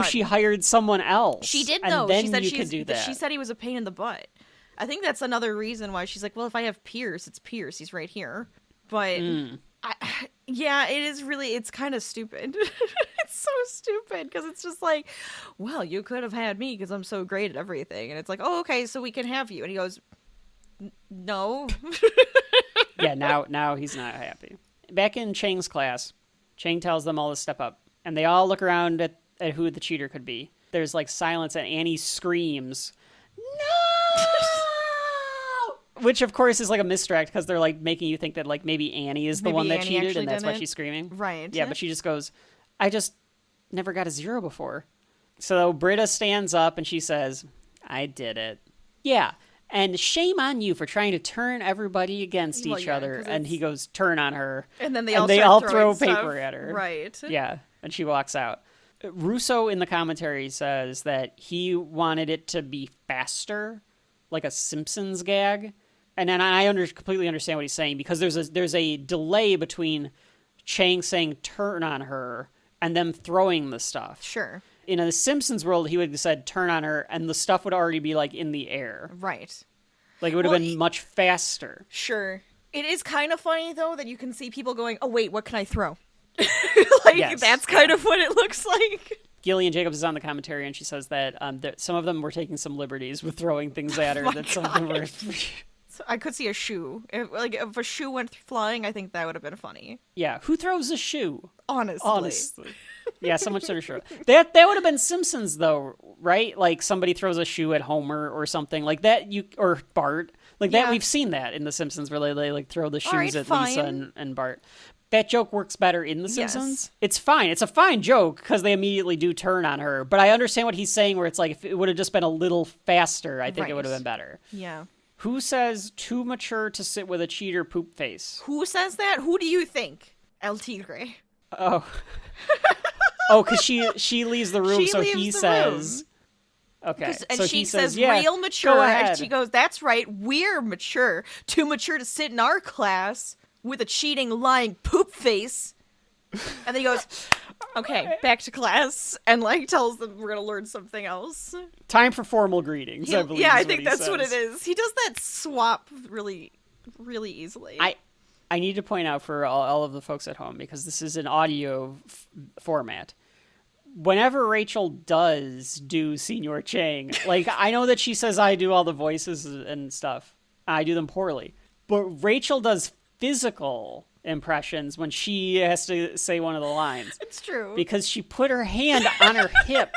she hired someone else. She did, and though. Then she said you can do that. She said he was a pain in the butt. I think that's another reason why she's like, well, if I have Pierce, it's Pierce. He's right here. But it is really, it's kind of stupid. It's so stupid because it's just like, well, you could have had me because I'm so great at everything. And it's like, oh, okay, so we can have you. And he goes, no. Yeah, now he's not happy. Back in Chang's class, Chang tells them all to step up. And they all look around at who the cheater could be. There's like silence and Annie screams, no! Which, of course, is like a misdirect because they're like making you think that like maybe Annie is the one that cheated and that's why she's screaming. Right. Yeah, but she just goes, I just never got a 0 before. So Britta stands up and she says, I did it. Yeah. And shame on you for trying to turn everybody against each other. And he goes, turn on her. And then they all throw stuff. paper at her. Right. Yeah. And she walks out. Russo in the commentary says that he wanted it to be faster, like a Simpsons gag. And then I completely understand what he's saying, because there's a delay between Chang saying turn on her and them throwing the stuff. Sure. In a Simpsons world, he would have said turn on her, and the stuff would already be like in the air. Right. Like it would have been much faster. Sure. It is kind of funny, though, that you can see people going, oh, wait, what can I throw? That's kind of what it looks like. Gillian Jacobs is on the commentary, and she says that some of them were taking some liberties with throwing things at her. Some of them were... So I could see a shoe. If a shoe went flying, I think that would have been funny. Yeah, who throws a shoe? Honestly. Yeah, so much sort of sure. That would have been Simpsons, though, right? Like somebody throws a shoe at Homer or something like that. Or Bart, like that. We've seen that in The Simpsons, where they like throw the shoes at Lisa and Bart. That joke works better in The Simpsons. Yes. It's fine. It's a fine joke because they immediately do turn on her. But I understand what he's saying, where it's like if it would have just been a little faster, I think it would have been better. Yeah. Who says too mature to sit with a cheater poop face? Who says that? Who do you think? El Tigre. Oh. Because she leaves the room, so he says... Okay. And so she says, real mature, and she goes, that's right, we're mature. Too mature to sit in our class with a cheating, lying poop face. And then he goes, okay, back to class, and like tells them we're going to learn something else. Time for formal greetings, I believe. Yeah, I think that's what it is. He does that swap really, really easily. I need to point out for all of the folks at home, because this is an audio format. Whenever Rachel does do Senior Chang, like, I know that she says I do all the voices and stuff. I do them poorly. But Rachel does physical impressions when she has to say one of the lines. It's true. Because she put her hand on her hip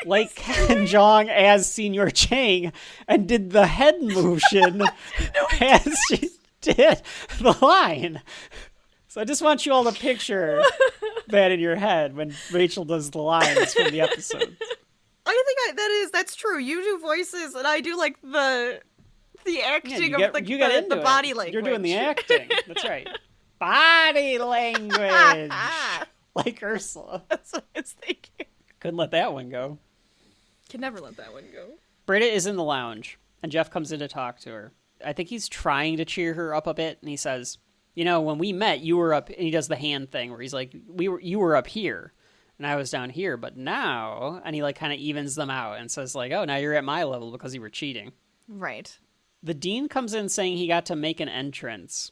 like Ken Jeong as Senior Chang and did the head motion as she did the line. So I just want you all to picture that in your head when Rachel does the lines from the episode. I think that's true. You do voices, and I do like the acting of the body language. You're doing the acting. That's right. Body language. Like Ursula. That's what I was thinking. Couldn't let that one go. Can never let that one go. Britta is in the lounge, and Jeff comes in to talk to her. I think he's trying to cheer her up a bit, and he says, you know, when we met, you were up, and he does the hand thing where he's like, you were up here, and I was down here, but now, and he like kind of evens them out and says like, oh, now you're at my level because you were cheating. Right. The dean comes in saying he got to make an entrance.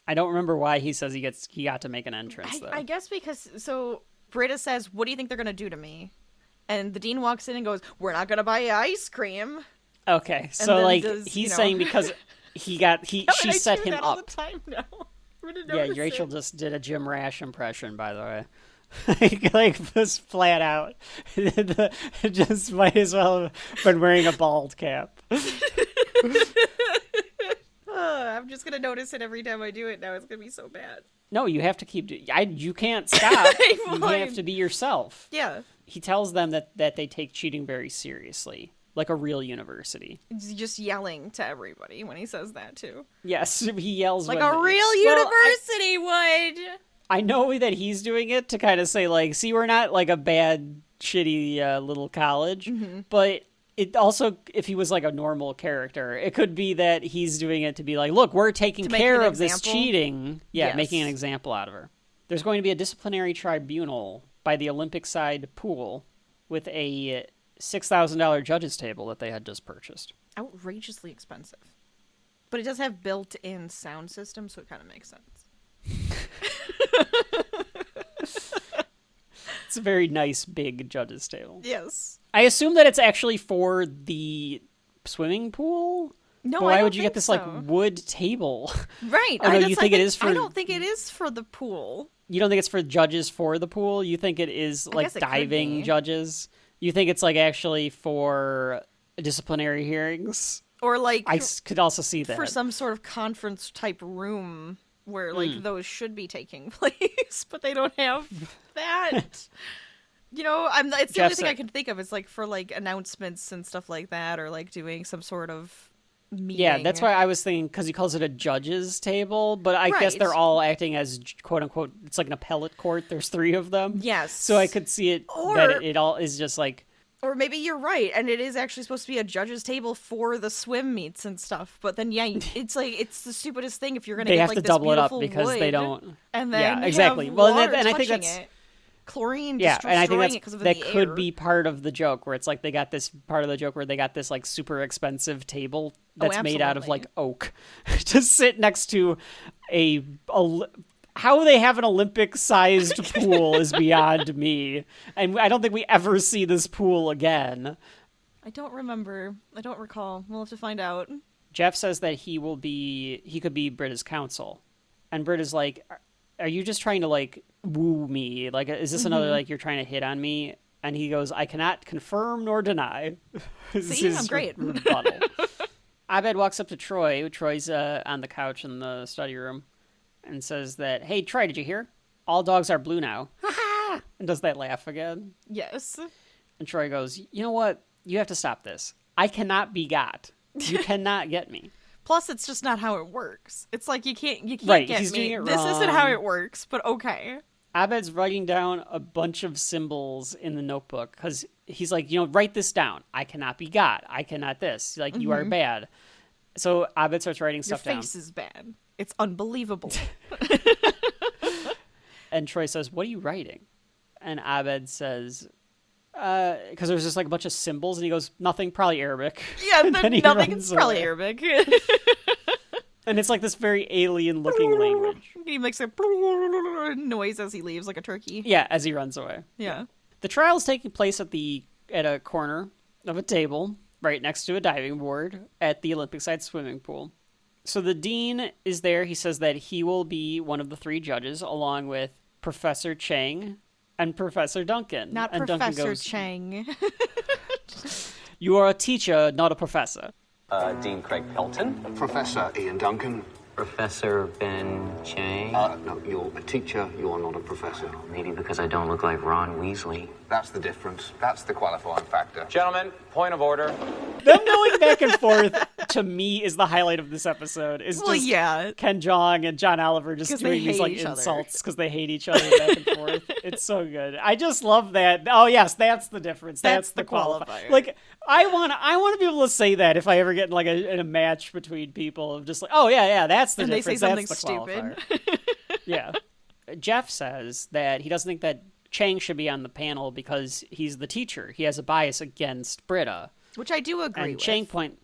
I don't remember why he says he got to make an entrance, though. I guess because, so Britta says, what do you think they're going to do to me? And the dean walks in and goes, we're not going to buy you ice cream. Okay, so like he's saying because she set him up. All the time now. Yeah, Rachel just did a Jim Rash impression, by the way. like just flat out. Just might as well have been wearing a bald cap. I'm just gonna notice it every time I do it now. It's gonna be so bad. No, you have to keep. You can't stop. You have to be yourself. Yeah. He tells them that they take cheating very seriously, like a real university. He's just yelling to everybody when he says that too. Yes, he yells like a real university would. I know that he's doing it to kind of say like, see, we're not like a bad, shitty little college, but. It also, if he was like a normal character, it could be that he's doing it to be like, look, we're taking care of this cheating. Yeah, yes. Making an example out of her. There's going to be a disciplinary tribunal by the Olympic side pool with a $6,000 judges table that they had just purchased. Outrageously expensive. But it does have built-in sound system, so it kind of makes sense. It's a very nice, big judges table. Yes. I assume that it's actually for the swimming pool. No, but why would you get this like wood table? Right. Oh, no, you think it is for? I don't think it is for the pool. You don't think it's for judges for the pool? You think it is like diving judges? You think it's like actually for disciplinary hearings? Or like I could also see that for some sort of conference type room where like those should be taking place, but they don't have that. You know, it's the only Jeff thing I said- can think of is like for like announcements and stuff like that, or like doing some sort of meeting. Yeah, that's why I was thinking, because he calls it a judge's table, but I guess Right. they're all acting as quote unquote, it's like an appellate court. There's 3 of them. Yes. So I could see it that it all is just like, Or maybe you're right, and it is actually supposed to be a judge's table for the swim meets and stuff. But then, yeah, it's like it's the stupidest thing if you're gonna they get have like to this double it up beautiful because they wood, don't. and then Yeah, exactly. have Well, water and I think touching that's it. Chlorine. yeah, and I think destroying it 'cause of that the could air. be part of the joke, where it's like they got this part of the joke where they got this like super expensive table that's made out of absolutely. like oak to sit next to a how they have an Olympic-sized pool is beyond me, and I don't think we ever see this pool again. I don't remember. I don't recall. We'll have to find out. Jeff says that he could be Britta's counsel, and Britta's like, are you just trying to like woo me? Like, is this another like you're trying to hit on me? And he goes, I cannot confirm nor deny. This See, is I'm great. rebuttal. Abed walks up to Troy. Troy's on the couch in the study room, and says that, hey, Troy, did you hear? All dogs are blue now. And does that laugh again? Yes. And Troy goes, you know what? You have to stop this. I cannot be got. You cannot get me. Plus, it's just not how it works. It's like you can't Right, get he's me. doing it This isn't how wrong. it works, but okay. Abed's writing down a bunch of symbols in the notebook because he's like, write this down. I cannot be got. I cannot this. Like, you are bad. So Abed starts writing Your stuff down. face is bad. It's unbelievable. And Troy says, what are you writing? And Abed says, because there's just like a bunch of symbols. And he goes, nothing, probably Arabic. Yeah, And then he nothing. runs It's probably away. Arabic. And it's like this very alien looking language. He makes a noise as he leaves, like a turkey. Yeah, as he runs away. Yeah. The trial is taking place at a corner of a table right next to a diving board at the Olympic-side swimming pool. So the dean is there. He says that he will be one of the 3 judges, along with Professor Chang and Professor Duncan. Not and Professor Duncan goes, Chang. You are a teacher, not a professor. Dean Craig Pelton. Professor Ian Duncan. Professor Ben Chang? No, you're a teacher, you're not a professor. Maybe because I don't look like Ron Weasley. That's the difference. That's the qualifying factor. Gentlemen, point of order. Them going back and forth, to me, is the highlight of this episode. Is Well, just yeah. Ken Jeong and John Oliver just 'Cause they doing these hate like each other. insults because they hate each other back and forth. It's so good. I just love that. Oh yes, that's the difference. That's the qualifier. Like I want to be able to say that if I ever get in like in a match between people of just like, oh yeah, that's the And they difference. say something That's the stupid. qualifier. Yeah. Jeff says that he doesn't think that Chang should be on the panel because he's the teacher. He has a bias against Britta. Which I do agree And with.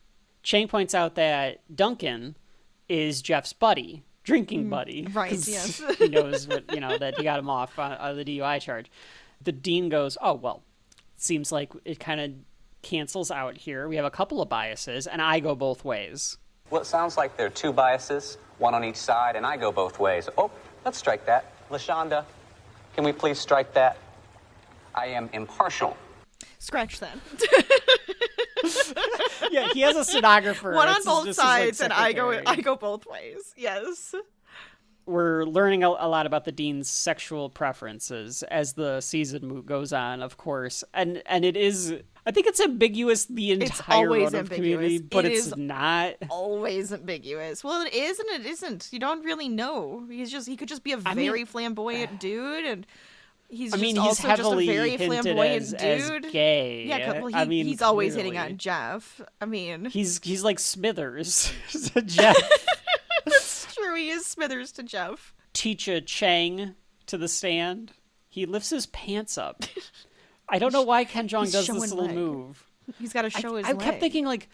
Chang points out that Duncan is Jeff's buddy, drinking buddy. right, 'cause yes. He knows that he got him off on the DUI charge. The dean goes, oh, well, seems like it kind of cancels out here. We have a couple of biases, and I go both ways. Well, it sounds like there are 2 biases, one on each side, and I go both ways. Oh, let's strike that. LaShonda, can we please strike that? I am impartial. Scratch that. Yeah, he has a stenographer. One on It's both just his, like, sides, and I secretary. go both ways. Yes. We're learning a lot about the dean's sexual preferences as the season goes on, of course, and it is. I think it's ambiguous the entire always run of Community, ambiguous. but It it's is not. Always ambiguous. Well, it is and it isn't. You don't really know. He could just be a very flamboyant dude, and he's he's also heavily just a very hinted flamboyant as dude. gay. Yeah, well, I mean, he's always hitting clearly. on Jeff. I mean, He's like Smithers to Jeff. it's true. He is Smithers to Jeff. Teacher Chang to the stand. He lifts his pants up. I don't know why Ken Jeong He's does showing this little leg. move. He's got to show his I leg. kept thinking, like,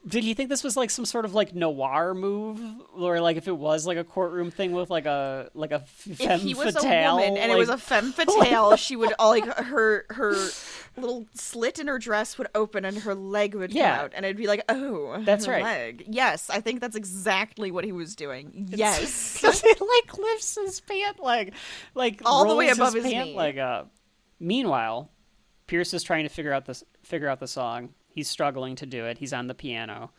did he think this was like some sort of like noir move, or like if it was like a courtroom thing with like a femme if he was fatale, a woman and it like- was a femme fatale, she would like her little slit in her dress would open and her leg would come Yeah. out, and it'd be like, oh, That's her right. leg. Yes, I think that's exactly what he was doing. Yes, because it like lifts his pant leg, like all the rolls way above his pant knee. leg up. Meanwhile, Pierce is trying to figure out the song. He's struggling to do it. He's on the piano,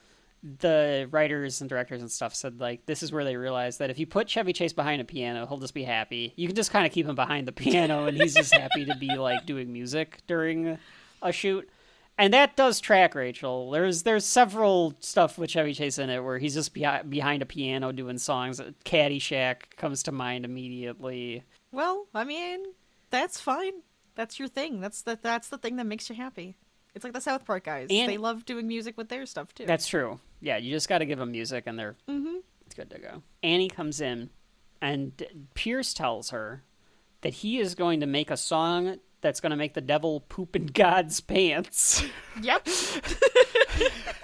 the writers and directors and stuff said, like, this is where they realized that if you put Chevy Chase behind a piano, he'll just be happy. You can just kind of keep him behind the piano, and he's just happy to be, like, doing music during a shoot. And that does track, Rachel. There's several stuff with Chevy Chase in it where he's just behind a piano doing songs. Caddyshack comes to mind immediately. Well, I mean, that's fine. That's your thing. That's the thing that makes you happy. It's like the South Park guys. They love doing music with their stuff, too. That's true. Yeah, you just got to give them music, and it's good to go. Annie comes in, and Pierce tells her that he is going to make a song that's going to make the devil poop in God's pants. Yep.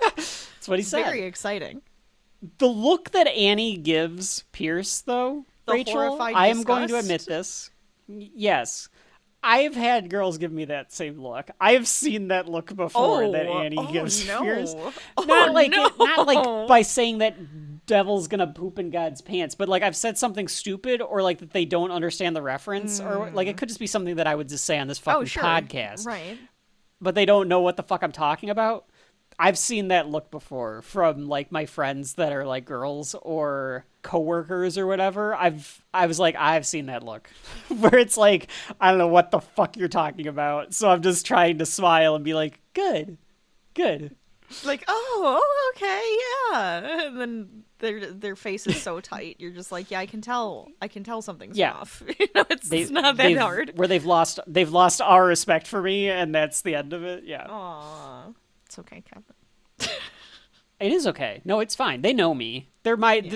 That's what he said. Very exciting. The look that Annie gives Pierce, though, Rachel, I am going to admit this. Yes. I've had girls give me that same look. I've seen that look before that Annie gives Pierce. Not like by saying that devil's gonna poop in God's pants, but like I've said something stupid or like that they don't understand the reference or like it could just be something that I would just say on this fucking podcast. Right. But they don't know what the fuck I'm talking about. I've seen that look before from like my friends that are like girls or coworkers or whatever. I've seen that look where it's like, I don't know what the fuck you're talking about. So I'm just trying to smile and be like, good. Like, oh, okay, yeah. And then their face is so tight. You're just like, yeah, I can tell something's off. You know, it's not that hard. Where they've lost our respect for me, and that's the end of it. Yeah. Aw. It's okay, Kevin. It is okay. No, it's fine. They know me.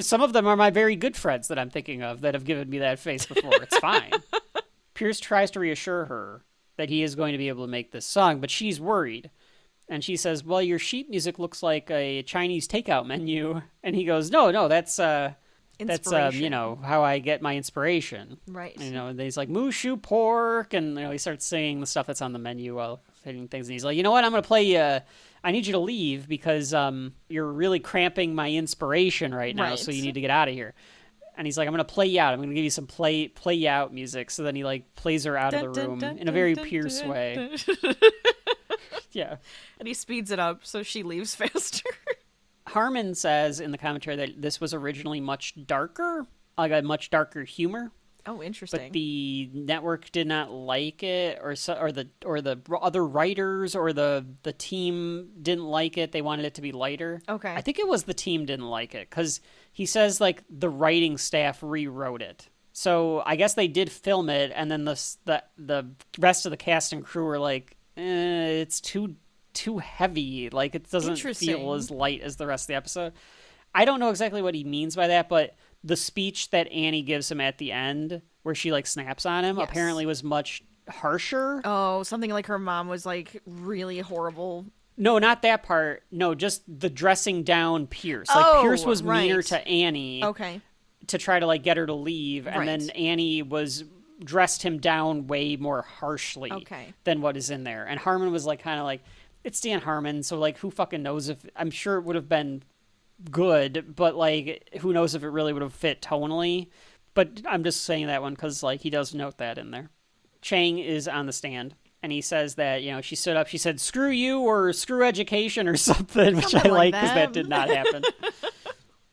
Some of them are my very good friends that I'm thinking of that have given me that face before. It's fine. Pierce tries to reassure her that he is going to be able to make this song, but she's worried. And she says, well, your sheet music looks like a Chinese takeout menu. And he goes, no, that's how I get my inspiration. Right. You know, and he's like, Mushu pork. And, he starts saying the stuff that's on the menu while hitting things. And he's like, you know what? I'm going to play I need you to leave because you're really cramping my inspiration right now. So you need to get out of here. And he's like, I'm going to play you out. I'm going to give you some play you out music. So then he like plays her out of the room in a very Pierce way. Yeah. And he speeds it up so she leaves faster. Harmon says in the commentary that this was originally much darker, like a much darker humor. Oh, interesting. But the network did not like it, or the other writers or the team didn't like it. They wanted it to be lighter. Okay. I think it was the team didn't like it because he says like the writing staff rewrote it. So I guess they did film it, and then the rest of the cast and crew were like, it's too heavy. Like it doesn't feel as light as the rest of the episode. I don't know exactly what he means by that, but the speech that Annie gives him at the end, where she like snaps on him, apparently was much harsher. Oh, something like her mom was like really horrible. No, not that part. No, just the dressing down Pierce. Like Pierce was meaner to Annie. Okay. To try to like get her to leave, and then Annie dressed him down way more harshly than what is in there. And Harmon was like kind of like, it's Dan Harmon, so like who fucking knows if I'm sure it would have been good, but like who knows if it really would have fit tonally. But I'm just saying that one because like he does note that in there. Chang is on the stand and he says that, she stood up, she said screw you or screw education or something, which I like because that did not happen.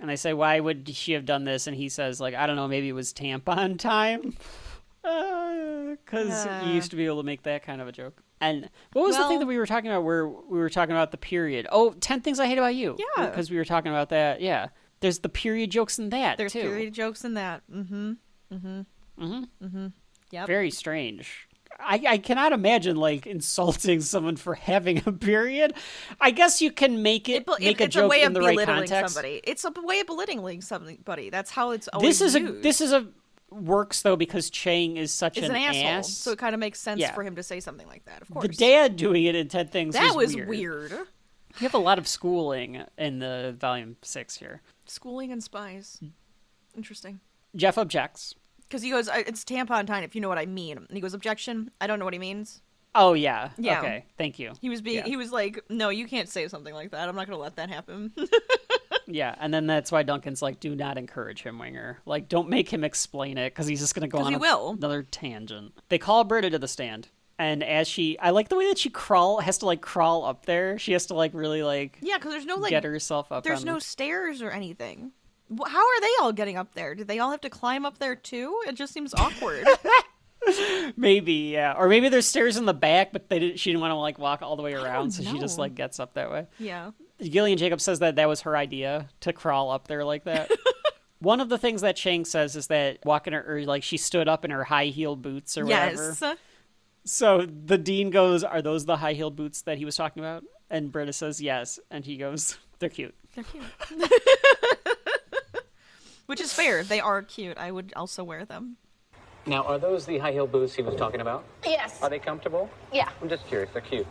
And they say, why would she have done this? And he says like, I don't know, maybe it was tampon time. Because you used to be able to make that kind of a joke. And what was the thing that we were talking about where we were talking about the period? Oh, 10 Things I Hate About You. Yeah. Because we were talking about that. Yeah. There's the period jokes in that, There's too. period jokes in that. Yep. Very strange. I cannot imagine, like, insulting someone for having a period. I guess you can make a joke in the right context. Somebody. It's a way of belittling somebody. That's how it's always used. This works though because Chang is such an asshole, ass, so it kind of makes sense for him to say something like that. Of course, the dad doing it in 10 Things was weird. We have a lot of schooling in the volume 6 here. Schooling and spies. Interesting. Jeff objects because he goes, "It's tampon time, if you know what I mean." And he goes, "Objection. I don't know what he means." Oh yeah. Okay. Thank you. He was like, "No, you can't say something like that. I'm not going to let that happen." Yeah, and then that's why Duncan's like, do not encourage him, Winger. Like, don't make him explain it, because he's just going to go on another tangent. They call Britta to the stand, And I like the way that she has to crawl up there. She has to really yeah, because there's no get herself up. There's no stairs or anything. How are they all getting up there? Do they all have to climb up there too? It just seems awkward. Maybe, yeah, or maybe there's stairs in the back, but she didn't want to walk all the way around, so she just gets up that way. Yeah. Gillian Jacobs says that was her idea to crawl up there like that. One of the things that Chang says is that she stood up in her high-heeled boots or whatever. Yes. So the dean goes, "Are those the high-heeled boots that he was talking about?" And Britta says yes, and he goes, "They're cute." They're cute. Which is fair. They are cute. I would also wear them. Now, are those the high-heel boots he was talking about? Yes. Are they comfortable? Yeah. I'm just curious. They're cute.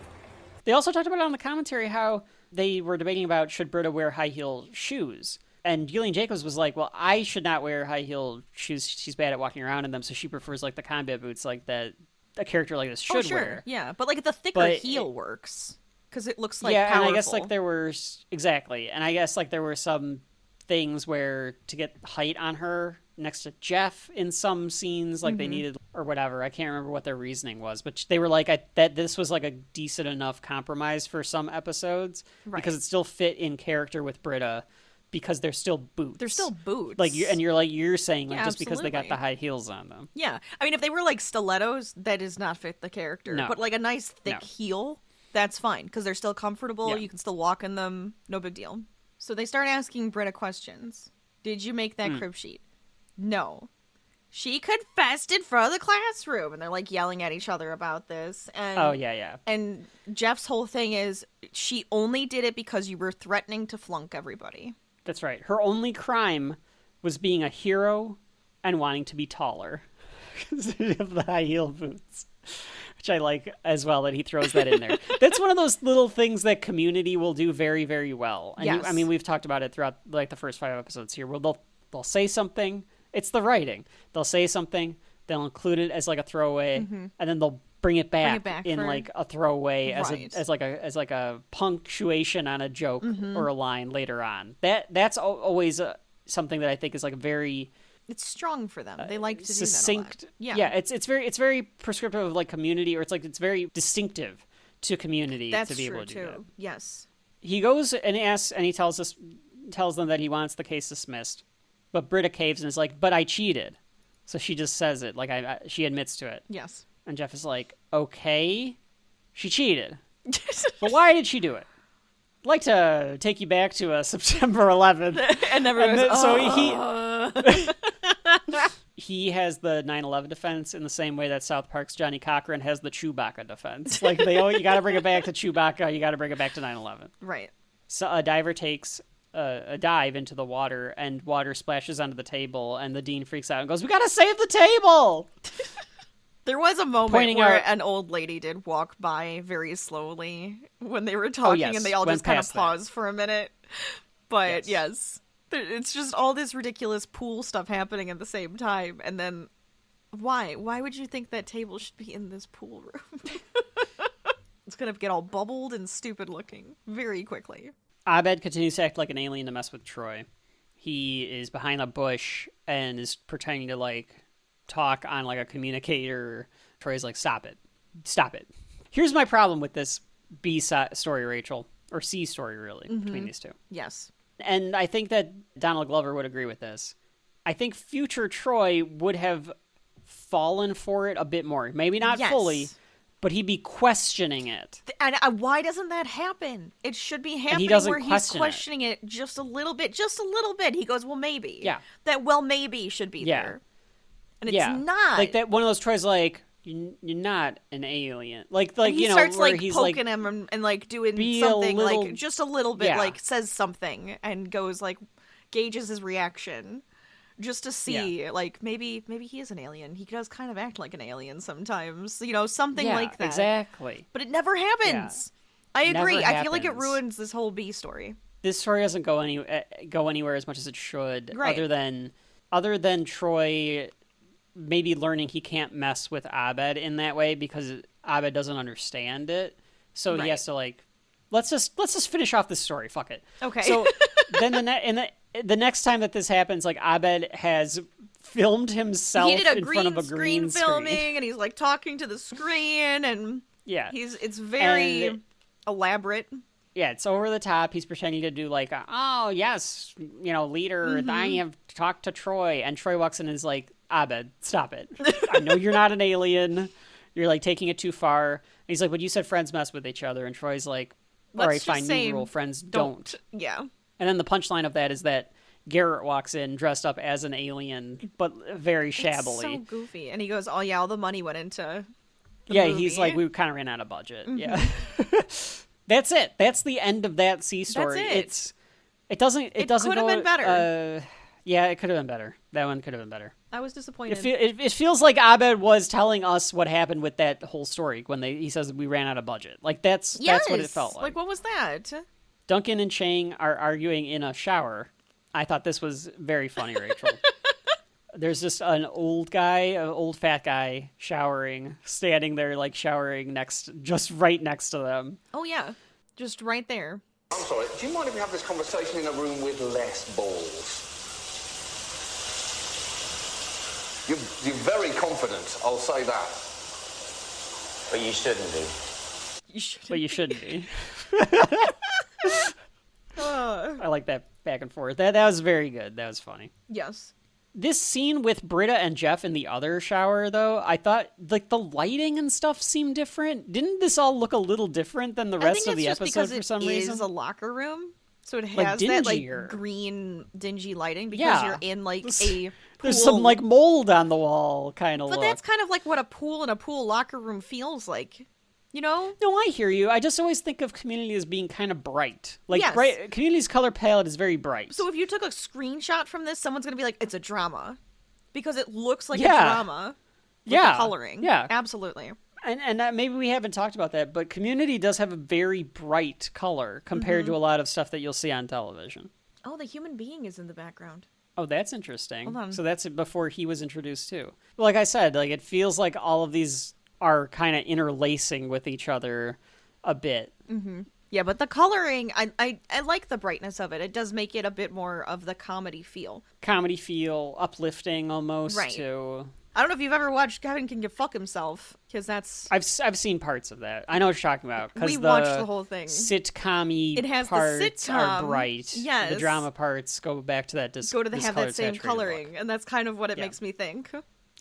They also talked about it on the commentary how they were debating about should Britta wear high-heel shoes. And Gillian Jacobs was like, well, I should not wear high-heel shoes. She's bad at walking around in them, so she prefers the combat boots that a character like this should wear. Yeah, but the thicker heel works because it looks powerful. And I guess there were exactly, and I guess there were some things where to get height on her next to Jeff in some scenes, they needed or whatever. I can't remember what their reasoning was, but they were that this was a decent enough compromise for some episodes because it still fit in character with Britta. Because they're still boots. They're still boots. You're saying just absolutely. because they got the high heels on them. Yeah. I mean, if they were stilettos, that does not fit the character. No. But a nice thick heel, that's fine. Because they're still comfortable. Yeah. You can still walk in them. No big deal. So they start asking Britta questions. Did you make that crib sheet? No. She confessed in front of the classroom. And they're yelling at each other about this. And, oh, yeah. And Jeff's whole thing is she only did it because you were threatening to flunk everybody. That's right. Her only crime was being a hero and wanting to be taller because of the high heel boots, which I like as well that he throws that in there. That's one of those little things that Community will do very, very well. And yes. we've talked about it throughout the first 5 episodes here where they'll say something. It's the writing. They'll say something. They'll include it as a throwaway, and then they'll bring it back in a throwaway as a punctuation on a joke or a line later on. That's always something that I think is very. It's strong for them. They like to succinct. Do that a lot. Yeah. It's very prescriptive of Community, or it's very distinctive to Community to be able to do that. Yes. He goes and asks, and he tells them that he wants the case dismissed, but Britta caves and is like, "But I cheated," so she just says it she admits to it. Yes. And Jeff is like, okay, she cheated. But why did she do it? I'd like to take you back to September 11th. And everyone's he has the 9/11 defense in the same way that South Park's Johnny Cochran has the Chewbacca defense. You got to bring it back to Chewbacca. You got to bring it back to 9/11. Right. So a diver takes a dive into the water, and water splashes onto the table, and the dean freaks out and goes, "We got to save the table!" There was a moment where an old lady did walk by very slowly when they were talking, and they all just kind of paused for a minute. But yes, it's just all this ridiculous pool stuff happening at the same time. And then why would you think that table should be in this pool room? It's going to get all bubbled and stupid looking very quickly. Abed continues to act like an alien to mess with Troy. He is behind a bush and is pretending to talk on a communicator. Troy's like, stop it. Here's my problem with this B story, Rachel, or C story, really, between these two. Yes. And I think that Donald Glover would agree with this. I think future Troy would have fallen for it a bit more. Maybe not fully, but he'd be questioning it. And why doesn't that happen? It should be happening where he's questioning it just a little bit. He goes, well, maybe. Yeah. That maybe should be there. And it's not. That one of those Troy's you're not an alien. He starts he's poking him and doing something just a little bit, says something and goes gauges his reaction just to see maybe he is an alien. He does kind of act like an alien sometimes, something like that. Exactly. But it never happens. Yeah. I agree. I feel like it ruins this whole B story. This story doesn't go anywhere as much as it should, right. other than Troy maybe learning he can't mess with Abed in that way because Abed doesn't understand it. So he has to let's just finish off this story. Fuck it. Okay. So then the next time that this happens, Abed has filmed himself he did a in front of a green filming, and he's like talking to the screen, and yeah, it's very elaborate. Yeah, it's over the top. He's pretending to do like, oh yes, leader, I have talked to Troy, and Troy walks in and is like, Abed, stop it. I know you're not an alien. You're like taking it too far. And he's like, but you said friends mess with each other, and Troy's like, all right, fine, new rule, friends don't. Yeah. And then the punchline of that is that Garrett walks in dressed up as an alien, but very shabbily. It's so goofy. And he goes, oh yeah, all the money went into the movie. He's like, we kind of ran out of budget. Yeah. That's it. That's the end of that C story. That's it. It doesn't could have been better. Yeah, it could have been better. That one could have been better. I was disappointed. It feels like Abed was telling us what happened with that whole story when he says we ran out of budget. Like that's what it felt like. Like what was that? Duncan and Chang are arguing in a shower. I thought this was very funny, Rachel. There's just an old fat guy showering, standing there like showering just right next to them. Oh yeah, just right there. I'm sorry, do you mind if we have this conversation in a room with less balls? You're very confident, I'll say that. But you shouldn't be. But you shouldn't be. I like that back and forth. That was very good. That was funny. Yes. This scene with Britta and Jeff in the other shower, though, I thought like the lighting and stuff seemed different. Didn't this all look a little different than the rest of the episode for some reason? It is a locker room, so it has like that like green, dingy lighting because you're in like a pool. There's some like mold on the wall kind of look. But that's kind of like what a pool and a pool locker room feels like. No, I hear you. I just always think of Community as being kind of bright. Like, yes. Bright. Community's color palette is very bright. So if you took a screenshot from this, someone's going to be like, it's a drama. Because it looks like a drama with the coloring. Yeah. Absolutely. And maybe we haven't talked about that, but Community does have a very bright color compared to a lot of stuff that you'll see on television. Oh, the human being is in the background. Oh, that's interesting. Hold on. So that's before he was introduced, too. Like I said, like it feels like all of these are kind of interlacing with each other a bit. Mm-hmm. Yeah, but the coloring, I like the brightness of it. It does make it a bit more of the comedy feel. Comedy feel, uplifting almost, right. Too. I don't know if you've ever watched Kevin Can Get Fuck Himself, because that's... I've seen parts of that. I know what you're talking about. We watched the whole thing. Sitcom-y it has parts the sitcom, are bright. Yes. The drama parts go back to that have that same coloring, look. And that's kind of what it makes me think.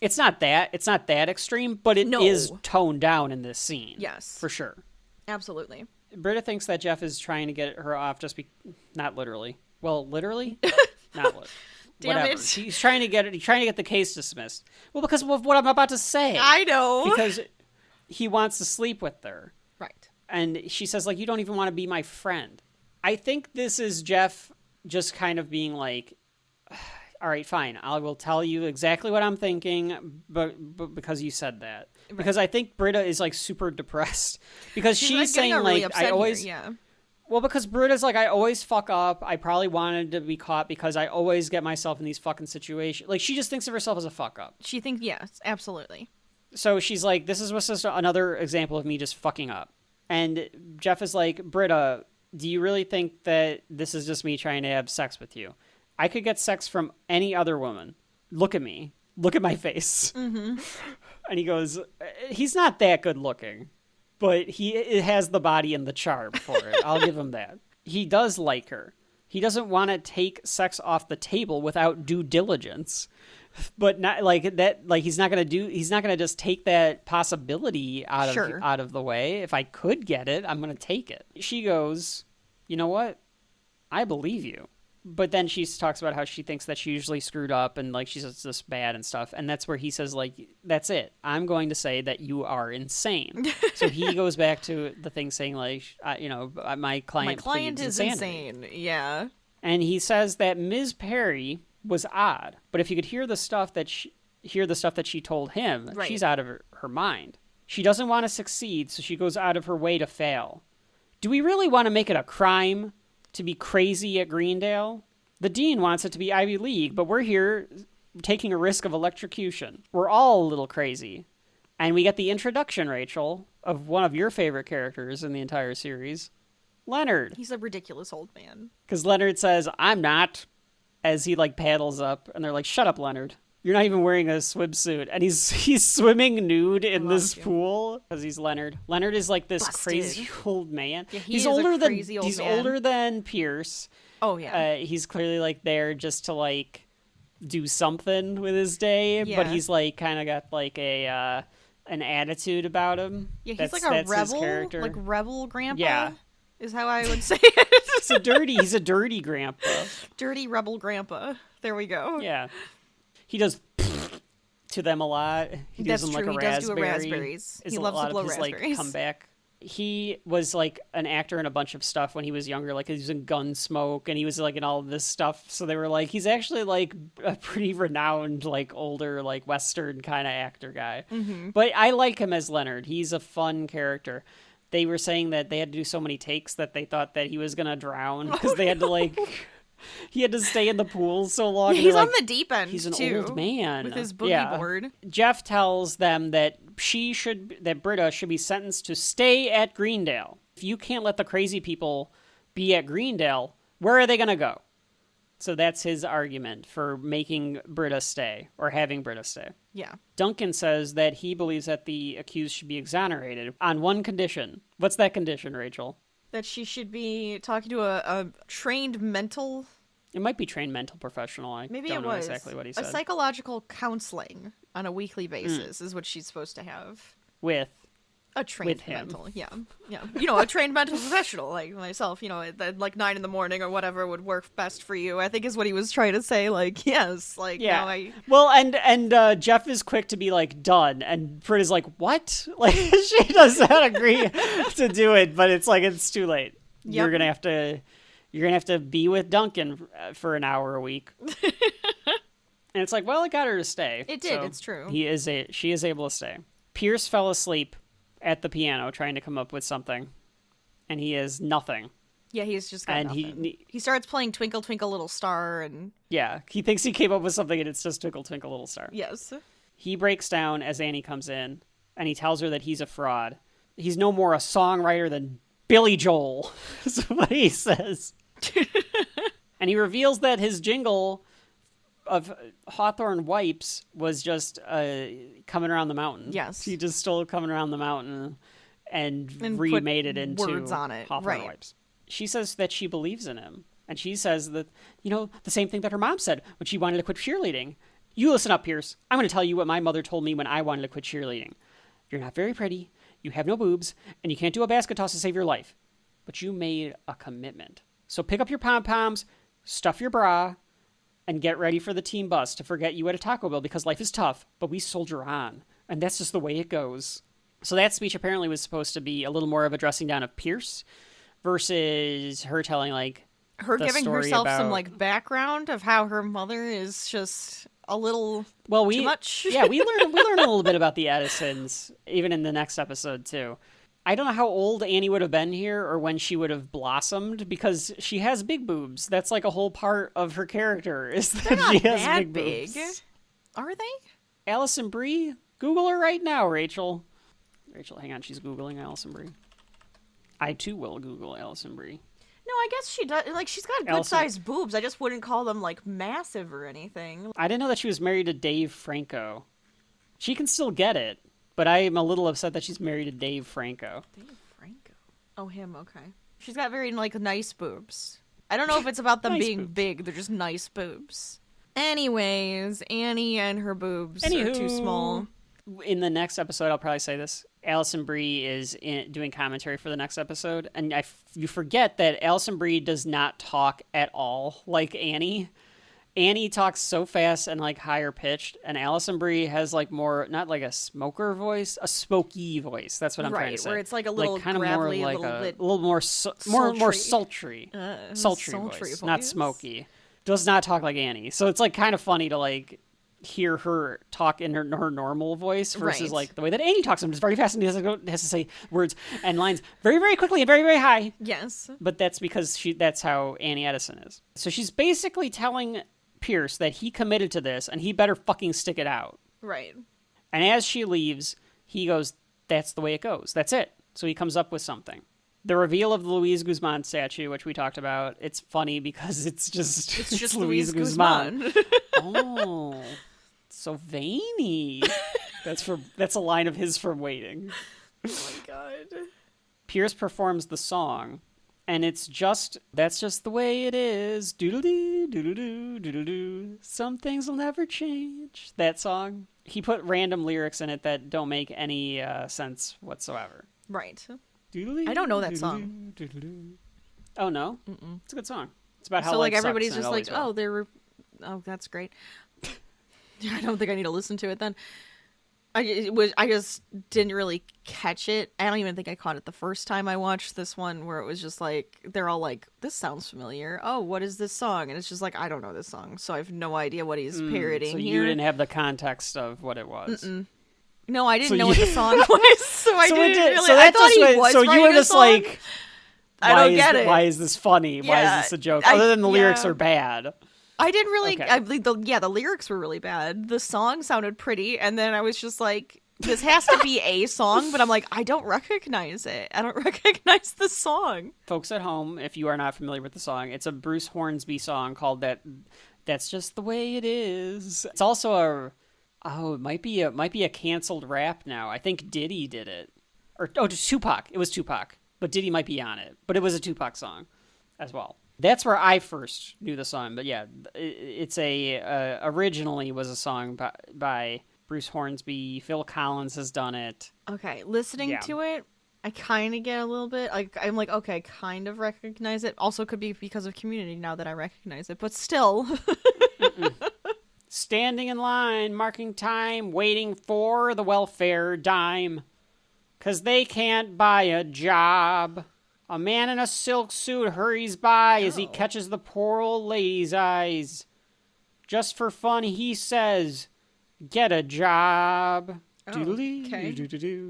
It's not that extreme, but it is toned down in this scene. Yes. For sure. Absolutely. Britta thinks that Jeff is trying to get her off not literally. Well, literally? Not literally. Damn whatever. it. He's trying to get the case dismissed. Well, because of what I'm about to say. I know. Because he wants to sleep with her. Right. And she says, like, you don't even want to be my friend. I think this is Jeff just kind of being like, all right, fine. I will tell you exactly what I'm thinking, but because you said that. Right. Because I think Britta is like super depressed because she's saying like I always Well, because Britta's like I always fuck up. I probably wanted to be caught because I always get myself in these fucking situations. Like she just thinks of herself as a fuck up. She thinks yes, absolutely. So she's like, this is just another example of me just fucking up. And Jeff is like, Britta, do you really think that this is just me trying to have sex with you? I could get sex from any other woman. Look at me. Look at my face. Mm-hmm. And he goes, he's not that good looking, but he has the body and the charm for it. I'll give him that. He does like her. He doesn't want to take sex off the table without due diligence. But not like that. Like he's not gonna just take that possibility out of the way. If I could get it, I'm gonna take it. She goes, you know what? I believe you. But then she talks about how she thinks that she usually screwed up and like she's just bad and stuff. And that's where he says like, that's it. I'm going to say that you are insane. So he goes back to the thing saying like, my client is insane. Yeah. And he says that Ms. Perry was odd, but if you could hear the stuff that she told him, right. She's out of her mind. She doesn't want to succeed, so she goes out of her way to fail. Do we really want to make it a crime to be crazy at Greendale? The dean wants it to be Ivy League, but we're here taking a risk of electrocution. We're all a little crazy. And we get the introduction, Rachel, of one of your favorite characters in the entire series, Leonard. He's a ridiculous old man. Because Leonard says, I'm not, as he like paddles up, and they're like, shut up, Leonard. You're not even wearing a swimsuit. And he's swimming nude in this pool because he's Leonard. Leonard is like this crazy old man. Yeah, he's older than Pierce. Oh, yeah. He's clearly like there just to like do something with his day, but he's like kind of got like an attitude about him. Yeah, he's like a rebel, like rebel grandpa. Yeah, is how I would say it. He's a dirty grandpa. Dirty rebel grandpa. There we go. Yeah, he does to them a lot. He does them like a raspberry. Does do raspberries. He loves to blow raspberries. Like comeback. He was like an actor in a bunch of stuff when he was younger. Like he was in Gunsmoke and he was like in all of this stuff. So they were like, he's actually like a pretty renowned, like older, like Western kind of actor guy. Mm-hmm. But I like him as Leonard. He's a fun character. They were saying that they had to do so many takes that they thought that he was going to drown because they had to like... He had to stay in the pool so long. Yeah, he's on the deep end. He's an too, old man with his boogie board. Jeff tells them that Britta should be sentenced to stay at Greendale. If you can't let the crazy people be at Greendale, where are they going to go? So that's his argument for making Britta stay or having Britta stay. Yeah. Duncan says that he believes that the accused should be exonerated on one condition. What's that condition, Rachel? That she should be talking to a trained mental... It might be trained mental professional. Maybe don't it know was. Exactly what he said. A psychological counseling on a weekly basis is what she's supposed to have. With a trained mental, yeah. You know, a trained mental professional like myself, you know, at like 9 a.m. or whatever would work best for you, I think is what he was trying to say, like, yes, like, yeah. You know, Well, and Jeff is quick to be like, done, and Britta's like, what? Like, she does not agree to do it, but it's like, it's too late. Yep. You're gonna have to be with Duncan for an hour a week. And it's like, well, it got her to stay. It did, so it's true. She is able to stay. Pierce fell asleep at the piano trying to come up with something, and he is nothing. Yeah, he's just got nothing. He starts playing Twinkle Twinkle Little Star, and yeah, he thinks he came up with something, and it's just Twinkle Twinkle Little Star. Yes. He breaks down as Annie comes in, and he tells her that he's a fraud. He's no more a songwriter than Billy Joel, is what he says. And he reveals that his jingle of Hawthorne Wipes was just Coming Around the Mountain. Yes. He just stole Coming Around the Mountain and remade it into words on it. Hawthorne Wipes. She says that she believes in him. And she says that, you know, the same thing that her mom said when she wanted to quit cheerleading. You listen up, Pierce. I'm going to tell you what my mother told me when I wanted to quit cheerleading. You're not very pretty, you have no boobs, and you can't do a basket toss to save your life. But you made a commitment. So pick up your pom-poms, stuff your bra, and get ready for the team bus to forget you at a Taco Bell because life is tough, but we soldier on. And that's just the way it goes. So that speech apparently was supposed to be a little more of a dressing down of Pierce versus her telling, like, her the giving story herself about... some, like, background of how her mother is just a little too much. Yeah, we learn a little bit about the Edisons, even in the next episode, too. I don't know how old Annie would have been here or when she would have blossomed because she has big boobs. That's like a whole part of her character is that she has big boobs. Are they? Allison Brie? Google her right now, Rachel. Rachel, hang on. She's Googling Allison Brie. I, too, will Google Allison Brie. No, I guess she does. Like, she's got good-sized boobs. I just wouldn't call them, like, massive or anything. I didn't know that she was married to Dave Franco. She can still get it. But I am a little upset that she's married to Dave Franco. Dave Franco? Oh, him, okay. She's got very, like, nice boobs. I don't know if it's about them being boobs. Big. They're just nice boobs. Anyways, Annie and her boobs are too small. In the next episode, I'll probably say this. Allison Brie is doing commentary for the next episode. And you forget that Allison Brie does not talk at all like Annie. Annie talks so fast and like higher pitched, and Allison Brie has like more, not like a smoker voice, a smoky voice. That's what I'm trying to say. Where it's like a little kind of gravelly, more like a little more sultry, sultry voice, not smoky. Does not talk like Annie, so it's like kind of funny to like hear her talk in her normal voice versus like the way that Annie talks. It's very fast and has to say words and lines very, very quickly and very, very high. Yes, but that's because that's how Annie Edison is. So she's basically telling Pierce that he committed to this and he better fucking stick it out. Right. And as she leaves, he goes, that's the way it goes. That's it. So he comes up with something. The reveal of the Luis Guzman statue, which we talked about, it's funny because it's just Luis Guzman. Oh. So veiny. That's a line of his from Waiting. Oh my god. Pierce performs the song, and that's just the way it is. Doodle-doo, doodle-doo, doodle-doo. Some things will never change. That song. He put random lyrics in it that don't make any sense whatsoever. Right. Doodle-doo, I don't know that doodle-doo, song. doodle-doo. Oh, no? Mm-mm. It's a good song. It's about how so, like, life everybody's sucks, just like, oh, that's great. I don't think I need to listen to it then. I just didn't really catch it. I don't even think I caught it the first time I watched this one, where it was just like, they're all like, this sounds familiar. Oh, what is this song? And it's just like, I don't know this song, so I have no idea what he's parodying so here. you didn't have the context of what it was. Mm-mm. No, I didn't know what the song was, so I didn't really. So I thought he was so you writing were a just song. like, I don't get it. Why is this funny? Why Yeah, is this a joke? Other than the lyrics are bad. I didn't really. Okay. I believe the lyrics were really bad. The song sounded pretty, and then I was just like, this has to be a song, but I'm like, I don't recognize it. I don't recognize the song. Folks at home, if you are not familiar with the song, it's a Bruce Hornsby song called That's Just the Way It Is. It's also it might be a canceled rap now. I think Diddy did it. Tupac. It was Tupac, but Diddy might be on it. But it was a Tupac song as well. That's where I first knew the song. But yeah, it's originally was a song by Bruce Hornsby. Phil Collins has done it. Okay, listening to it, I kind of get a little bit, like, I'm like, okay, I kind of recognize it. Also could be because of Community now that I recognize it, but still. Standing in line, marking time, waiting for the welfare dime. 'Cause they can't buy a job. A man in a silk suit hurries by as he catches the poor old lady's eyes. Just for fun, he says, get a job. Okay.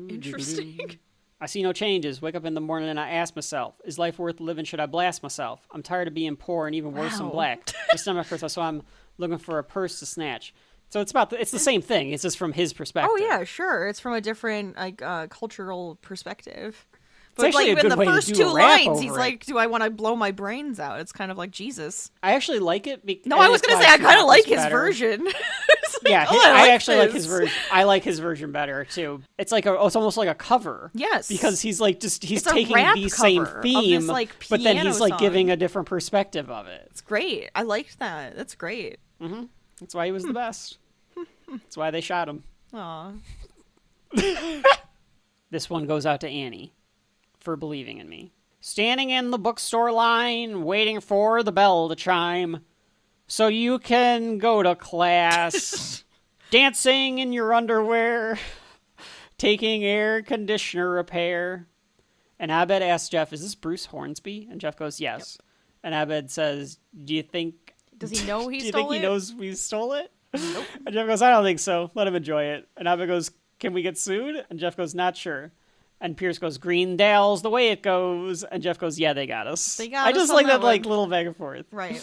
Interesting. I see no changes. Wake up in the morning and I ask myself, is life worth living? Should I blast myself? I'm tired of being poor and even worse than black. My stomach hurts, so I'm looking for a purse to snatch. So it's the same thing. It's just from his perspective. Oh yeah, sure. It's from a different cultural perspective. It's actually like a good in the way first to do two a rap lines, over he's it. like, "Do I want to blow my brains out?" It's kind of like Jesus. I actually like it. No, I was gonna say I kind of like his version. Yeah, oh, I like actually like his this. version. I like his version better too. It's like it's almost like a cover. Yes, because he's like he's It's a taking rap the same cover of theme, this, like, but then piano he's like song. giving a different perspective of it. It's great. I liked that. That's great. Mm-hmm. That's why he was the best. That's why they shot him. Aw. This one goes out to Annie for believing in me. Standing in the bookstore line, waiting for the bell to chime, so you can go to class. Dancing in your underwear, taking air conditioner repair. And Abed asks Jeff, is this Bruce Hornsby? And Jeff goes, yes. Yep. And Abed says, do you think... Does he know he do you stole think it? he knows we stole it? Nope. And Jeff goes, I don't think so. Let him enjoy it. And Abed goes, can we get sued? And Jeff goes, not sure. And Pierce goes, Greendale's the way it goes. And Jeff goes, yeah, they got us. They got I us just on like that that like one. little back and forth. Right.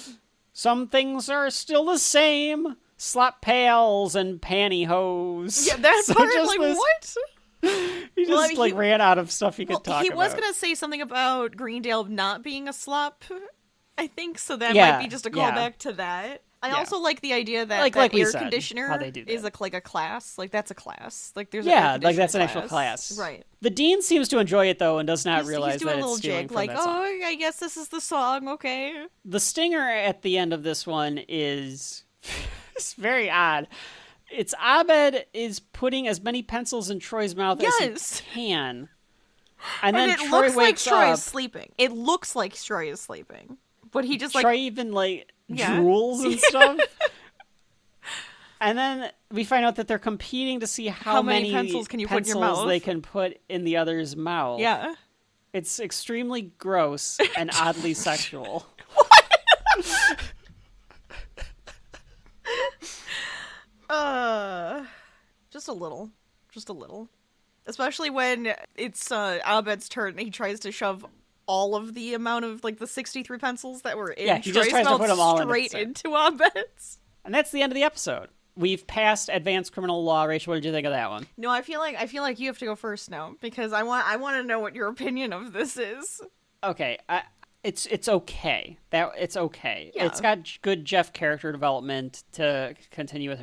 Some things are still the same. Slop pails and pantyhose. Yeah, that So part, just like, this- what? He just Well, I mean, he ran out of stuff he could talk He about. was gonna say something about Greendale not being a slop, I think, so that Yeah, might be just a yeah. callback to that. I Yeah. also like the idea that Like that we air said, conditioner how they do that. is like a class. Like that's a class. Like there's an air Yeah, like that's an conditioner actual class. Right. The dean seems to enjoy it though and does not He's realize doing that a little it's stealing jig, from like, that song. oh, I guess this is the song. Okay. The stinger at the end of this one is it's very odd. It's Abed is putting as many pencils in Troy's mouth Yes. as he can. And then it Troy looks like wakes Troy up. is sleeping. It looks like Troy is sleeping, but he just like Troy even like Yeah. drools and stuff. And then we find out that they're competing to see how many pencils can you put in your pencils mouth? they can put in the other's mouth. Yeah. It's extremely gross and oddly sexual. Just a little. Especially when it's Abed's turn and he tries to shove all of the amount of like the 63 pencils that were in Yeah, he Troy's just tries to mouth put them all in straight it. into Abed's. And that's the end of the episode. We've passed advanced criminal law. Rachel, what did you think of that one? No, I feel like you have to go first now because I want to know what your opinion of this is. Okay, It's okay. It's okay. Yeah. It's got good Jeff character development to continue with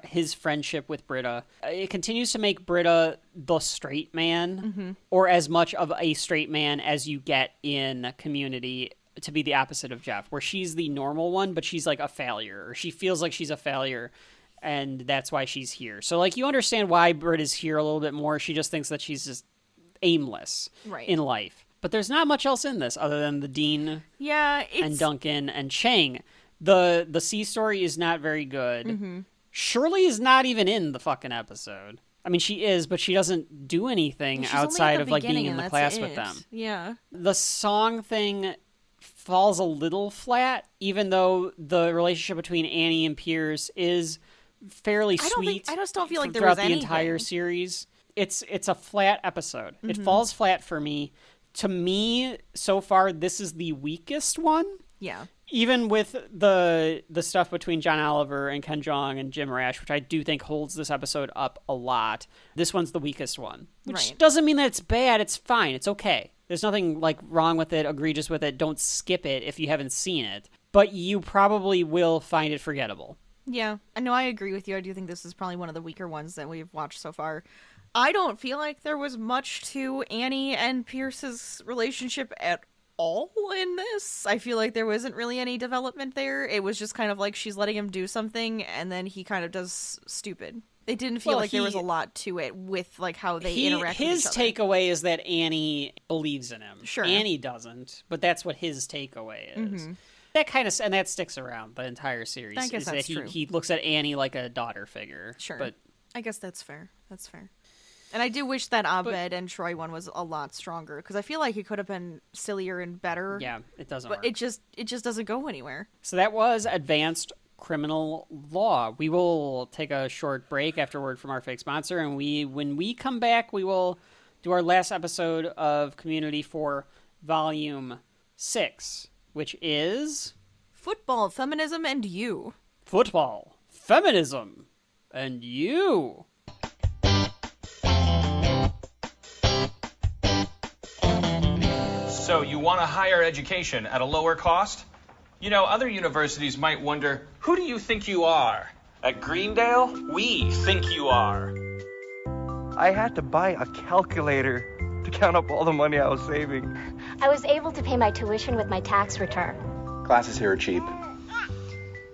his friendship with Britta. It continues to make Britta the straight man, or as much of a straight man as you get in Community, to be the opposite of Jeff, where she's the normal one, but she's like a failure, or she feels like she's a failure, and that's why she's here. So like you understand why Britta's here a little bit more. She just thinks that she's just aimless in life. But there's not much else in this other than the Dean and Duncan and Chang. The C story is not very good. Shirley is not even in the fucking episode. I mean, she is, but she doesn't do anything outside of like being in the class with them. Yeah. The song thing falls a little flat, even though the relationship between Annie and Pierce is fairly sweet. I just don't feel like there throughout was the anything. entire series. It's a flat episode. It falls flat for me. To me, so far, this is the weakest one. Yeah. Even with the stuff between John Oliver and Ken Jeong and Jim Rash, which I do think holds this episode up a lot, this one's the weakest one. Which doesn't mean that it's bad. It's fine. It's okay. There's nothing like wrong with it, egregious with it. Don't skip it if you haven't seen it. But you probably will find it forgettable. Yeah. I know I agree with you. I do think this is probably one of the weaker ones that we've watched so far. I don't feel like there was much to Annie and Pierce's relationship at all in this. I feel like there wasn't really any development there. It was just kind of like she's letting him do something and then he kind of does stupid. It didn't feel like there was a lot to it with like how they interact with each his other. takeaway is that Annie believes in him. Sure. Annie doesn't, but that's what his takeaway is. That kind of, and that sticks around the entire series. I guess that's true. He looks at Annie like a daughter figure. Sure. But I guess that's fair. That's fair. And I do wish that Abed and Troy one was a lot stronger, because I feel like it could have been sillier and better. Yeah, it doesn't work. But it just doesn't go anywhere. So that was Advanced Criminal Law. We will take a short break after word from our fake sponsor, and when we come back, we will do our last episode of Community for Volume 6, which is... Football, Feminism, and You. Football, Feminism, and You. So you want a higher education at a lower cost? You know, other universities might wonder, who do you think you are? At Greendale, we think you are. I had to buy a calculator to count up all the money I was saving. I was able to pay my tuition with my tax return. Classes here are cheap.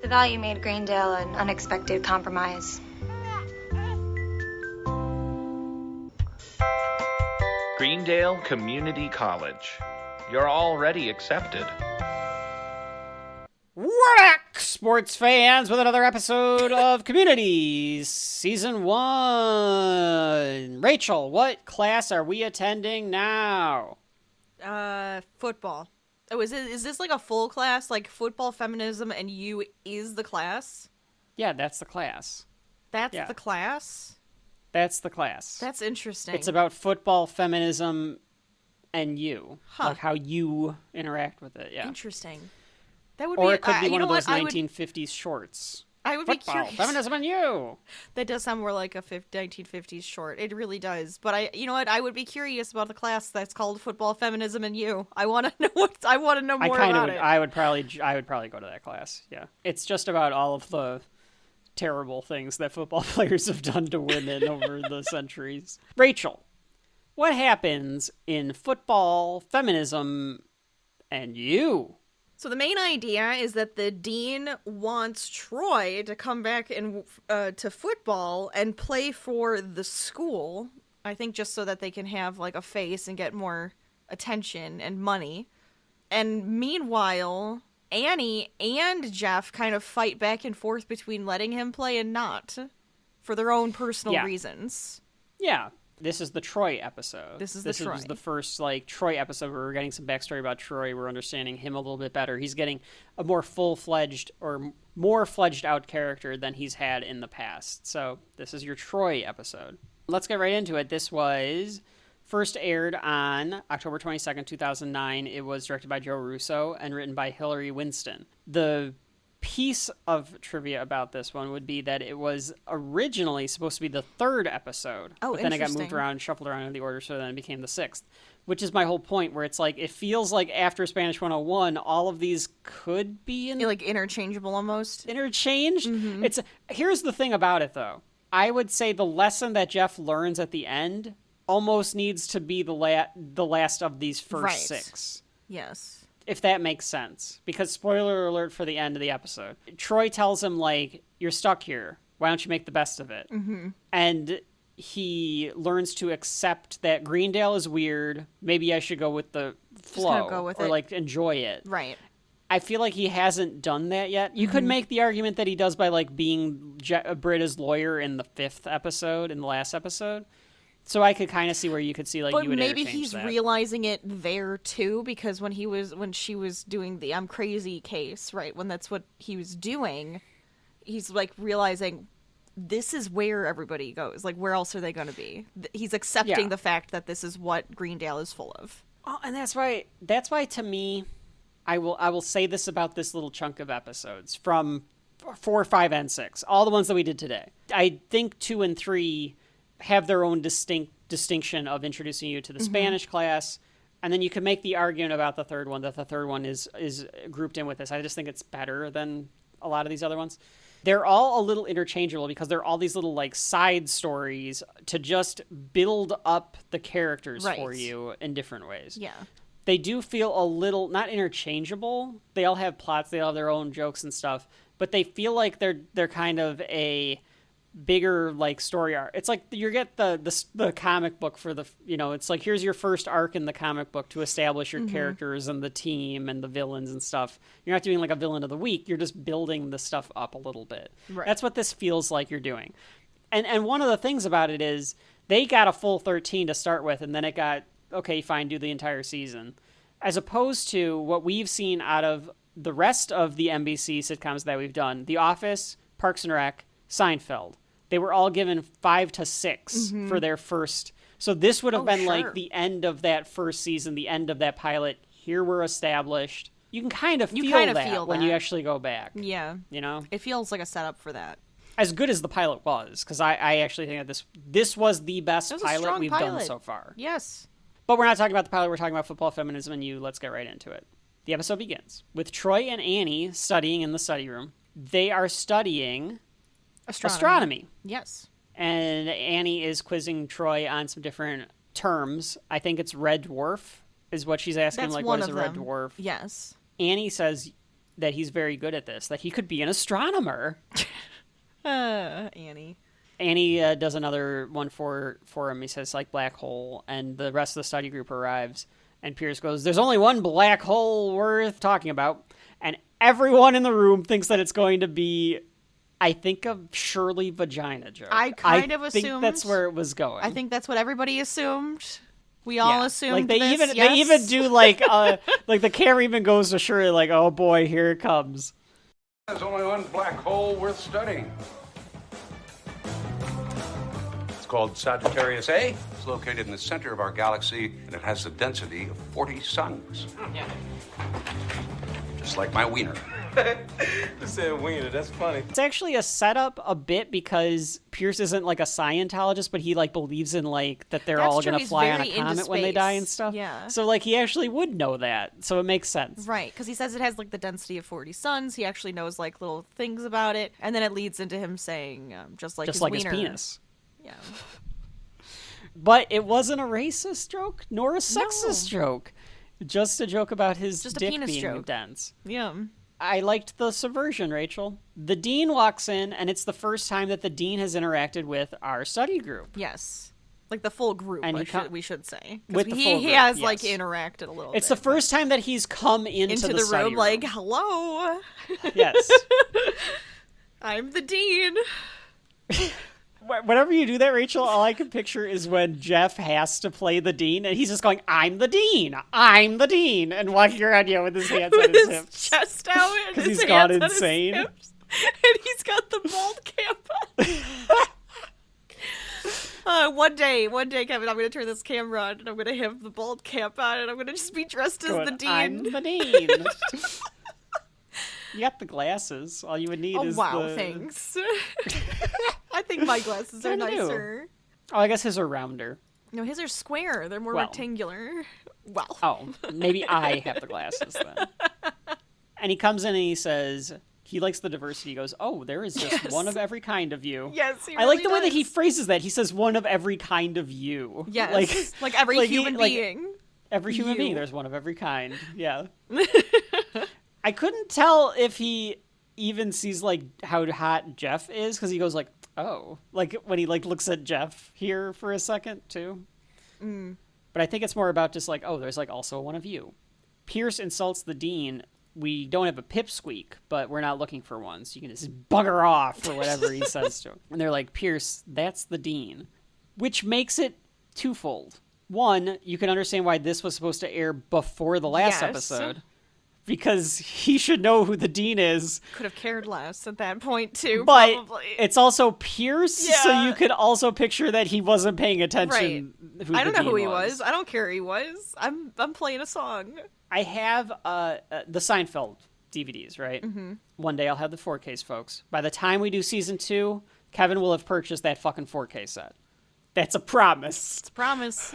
The value made Greendale an unexpected compromise. Greendale Community College. You're already accepted. We're back, sports fans, with another episode of Community Season 1. Rachel, what class are we attending now? Football. Oh, is this like a full class? Like Football, Feminism, and You is the class? Yeah, that's the class. That's the class? That's the class. That's interesting. It's about football, feminism, and you. Huh. Like how you interact with it, yeah. Interesting. That would or be, it could be one of those what? 1950s shorts. I would Football, be curious. Feminism and You. That does sound more like a 1950s short. It really does. But you know what? I would be curious about the class that's called Football, Feminism, and You. I want to know more about it. I would probably go to that class. Yeah, it's just about all of the terrible things that football players have done to women over the centuries. Rachel, what happens in Football, Feminism, and You? So the main idea is that the dean wants Troy to come back to football and play for the school. I think just so that they can have like a face and get more attention and money. And meanwhile, Annie and Jeff kind of fight back and forth between letting him play and not, for their own personal reasons. Yeah. This is the Troy epised. This is the first like Troy episode where we're getting some backstory about Troy. We're understanding him a little bit better. He's getting a more full-fledged or more fledged out character than he's had in the past. So this is your Troy episode. Let's get right into it. This was first aired on October 22nd, 2009. It was directed by Joe Russo and written by Hillary Winston. The piece of trivia about this one would be that it was originally supposed to be the third episode. Oh, but then it got moved around, shuffled around in the order, so then it became the sixth. which is my whole point, where it's like, it feels like after Spanish 101, all of these could be like interchangeable almost. Interchanged. Here's the thing about it, though. I would say the lesson that Jeff learns at the end almost needs to be the last of these first 6. Yes. If that makes sense. Because spoiler alert for the end of the episode. Troy tells him, like, you're stuck here. Why don't you make the best of it? And he learns to accept that Greendale is weird. Maybe I should go with the flow. Go with or, it. like, enjoy it. Right. I feel like he hasn't done that yet. You could make the argument that he does by, like, being Britta's lawyer in the 5th episode, in the last episode. So I could kind of see where you could see, like, but you would maybe interchange he's that. realizing it there too, because when she was doing the I'm crazy case, right? When that's what he was doing, he's like realizing this is where everybody goes. Like, where else are they going to be? He's accepting the fact that this is what Greendale is full of. Oh, and that's why to me, I will say this about this little chunk of episodes from 4, 5, and 6, all the ones that we did today. I think 2 and 3 have their own distinction of introducing you to the Spanish class, and then you can make the argument about the third one, that the third one is grouped in with this. I just think it's better than a lot of these other ones. They're all a little interchangeable because they're all these little, like, side stories to just build up the characters for you in different ways. Yeah. They do feel a little, not interchangeable. They all have plots, they all have their own jokes and stuff, but they feel like they're kind of a bigger, like, story arc. It's like you get the comic book for the, it's like, here's your first arc in the comic book to establish your characters and the team and the villains and stuff. You're not doing, like, a villain of the week. You're just building the stuff up a little bit. Right. That's what this feels like you're doing. And one of the things about it is they got a full 13 to start with, and then it got, okay, fine, do the entire season. As opposed to what we've seen out of the rest of the NBC sitcoms that we've done, The Office, Parks and Rec, Seinfeld. They were all given 5 to 6 for their first. So this would have been like the end of that first season, the end of that pilot. Here we're established. You can kind of feel that when you actually go back. Yeah. It feels like a setup for that. As good as the pilot was, because I actually think that this was the best pilot we've done so far. Yes. But we're not talking about the pilot. We're talking about football, feminism, and you. Let's get right into it. The episode begins with Troy and Annie studying in the study room. They are studying astronomy. Yes. And Annie is quizzing Troy on some different terms. I think it's red dwarf is what she's asking. That's like, one what is of a red them. dwarf? Yes. Annie says that he's very good at this, that he could be an astronomer. Annie. Annie does another one for him. He says, like, black hole, and the rest of the study group arrives. And Pierce goes, there's only one black hole worth talking about. And everyone in the room thinks that it's going to be, I think, a Shirley vagina joke. I kind of assumed. I think that's where it was going. I think that's what everybody assumed. We all assumed like they this, they even do like like the camera even goes to Shirley, like, oh boy, here it comes. There's only one black hole worth studying. It's called Sagittarius A. It's located in the center of our galaxy, and it has a density of 40 suns. Yeah. Just like my wiener. You said wiener, that's funny. It's actually a setup a bit because Pierce isn't like a Scientologist, but he like believes in like that they're all going to fly on a comet when they die and stuff. Yeah. So like he actually would know that. So it makes sense. Right, because he says it has like the density of 40 suns. He actually knows like little things about it. And then it leads into him saying just like his wiener. His penis. Yeah. But it wasn't a racist joke nor a sexist joke. Just a joke about his dick being dense. Yeah. I liked the subversion, Rachel. The dean walks in, and it's the first time that the dean has interacted with our study group. Yes. Like the full group, and we should say. With the full group, he has like interacted a little bit. It's the first time that he's come into the room, room, like, hello. Yes. I'm the dean. Whenever you do that, Rachel, all I can picture is when Jeff has to play the dean, and he's just going, I'm the dean, I'm the dean, and walking around, with his hands on his hips. Chest out and his he's hands gone on insane. His hips, and he's got the bald cap on. One day, Kevin, I'm going to turn this camera on, and I'm going to have the bald cap on, and I'm going to just be dressed as the dean. I'm the dean. You got the glasses. All you would need is thanks. I think my glasses are nicer. Oh, I guess his are rounder. No, his are square. They're more Well. rectangular. Well. Oh, maybe I have the glasses then. And he comes in and he says he likes the diversity. He goes, "Oh, there is just one of every kind of you." Yes, he I like really the way that he does. phrases that. He says one of every kind of you. Yes, like every human being. Every human You. being, there's one of every kind. Yeah. I couldn't tell if he even sees like how hot Jeff is, because he goes like, "Oh," like when he like looks at Jeff here for a second too. But I think it's more about just like, oh, there's like also one of you. Pierce insults the dean. We don't have a pipsqueak, but we're not looking for one, so you can just bugger off or whatever he says to him. And they're like, Pierce, that's the dean, which makes it twofold. One, you can understand why this was supposed to air before the last episode, because he should know who the dean is. Could have cared less at that point too, But probably. it's also Pierce, so Yeah. you could also picture that he wasn't paying attention. I don't know who he dean was. I don't care who he was. I'm playing a song. I have the Seinfeld DVDs, right? Mm-hmm. One day I'll have the 4Ks, folks. By the time we do season 2, Kevin will have purchased that fucking 4K set. That's a promise. It's a promise.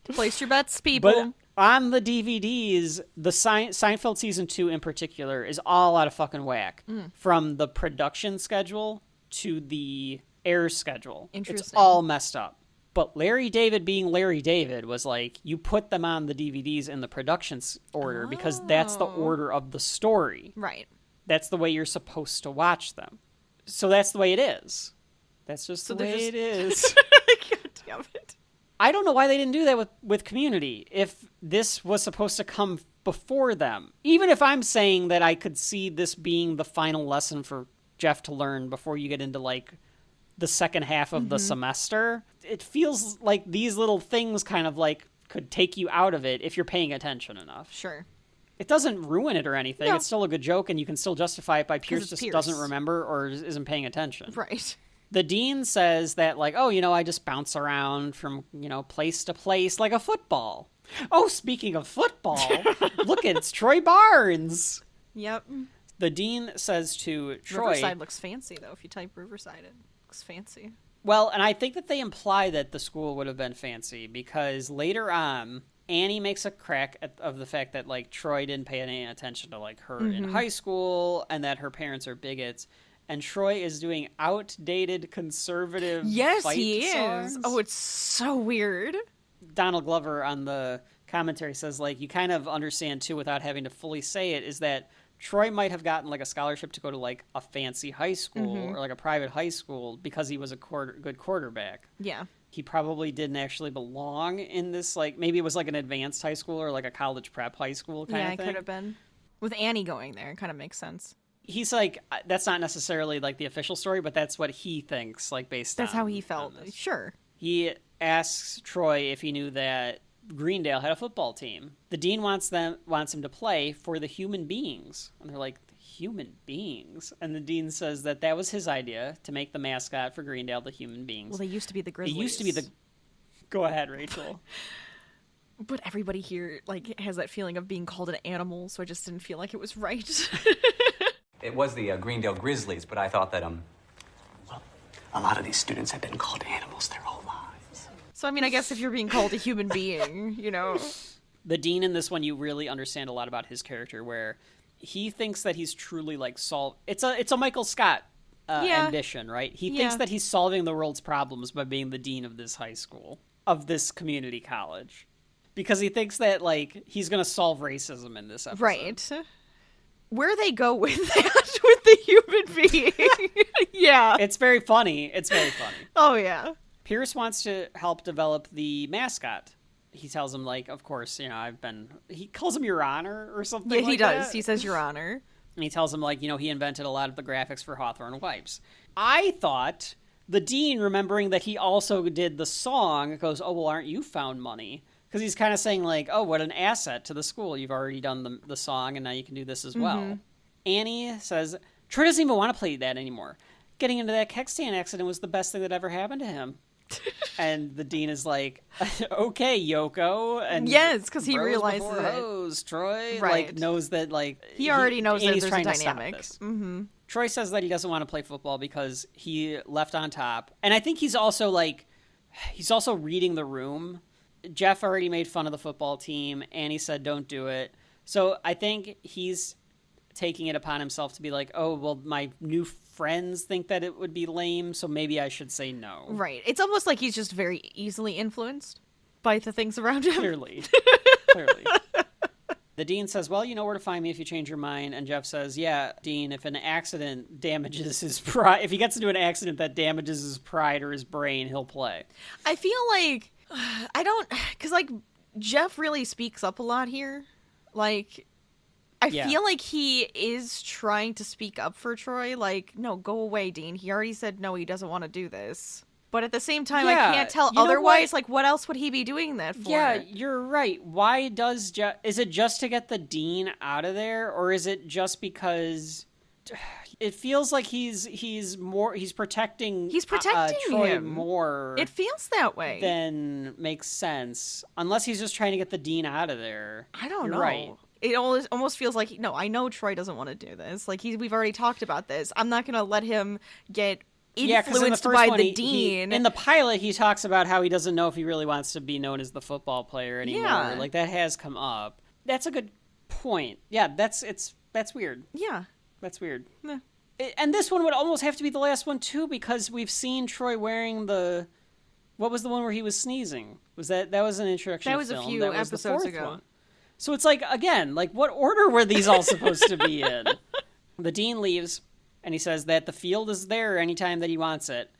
Place your bets, people. But on the DVDs, the Seinfeld season 2 in particular is all out of fucking whack. From the production schedule to the air schedule. It's Interesting. all messed up. But Larry David being Larry David was like, you put them on the DVDs in the production order because that's the order of the story. Right. That's the way you're supposed to watch them. So that's the way it is. That's just the way it is. God damn it. I don't know why they didn't do that with Community. If this was supposed to come before them, even if I'm saying that I could see this being the final lesson for Jeff to learn before you get into like the second half of the semester, it feels like these little things kind of like could take you out of it if you're paying attention enough. Sure. It doesn't ruin it or anything. No. It's still a good joke, and you can still justify it by Pierce it's just Pierce. doesn't remember or isn't paying attention. Right. The dean says that, like, oh, I just bounce around from, place to place like a football. Oh, speaking of football, look, it's Troy Barnes. Yep. The dean says to Troy... Riverside looks fancy, though. If you type Riverside, it looks fancy. Well, and I think that they imply that the school would have been fancy because later on, Annie makes a crack of the fact that, like, Troy didn't pay any attention to, like, her in high school and that her parents are bigots. And Troy is doing outdated conservative fight he songs. is. Oh, it's so weird. Donald Glover on the commentary says, like, you kind of understand, too, without having to fully say it, is that Troy might have gotten, like, a scholarship to go to, like, a fancy high school or, like, a private high school because he was a good quarterback. Yeah. He probably didn't actually belong in this, like, maybe it was, like, an advanced high school or, like, a college prep high school kind of thing. Yeah, it could have been. With Annie going there, it kind of makes sense. He's like, that's not necessarily like the official story, but that's what he thinks, like based on. That's how he felt. Sure. He asks Troy if he knew that Greendale had a football team. The dean wants him to play for the human beings. And they're like, the human beings? And the dean says that was his idea, to make the mascot for Greendale the human beings. Well, they used to be the Grizzlies. It used to be the... Go ahead, Rachel. But everybody here, like, has that feeling of being called an animal, so I just didn't feel like it was right. It was the Greendale Grizzlies, but I thought that, well, a lot of these students have been called animals their whole lives. So, I mean, I guess if you're being called a human being, The dean in this one, you really understand a lot about his character, where he thinks that he's truly, like, it's a Michael Scott ambition, right? He thinks that he's solving the world's problems by being the dean of this high school, of this community college. Because he thinks that, like, he's going to solve racism in this episode. Right. Where they go with that, with the human being. Yeah. It's very funny. Oh, yeah. Pierce wants to help develop the mascot. He tells him, like, of course, he calls him Your Honor or something like that. Yeah, he does. He says Your Honor. And he tells him, like, he invented a lot of the graphics for Hawthorne Wipes. I thought the dean, remembering that he also did the song, goes, oh, well, aren't you found money? Because he's kind of saying, like, oh, what an asset to the school. You've already done the song, and now you can do this as well. Annie says, Troy doesn't even want to play that anymore. Getting into that keg stand accident was the best thing that ever happened to him. And the dean is like, okay, Yoko. And yes, because he bros realizes before it. hoes, Troy, right. like, knows that, like... He already knows that Annie's there's trying a to stop dynamic. this. Troy says that he doesn't want to play football because he left on top. And I think he's also, like... He's also reading the room. Jeff already made fun of the football team. Annie said don't do it. So I think he's taking it upon himself to be like, oh, well, my new friends think that it would be lame, so maybe I should say no. Right. It's almost like he's just very easily influenced by the things around him. Clearly. The dean says, well, you know where to find me if you change your mind. And Jeff says, yeah, Dean, if an accident damages his pride, if he gets into an accident that damages his pride or his brain, he'll play. I feel like, because, like, Jeff really speaks up a lot here. Like, I feel like he is trying to speak up for Troy. Like, no, go away, Dean. He already said no, he doesn't want to do this. But at the same time, I can't tell otherwise. Like, what else would he be doing that for? Yeah, you're right. Why does Jeff... Is it just to get the dean out of there? Or is it just because... It feels like he's protecting Troy him more. It feels that way. Than makes sense. Unless he's just trying to get the dean out of there. I don't know. Right. It almost feels like, no, I know Troy doesn't want to do this. Like, we've already talked about this. I'm not going to let him get influenced by the dean. In the pilot, he talks about how he doesn't know if he really wants to be known as the football player anymore. Yeah. Like, that has come up. That's a good point. Yeah, that's weird. Yeah. That's weird. Yeah. And this one would almost have to be the last one, too, because we've seen Troy wearing the... What was the one where he was sneezing? That was an introduction That to was film. a few that was episodes the fourth ago. One. So it's like, again, like, what order were these all supposed to be in? The dean leaves, and he says that the field is there anytime that he wants it,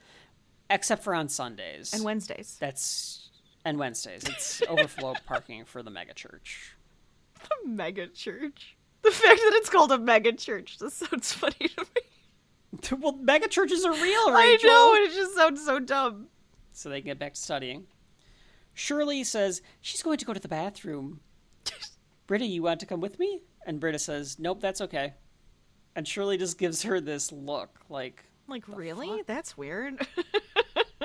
except for on Sundays. And Wednesdays. And Wednesdays. It's overflow parking for the megachurch. The megachurch. The fact that it's called a megachurch just sounds funny to me. Well, megachurches are real, Rachel. I know, and it just sounds so dumb. So they can get back to studying. Shirley says she's going to go to the bathroom. Britta, you want to come with me? And Britta says, nope, that's okay. And Shirley just gives her this look, like... Like, really? Fuck? That's weird.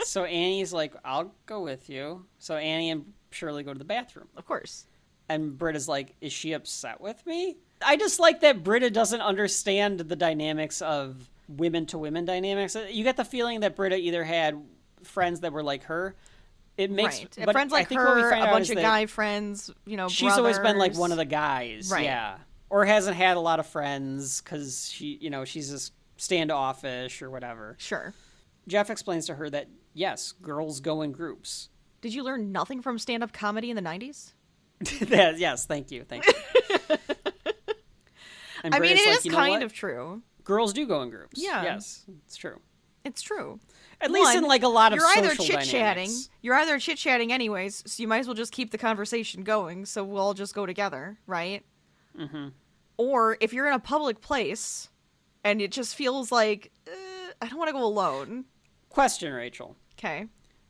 So Annie's like, I'll go with you. So Annie and Shirley go to the bathroom. Of course. And Britta's like, is she upset with me? I just like that Britta doesn't understand the dynamics of women-to-women dynamics. You get the feeling that Britta either had friends that were like her... It makes but friends like her, a bunch of guy friends, she's always been like one of the guys, right? Yeah, or hasn't had a lot of friends because she's just standoffish or whatever. Sure. Jeff explains to her that yes, girls go in groups. Did you learn nothing from stand-up comedy in the 90s? Yes, thank you. And I mean, it like, is kind of true. Girls do go in groups. Yeah. Yes, it's true. It's true. At least in like a lot of social dynamics. You're either chit-chatting anyways, so you might as well just keep the conversation going, so we'll all just go together, right? Mm-hmm. Or if you're in a public place, and it just feels like, I don't want to go alone. Question, Rachel. Okay.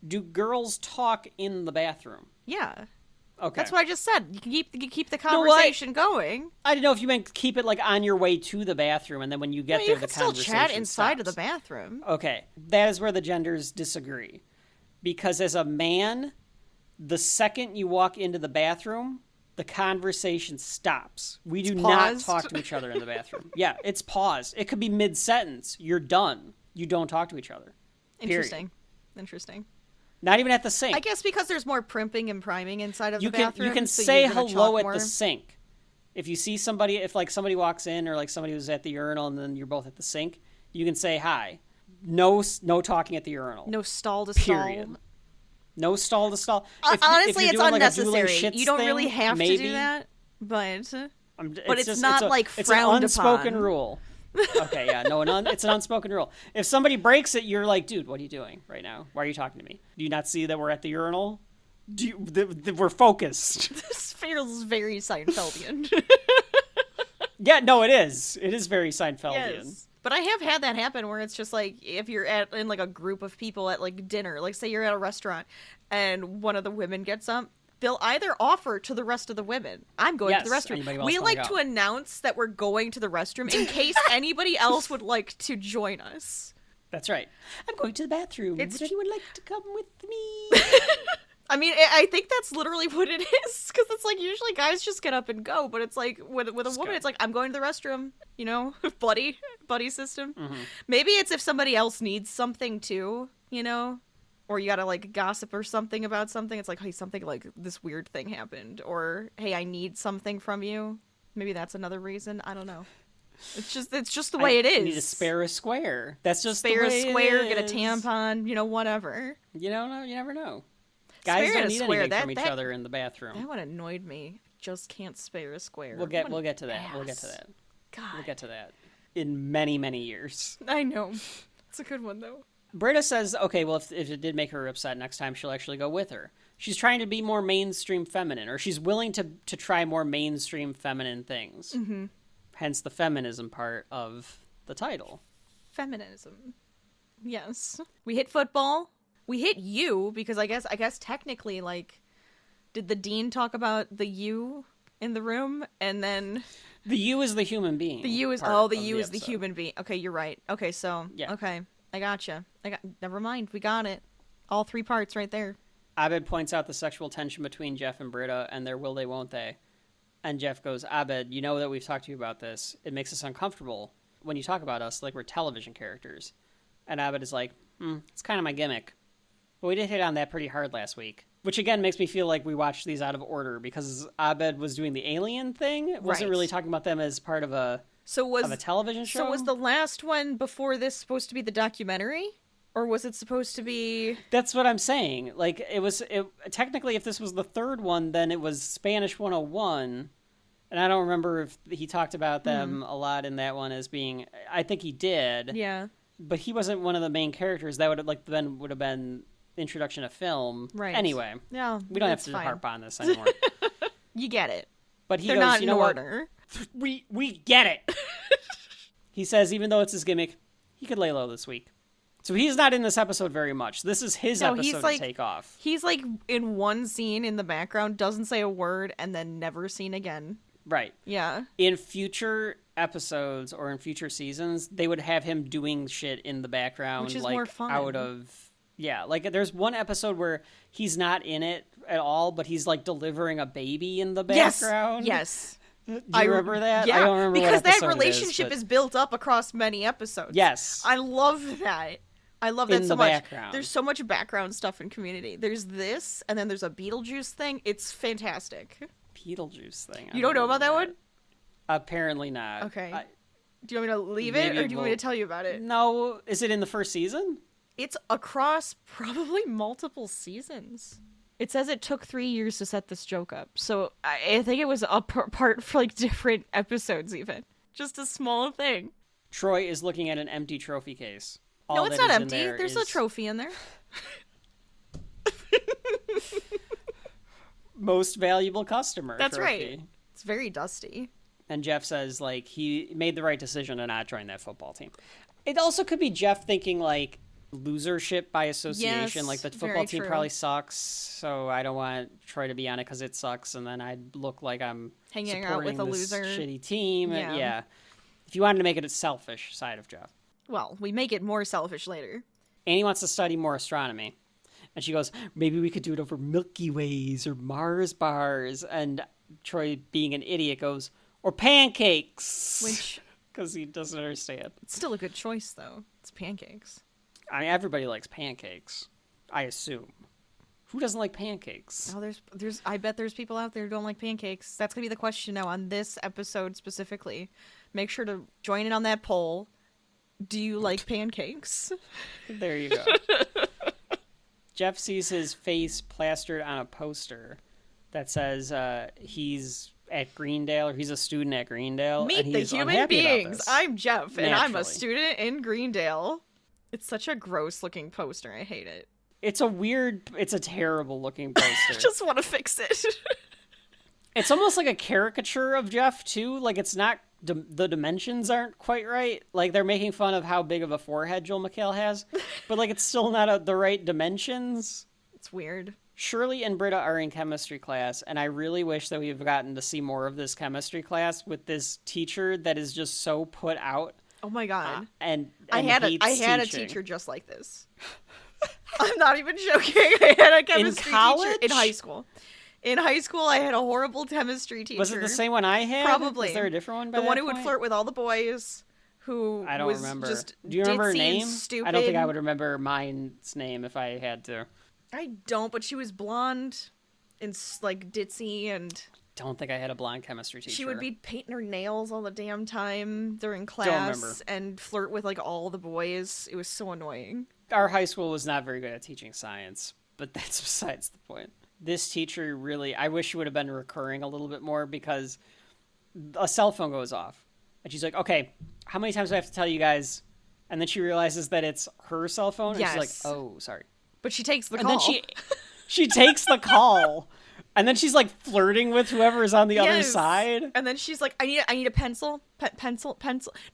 Do girls talk in the bathroom? Yeah. Okay. That's what I just said. You can keep the conversation going. I didn't know if you meant keep it like on your way to the bathroom, and then when you get there, the conversation you can still chat inside stops. of the bathroom. Okay, that is where the genders disagree, because as a man, the second you walk into the bathroom, the conversation stops. We do not talk to each other in the bathroom. Yeah, it's paused. It could be mid-sentence. You're done. You don't talk to each other. Period. Interesting. Not even at the sink. I guess because there's more primping and priming inside of the bathroom. You can so say you're gonna hello talk at more. the sink. If you see somebody, if like somebody walks in or like somebody was at the urinal and then you're both at the sink, you can say hi. No talking at the urinal. No stall to Period. stall. No stall to stall. Honestly, if it's doing unnecessary. Like a you don't really thing, have maybe, to do that, but it's just, not like frowned it's an unspoken upon. rule. Okay, yeah, no, it's an unspoken rule. If somebody breaks it, you're like, dude, what are you doing right now? Why are you talking to me? Do you not see that we're at the urinal? We're focused. This feels very Seinfeldian. Yeah, no, it is. It is very Seinfeldian. Yes. But I have had that happen where it's just like if you're in like a group of people at like dinner, like say you're at a restaurant and one of the women gets up, they'll either offer to the rest of the women, I'm going to the restroom. We like to announce that we're going to the restroom in case anybody else would like to join us. That's right. I'm going to the bathroom. Would anyone like to come with me? I mean, I think that's literally what it is, because it's like usually guys just get up and go, but it's like with a woman, it's like, I'm going to the restroom, buddy system. Mm-hmm. Maybe it's if somebody else needs something too, or you gotta like gossip or something about something. It's like, hey, something like this weird thing happened, or hey, I need something from you. Maybe that's another reason. I don't know. It's just the way it is. You need to spare a square. That's just spare the way a square, it get a is. tampon, whatever. You don't know. You never know. Guys don't need anything from each other in the bathroom. That one annoyed me. Just can't spare a square. We'll get to that. Ass. We'll get to that. God. We'll get to that in many, many years. I know. It's a good one though. Britta says, okay, well, if it did make her upset next time, she'll actually go with her. She's trying to be more mainstream feminine, or she's willing to try more mainstream feminine things. Mm-hmm. Hence the feminism part of the title. Feminism. Yes. We hit football. We hit you because I guess technically, like, did the dean talk about the you in the room? And then the you is the human being. The you is the human being. Okay, you're right. Okay, so yeah. Okay, I gotcha. Never mind. We got it. All 3 parts right there. Abed points out the sexual tension between Jeff and Britta and their will they won't they. And Jeff goes, Abed, you know that we've talked to you about this. It makes us uncomfortable when you talk about us like we're television characters. And Abed is like, it's kind of my gimmick. But we did hit on that pretty hard last week. Which, again, makes me feel like we watched these out of order because Abed was doing the alien thing. It wasn't really talking about them as part of a television show. So was the last one before this supposed to be the documentary? Or was it supposed to be... That's what I'm saying. Like, technically, if this was the 3rd one, then it was Spanish 101. And I don't remember if he talked about them a lot in that one as being... I think he did. Yeah. But he wasn't one of the main characters. That would have been introduction to film. Right. Anyway. No, we don't have to harp on this anymore. You get it. But They're not in order. We get it. He says even though it's his gimmick, he could lay low this week. So he's not in this episode very much. This is his episode to take off. He's like in one scene in the background, doesn't say a word, and then never seen again. Right. Yeah. In future episodes or in future seasons, they would have him doing shit in the background. Which is like, more fun. Out of... Yeah, like there's one episode where he's not in it at all, but he's like delivering a baby in the background. Yes. Do you remember that? Yeah, I don't remember because what that episode relationship is built up across many episodes. Yes. I love that. I love that in so the much. Background. There's so much background stuff in Community. There's this, and then there's a Beetlejuice thing. It's fantastic. Beetlejuice thing. You don't know about that one? Apparently not. Okay. Do you want me to leave it, or do you want me to tell you about it? No. Is it in the first season? It's across probably multiple seasons. It says it took 3 years to set this joke up. So I think it was apart for like different episodes even. Just a small thing. Troy is looking at an empty trophy case. No, it's not empty. There's a trophy in there. Most valuable customer. That's trophy. Right. It's very dusty. And Jeff says, like, he made the right decision to not join that football team. It also could be Jeff thinking, like, losership by association. Yes, like, the football team probably sucks, so I don't want Troy to be on it because it sucks, and then I'd look like I'm hanging out with a loser. Shitty team. Yeah. Yeah. If you wanted to make it a selfish side of Jeff. Well, we make it more selfish later. Annie wants to study more astronomy. And she goes, maybe we could do it over Milky Ways or Mars bars. And Troy, being an idiot, goes, or pancakes. Which... Because he doesn't understand. It's still a good choice, though. It's pancakes. I mean, everybody likes pancakes, I assume. Who doesn't like pancakes? Oh, I bet there's people out there who don't like pancakes. That's going to be the question now on this episode specifically. Make sure to join in on that poll. Do you like pancakes? There you go. Jeff sees his face plastered on a poster that says he's at Greendale, or he's a student at Greendale. Meet and the he's human beings. I'm Jeff, and I'm a Naturally. student in Greendale. It's such a gross looking poster. I hate it. It's a terrible looking poster. I just want to fix it. It's almost like a caricature of Jeff, too. Like, it's not... the dimensions aren't quite right. Like, they're making fun of how big of a forehead Joel McHale has. But, like, it's still not the right dimensions. It's weird. Shirley and Britta are in chemistry class, and I really wish that we've gotten to see more of this chemistry class with this teacher that is just so put out. Oh, my God. And I had a teaching. teacher just like this. I'm not even joking. I had a chemistry college? teacher in high school. In high school, I had a horrible chemistry teacher. Was it the same one I had? Probably. Was there a different one by The one that who would point? flirt with all the boys, who I don't was remember. just Do you remember her ditzy name? and stupid. I don't think I would remember mine's name if I had to. I don't, but she was blonde and like ditzy, and Don't think I had a blonde chemistry teacher. she would be painting her nails all the damn time during Don't remember. class and flirt with like all the boys. It was so annoying. Our high school was not very good at teaching science, but that's besides the point. This teacher really, I wish she would have been recurring a little bit more, because a cell phone goes off and she's like, okay, how many times do I have to tell you guys? And then she realizes that it's her cell phone. And Yes. she's like, oh, sorry. But she takes the And call. then she takes the call. And then she's like flirting with whoever is on the other Yes. side. And then she's like, I need a pencil. Pencil.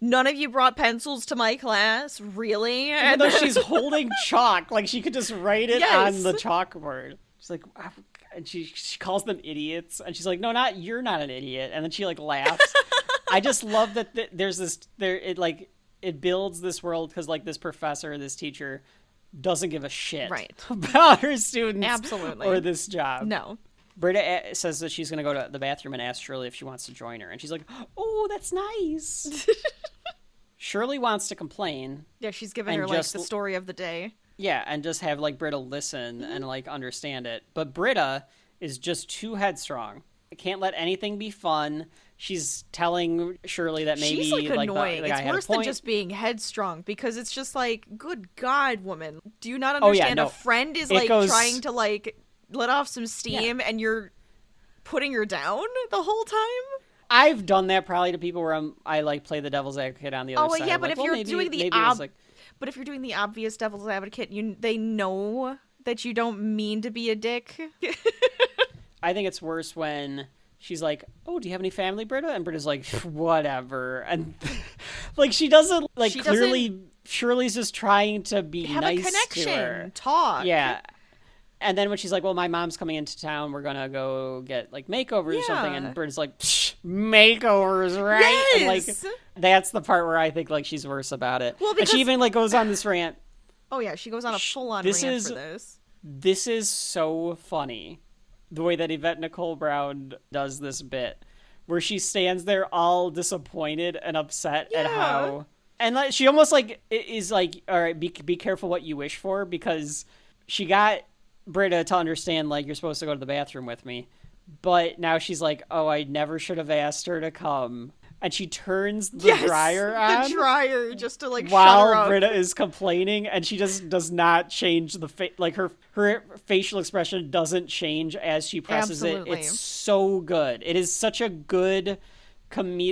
None of you brought pencils to my class? Really? Even And though then- she's holding chalk, like she could just write it Yes. on the chalkboard. She's like, and she calls them idiots, and she's like, no, you're not an idiot. And then she like laughs. I just love that there's this it builds this world, because like this professor, this teacher doesn't give a shit about her students Absolutely. or this job. No. Britta says that she's going to go to the bathroom and ask Shirley if she wants to join her. And she's like, oh, that's nice. Shirley wants to complain. Yeah, she's giving her like the story of the day. Yeah, and just have like Britta listen and like understand it. But Britta is just too headstrong. Can't let anything be fun. She's telling Shirley that maybe she's like annoying. the guy It's had a worse than point. just being headstrong, because it's just like, good God, woman. Do you not Oh, yeah, understand? no. A friend is It like goes- trying to like let off some steam, and you're putting her down the whole time? I've done that probably to people where I like play the devil's advocate on the other side. Yeah, I'm but like, if well, you're maybe- doing the maybe it was, like, but if you're doing the obvious devil's advocate, they know that you don't mean to be a dick. I think it's worse when she's like, oh, do you have any family, Britta? And Britta's like, whatever. And like, she doesn't like She clearly Shirley's just trying to be Have nice a connection. to her. Talk. Yeah. And then when she's like, well, my mom's coming into town, we're gonna go get like makeovers or something, Yeah. and Britta's like, psh, makeovers, right? And, like, Yes. that's the part where I think like she's worse about it. Well, and because- she even like goes on this rant. Oh yeah, she goes on a full-on this rant is- for this. This is so funny, the way that Yvette Nicole Brown does this bit, where she stands there all disappointed and upset at how, and like, she almost like is like, all right, be careful what you wish for, because she got Britta to understand like, you're supposed to go to the bathroom with me, but now she's like, oh, I never should have asked her to come. And she turns the dryer on. The dryer, just to like shut her While up. Britta is complaining, and she just does not change the like her facial expression doesn't change as she presses Absolutely. it. It's so good. It is such a good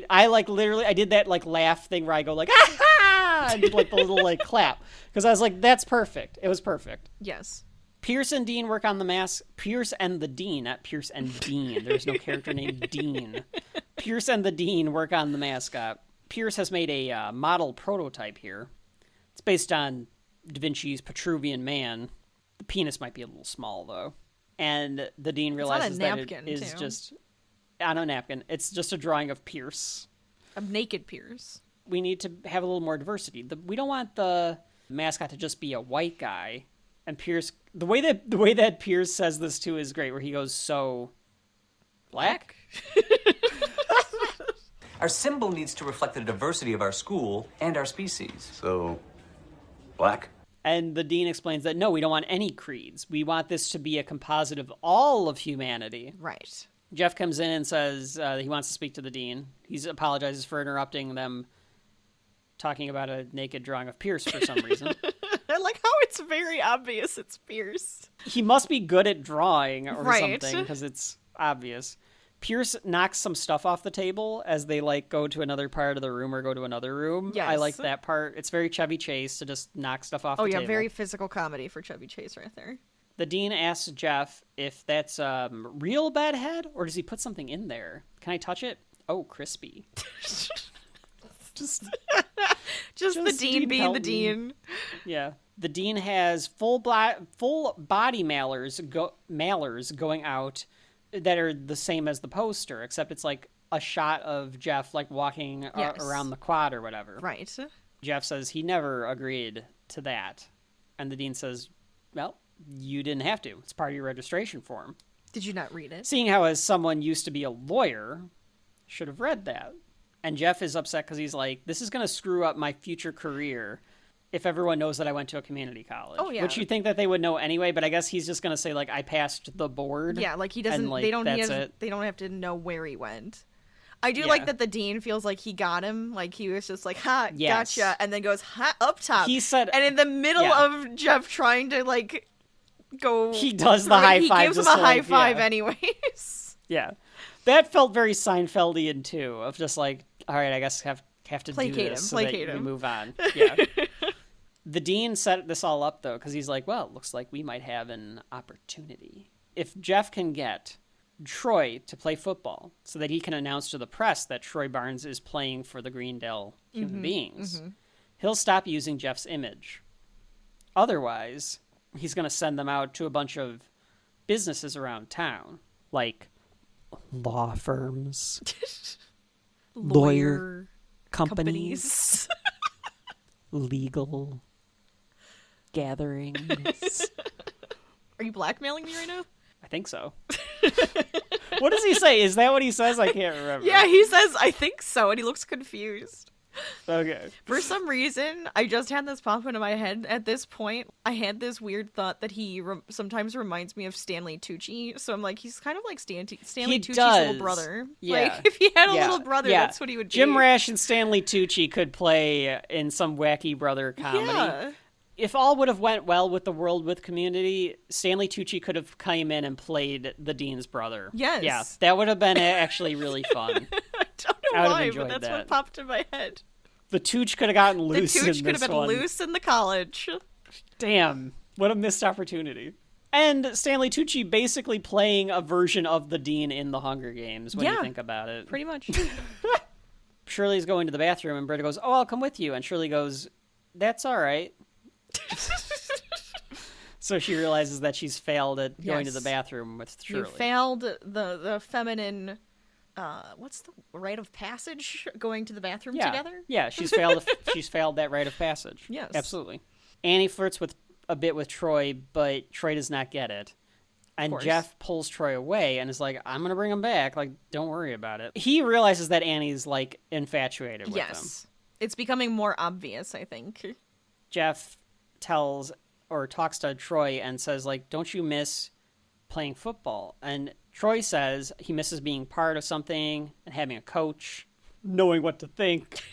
I like literally I did that like laugh thing where I go like ah ha! And did like the little like clap, because I was like, that's perfect. It was perfect. Yes. Pierce and Dean work on the mask. Pierce and the Dean, not Pierce and Dean. There's no character named Dean. Pierce and the Dean work on the mascot. Pierce has made a model prototype here. It's based on Da Vinci's Petruvian Man. The penis might be a little small, though. And the Dean realizes that it is just on a napkin. It's just a drawing of Pierce. Of naked Pierce. We need to have a little more diversity. We don't want the mascot to just be a white guy. And Pierce, the way that Pierce says this too is great, where he goes, so black? Our symbol needs to reflect the diversity of our school and our species. So, black? And the dean explains that, no, we don't want any creeds. We want this to be a composite of all of humanity. Right. Jeff comes in and says he wants to speak to the dean. He apologizes for interrupting them talking about a naked drawing of Pierce for some reason. I like how it's very obvious it's Pierce. He must be good at drawing or Right. something, because it's obvious. Pierce knocks some stuff off the table as they like go to another part of the room or go to another room. Yes. I like that part. It's very Chevy Chase to just knock stuff off the table. Very physical comedy for Chevy Chase right there. The dean asks Jeff if that's real bedhead, or does he put something in there? Can I touch it? Oh, crispy. just the dean being Pelton. the dean. Yeah. The dean has full body mailers going out that are the same as the poster, except it's like a shot of Jeff like walking around the quad or whatever. Right. Jeff says he never agreed to that. And the dean says, well, you didn't have to. It's part of your registration form. Did you not read it? Seeing how as someone used to be a lawyer, should have read that. And Jeff is upset because he's like, this is going to screw up my future career if everyone knows that I went to a community college. Oh, yeah. Which you think that they would know anyway, but I guess he's just going to say, like, I passed the board. Yeah, like, he doesn't, and, like, they don't have to know where he went. I do like that the dean feels like he got him. Like, he was just like, ha, gotcha. And then goes, ha, up top. He said... And in the middle of Jeff trying to, like, go... He does the high five. He gives him a high five anyways. Yeah. That felt very Seinfeldian, too, of just like, all right, I guess have to do this so that we move on. Yeah. The dean set this all up, though, because he's like, well, it looks like we might have an opportunity. If Jeff can get Troy to play football so that he can announce to the press that Troy Barnes is playing for the Greendale Human Beings, he'll stop using Jeff's image. Otherwise, he's going to send them out to a bunch of businesses around town, like law firms, lawyer companies. Legal gatherings. Are you blackmailing me right now? I think so. What does he say? Is that what he says? I can't remember. Yeah, he says, I think so, and he looks confused. Okay. For some reason, I just had this pop into my head at this point. I had this weird thought that he sometimes reminds me of Stanley Tucci. So I'm like, he's kind of like Stanley Tucci's little brother. Yeah. Like, if he had a little brother, that's what he would be. Jim Rash and Stanley Tucci could play in some wacky brother comedy. Yeah. If all would have went well with the World with Community, Stanley Tucci could have came in and played the dean's brother. Yes. Yeah, that would have been actually really fun. I don't know why, but that's what popped in my head. The Tooch could have gotten loose in this one. The Tooch could have been loose in the college. Damn, what a missed opportunity. And Stanley Tucci basically playing a version of the dean in the Hunger Games when you think about it. Pretty much. Shirley's going to the bathroom and Britta goes, oh, I'll come with you. And Shirley goes, that's all right. So she realizes that she's failed at going to the bathroom with Shirley. You failed the feminine, what's the rite of passage? Going to the bathroom together? Yeah, she's failed that rite of passage. Yes. Absolutely. Annie flirts a bit with Troy, but Troy does not get it. And Jeff pulls Troy away and is like, I'm going to bring him back. Like, don't worry about it. He realizes that Annie's, like, infatuated with him. Yes. It's becoming more obvious, I think. Jeff talks to Troy and says, like, don't you miss playing football? And Troy says he misses being part of something and having a coach, knowing what to think.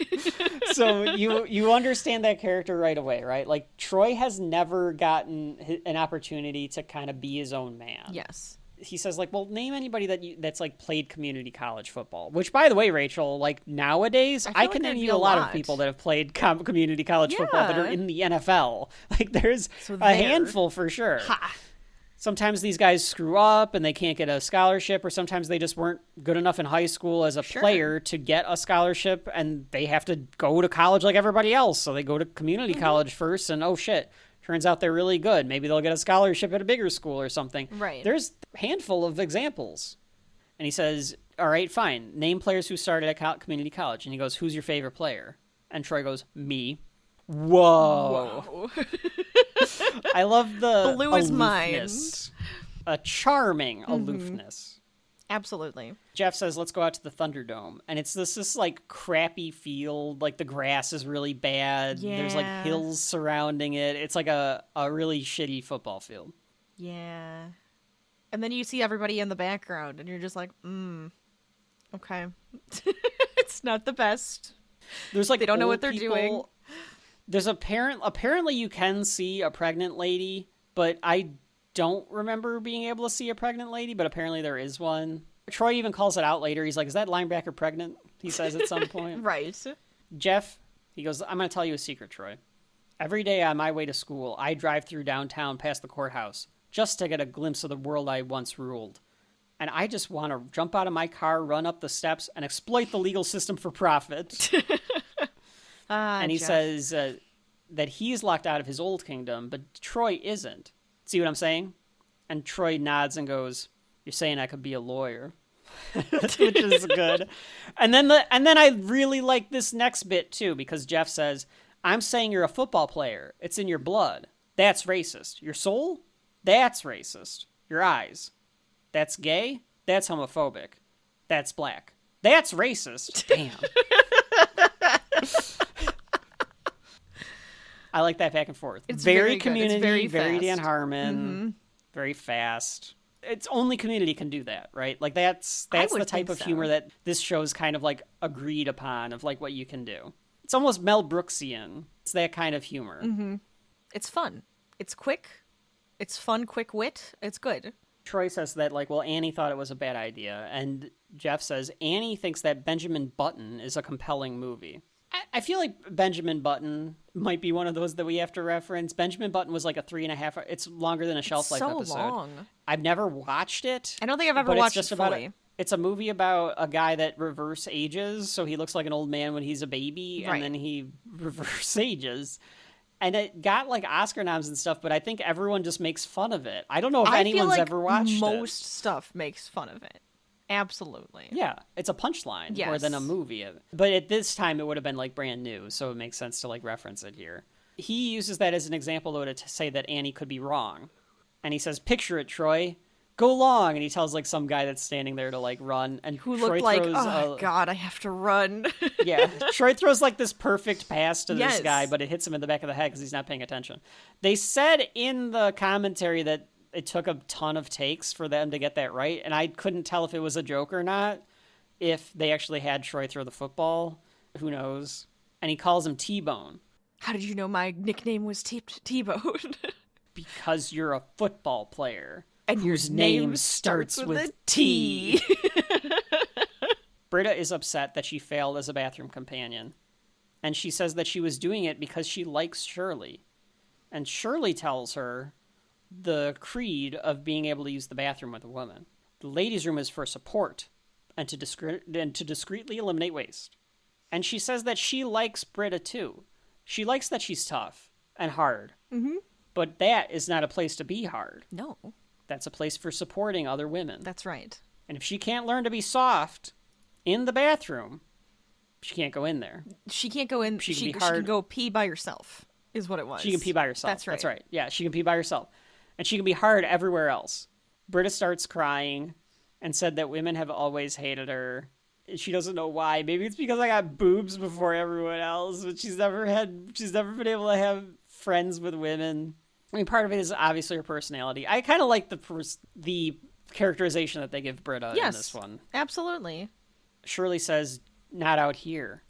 So you understand that character right away, right? Like, Troy has never gotten an opportunity to kind of be his own man. Yes. He says, like, well, name anybody that's like played community college football. Which, by the way, Rachel, like nowadays, I can name you a lot of people that have played community college football that are in the NFL. Like, there's a handful for sure. Ha. Sometimes these guys screw up and they can't get a scholarship, or sometimes they just weren't good enough in high school as a player to get a scholarship, and they have to go to college like everybody else. So they go to community college first, and oh shit, turns out they're really good. Maybe they'll get a scholarship at a bigger school or something. Right. There's a handful of examples. And he says, all right, fine. Name players who started at community college. And he goes, who's your favorite player? And Troy goes, me. Whoa. I love the blew his aloofness. A charming aloofness. Absolutely. Jeff says, let's go out to the Thunderdome. And it's this like crappy field. Like the grass is really bad. Yeah. There's like hills surrounding it. It's like a really shitty football field. Yeah. And then you see everybody in the background and you're just like, okay. It's not the best. There's like they don't know old what they're people. doing. There's apparently you can see a pregnant lady, but I don't remember being able to see a pregnant lady, but apparently there is one. Troy even calls it out later. He's like, is that linebacker pregnant? He says at some point. Right. Jeff, he goes, I'm going to tell you a secret, Troy. Every day on my way to school, I drive through downtown past the courthouse just to get a glimpse of the world I once ruled. And I just want to jump out of my car, run up the steps, and exploit the legal system for profit. And he Jeff. says that he's locked out of his old kingdom, but Troy isn't. See what I'm saying? And Troy nods and goes, you're saying I could be a lawyer. Which is good. And then I really like this next bit too, because Jeff says, I'm saying you're a football player. It's in your blood. That's racist. Your soul? That's racist. Your eyes? That's gay? That's homophobic. That's black. That's racist. Damn. I like that back and forth. It's very good. Community, It's very fast. Dan Harmon, very fast. It's only Community can do that, right? Like that's I the would type think of so. humor that this show's kind of like agreed upon of like what you can do. It's almost Mel Brooksian. It's that kind of humor. Mm-hmm. It's fun. It's quick. It's fun, quick wit. It's good. Troy says that, like, well, Annie thought it was a bad idea. And Jeff says Annie thinks that Benjamin Button is a compelling movie. I feel like Benjamin Button might be one of those that we have to reference. Benjamin Button was like a 3.5. It's longer than a Shelf Life so episode. Long. I've never watched it. I don't think I've ever but watched it's just it about fully. it's a movie about a guy that reverse ages. So he looks like an old man when he's a baby, Right. and then he reverse ages. And it got like Oscar noms and stuff, but I think everyone just makes fun of it. I don't know if I feel anyone's like ever watched it. most stuff makes fun of it. Absolutely. Yeah, it's a punchline more Yes. than a movie. But at this time, it would have been like brand new, so it makes sense to like reference it here. He uses that as an example, though, to say that Annie could be wrong. And he says, "Picture it, Troy. Go long." And he tells like some guy that's standing there to like run. And Who Troy looked like, throws oh God, I have to run. yeah, Troy throws like this perfect pass to Yes. this guy, but it hits him in the back of the head because he's not paying attention. They said in the commentary that it took a ton of takes for them to get that right, and I couldn't tell if it was a joke or not, if they actually had Troy throw the football. Who knows? And he calls him T-Bone. How did you know my nickname was T-Bone? Because you're a football player. And whose your name starts with a T. Britta is upset that she failed as a bathroom companion. And she says that she was doing it because she likes Shirley. And Shirley tells her the creed of being able to use the bathroom with a woman. The ladies' room is for support and to discreetly eliminate waste. And she says that she likes Britta too. She likes that she's tough and hard. Mm-hmm. But that is not a place to be hard. No. That's a place for supporting other women. That's right. And if she can't learn to be soft in the bathroom, she can't go in there. She can't go in. She can go pee by herself, is what it was. She can pee by herself. That's right. That's right. Yeah, she can pee by herself. And she can be hard everywhere else. Britta starts crying and said that women have always hated her. She doesn't know why. Maybe it's because I got boobs before everyone else, but she's never been able to have friends with women. I mean, part of it is obviously her personality. I kind of like the characterization that they give Britta in this one. Absolutely. Shirley says, "Not out here.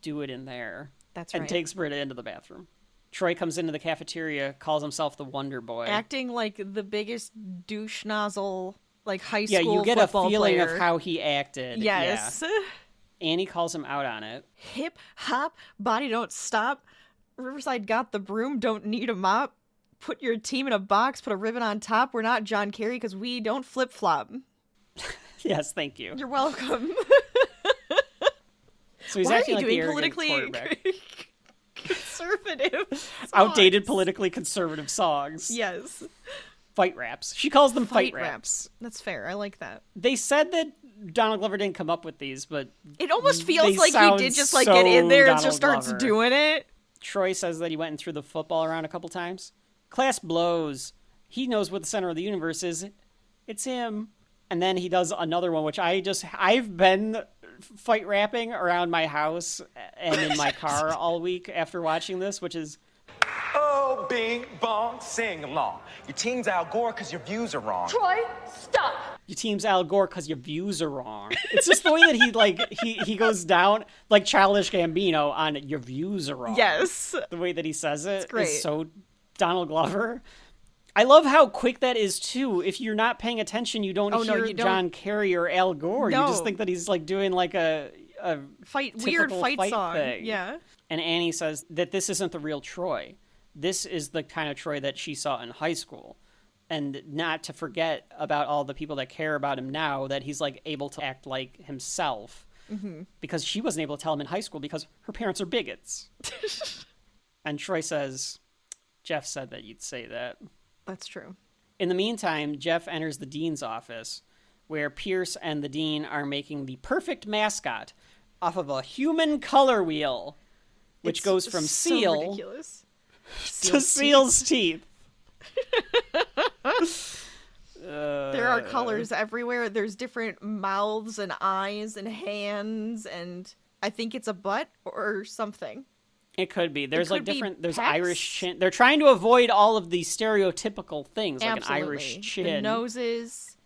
Do it in there." That's and right. takes Britta into the bathroom. Troy comes into the cafeteria, calls himself the Wonder Boy. Acting like the biggest douche nozzle, like high Yeah, school you get a football feeling player. of how he acted. Yes. Yeah. Annie calls him out on it. Hip, hop, body don't stop. Riverside got the broom, don't need a mop. Put your team in a box, put a ribbon on top. We're not John Kerry because we don't flip-flop. Yes, thank you. You're welcome. So he's Why acting are like you the doing arrogant politically quarterback. conservative Outdated politically conservative songs. Yes. Fight raps. She calls them fight raps. That's fair. I like that. They said that Donald Glover didn't come up with these, but It almost feels they like he sound did just like get in there and so just starts Donald doing it. Troy says that he went and threw the football around a couple times. Class blows. He knows what the center of the universe is. It's him. And then he does another one, which I've been fight rapping around my house and in my car all week after watching this, which is, Oh, bing, bong, sing along. Your team's Al Gore because your views are wrong. Troy, stop. your team's Al Gore because your views are wrong. It's just the way that he goes down like Childish Gambino on your views are wrong. Yes. The way that he says it great. is so Donald Glover. I love how quick that is too. If you're not paying attention, you don't hear John Kerry or Al Gore. No. You just think that he's like doing like a weird typical fight song. thing. Yeah. And Annie says that this isn't the real Troy. This is the kind of Troy that she saw in high school. And not to forget about all the people that care about him now, that he's like able to act like himself. Mm-hmm. Because she wasn't able to tell him in high school because her parents are bigots. And Troy says, Jeff said that you'd say that. That's true. In the meantime, Jeff enters the dean's office, where Pierce and the dean are making the perfect mascot off of a human color wheel, which goes from so seal ridiculous. to Seal's teeth. There are colors everywhere. There's different mouths and eyes and hands, and I think it's a butt or something. It could be. There's like different. There's pecs. Irish chin. They're trying to avoid all of these stereotypical things, like Absolutely. an Irish chin. The noses.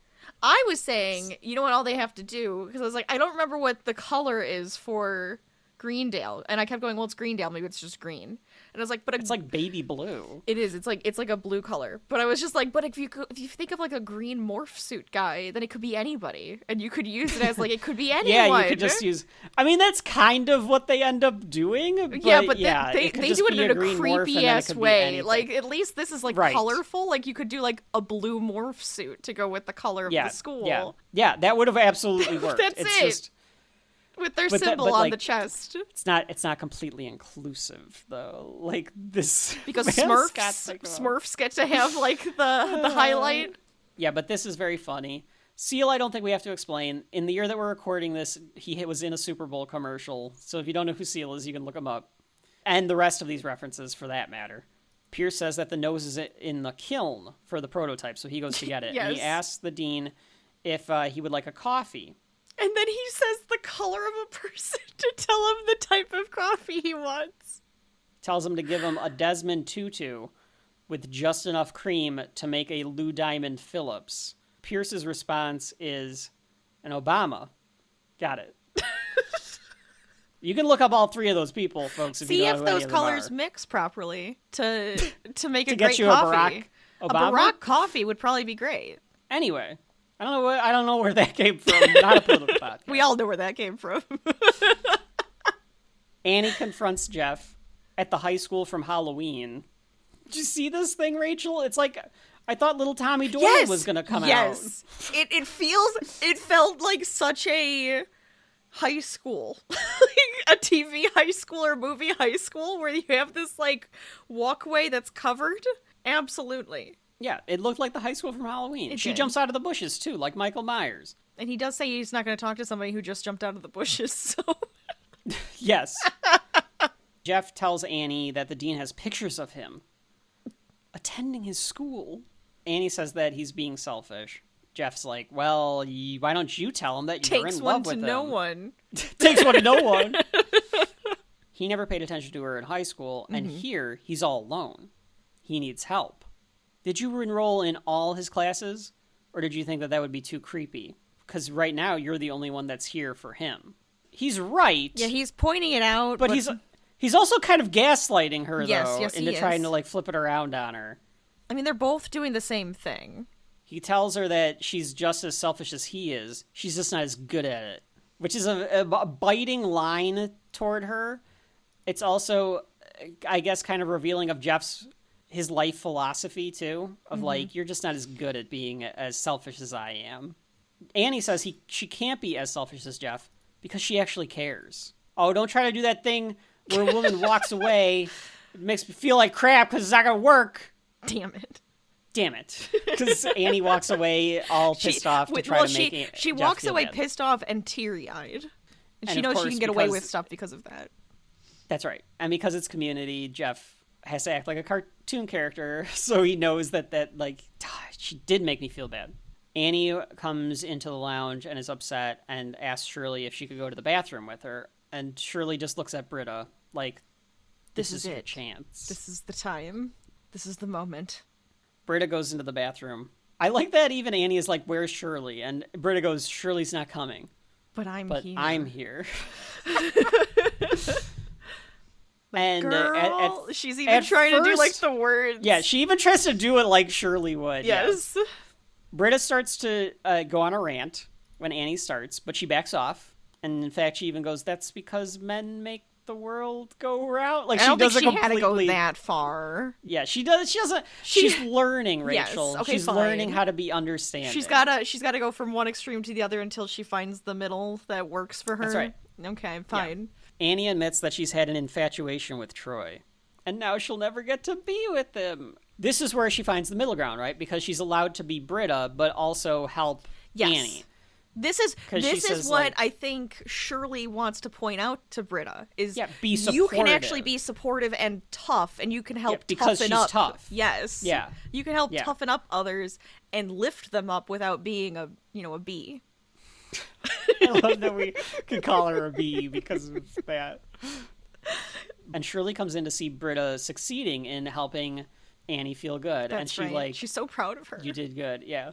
I was saying, you know what all they have to do? Because I was like, I don't remember what the color is for Greendale, and I kept going, well, it's Greendale, maybe it's just green. And I was like, but it's like baby blue. It is. It's like a blue color. But I was just like, but if you think of like a green morph suit guy, then it could be anybody, and you could use it as like it could be anyone. Yeah, you could just use. I mean, that's kind of what they end up doing. But they do it in a creepy ass way. Like at least this is like colorful. Like you could do like a blue morph suit to go with the color of the school. Yeah, that would have absolutely worked. That's it. Just, with their symbol on the chest. It's not completely inclusive though. Like this because Smurfs get to have like the highlight. Yeah, but this is very funny. Seal, I don't think we have to explain. In the year that we're recording this, he was in a Super Bowl commercial. So if you don't know who Seal is, you can look him up. And the rest of these references for that matter. Pierce says that the nose is in the kiln for the prototype, so he goes to get it. Yes. And he asks the dean if he would like a coffee. And then he says the color of a person to tell him the type of coffee he wants. Tells him to give him a Desmond Tutu with just enough cream to make a Lou Diamond Phillips. Pierce's response is an Obama. Got it. You can look up all three of those people, folks. See if those colors mix properly to make a great get you coffee. A Barack Obama? A Barack coffee would probably be great. Anyway. I don't know where that came from. Not a political podcast. We all know where that came from. Annie confronts Jeff at the high school from Halloween. Did you see this thing, Rachel? It's like I thought little Tommy Doyle was going to come out. Yes. It felt like such a high school. Like a TV high school or movie high school where you have this like walkway that's covered. Absolutely. Yeah, it looked like the high school from Halloween. She did. jumps out of the bushes, too, like Michael Myers. And he does say he's not going to talk to somebody who just jumped out of the bushes, so... Yes. Jeff tells Annie that the dean has pictures of him attending his school. Annie says that he's being selfish. Jeff's like, well, why don't you tell him that you're in love with him? Takes one to know one. Takes one to know one. He never paid attention to her in high school, and here he's all alone. He needs help. Did you enroll in all his classes, or did you think that would be too creepy? Because right now, you're the only one that's here for him. He's right. Yeah, he's pointing it out. But he's also kind of gaslighting her, yes, into trying to, like, flip it around on her. I mean, they're both doing the same thing. He tells her that she's just as selfish as he is. She's just not as good at it. Which is a biting line toward her. It's also, I guess, kind of revealing of his life philosophy, too, of like, you're just not as good at being as selfish as I am. Annie says she can't be as selfish as Jeff because she actually cares. Oh, don't try to do that thing where a woman walks away, it makes me feel like crap because it's not going to work. Damn it. Because Annie walks away all pissed off to try to make it. She Jeff walks feel away bad. pissed off and teary-eyed. And she of knows she course, can get away with stuff because of that. That's right. And because it's Community, Jeff has to act like a cartoon character, so he knows that like, she did make me feel bad. Annie comes into the lounge and is upset and asks Shirley if she could go to the bathroom with her. And Shirley just looks at Britta like, this is your chance. This is the time. This is the moment. Britta goes into the bathroom. I like that even Annie is like, where's Shirley? And Britta goes, Shirley's not coming. But I'm here. And girl, she's even trying to do like the words. Yeah, she even tries to do it like Shirley would. Yes. Britta starts to go on a rant when Annie starts, but she backs off. And in fact, she even goes, that's because men make the world go round. Like, I don't think she completely... had to go that far. Yeah, she does. She doesn't. She's learning, Rachel. Yes, okay, she's fine. learning how to be understanding. She's gotta go from one extreme to the other until she finds the middle that works for her. That's right. Okay, fine. Yeah. Annie admits that she's had an infatuation with Troy, and now she'll never get to be with him. This is where she finds the middle ground, right? Because she's allowed to be Britta, but also help Annie. This is says, what like, I think Shirley wants to point out to Britta is be you can supportive. actually be supportive and tough, and you can help because toughen she's up. tough. Yes. Yeah. You can help Yeah. toughen up others and lift them up without being a bee. I love that we could call her a bee because of that. And Shirley comes in to see Britta succeeding in helping Annie feel good. That's and she right. She's so proud of her. You did good, yeah.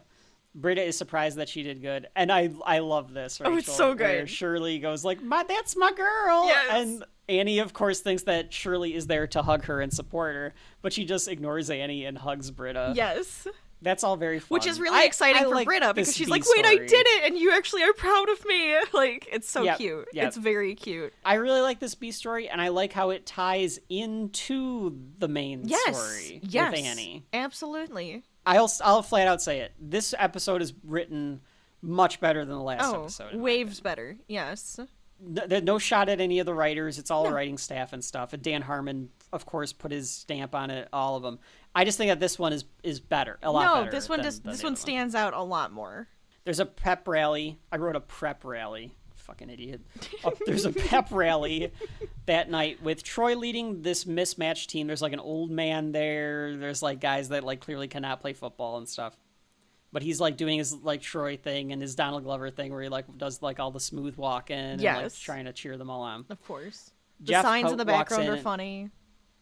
Britta is surprised that she did good. And I love this, Rachel. Oh, it's so where good. Shirley goes like, that's my girl. Yes. And Annie, of course, thinks that Shirley is there to hug her and support her, but she just ignores Annie and hugs Britta. Yes. That's all very fun. Which is really exciting for like Britta because this she's bee like, wait, I story. did it, and you actually are proud of me. Like, it's so Yep, cute. yep. It's very cute. I really like this bee story, and I like how it ties into the main story with Annie. Absolutely. I'll flat out say it. This episode is written much better than the last episode. Waves better. Yes. No shot at any of the writers. It's all writing staff and stuff. And Dan Harmon, of course, put his stamp on it. All of them. I just think that this one is better. A lot better. No, this one than the this other one stands out a lot more. There's a pep rally. I wrote a prep rally. Fucking idiot. There's a pep rally that night with Troy leading this mismatched team. There's like an old man there. There's like guys that like clearly cannot play football and stuff. But he's like doing his like Troy thing and his Donald Glover thing where he like does like all the smooth walking and like trying to cheer them all on. Of course. The Jeff signs in the walks background are and- funny.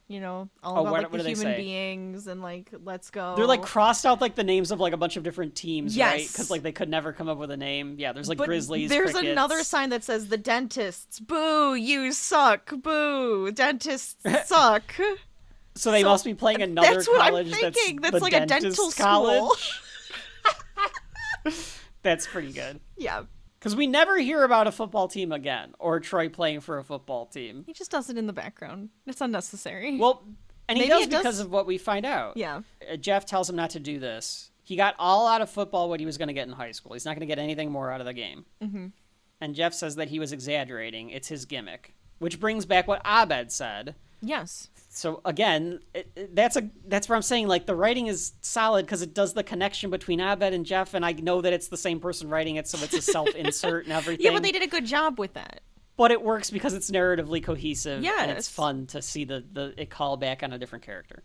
You know, all about like what the do they human say? beings and like let's go. They're like crossed out like the names of like a bunch of different teams, right? Yes. Because like they could never come up with a name. Yeah, there's like But Grizzlies. There's Crickets. another sign that says the dentists. Boo, you suck. Boo, dentists suck. So they must be playing another that's what college. I'm thinking. That's That's the like a dentist dental college. That's pretty good. Yeah. Because we never hear about a football team again, or Troy playing for a football team. He just does it in the background. It's unnecessary. Well, and he Maybe does it does- because of what we find out. Yeah. Jeff tells him not to do this. He got all out of football what he was going to get in high school. He's not going to get anything more out of the game. Mm-hmm. And Jeff says that he was exaggerating. It's his gimmick. Which brings back what Abed said. Yes. So again, that's where I'm saying like the writing is solid because it does the connection between Abed and Jeff, and I know that it's the same person writing it, so it's a self-insert and everything. Yeah, but they did a good job with that. But it works because it's narratively cohesive, and it's Yes. fun to see it call back on a different character.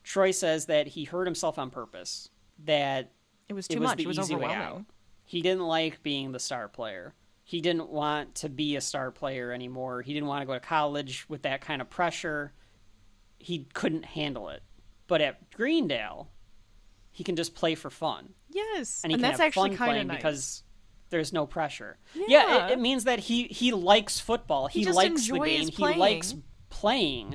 Troy says that he hurt himself on purpose, that It was too much. the It was easy way overwhelming. out. He didn't like being the star player. He didn't want to be a star player anymore. He didn't want to go to college with that kind of pressure. He couldn't handle it. But at Greendale, he can just play for fun. Yes. And he can that's have actually fun kind playing of nice. because there's no pressure. Yeah. It means that he likes football. He just likes the enjoys game. playing. He likes playing.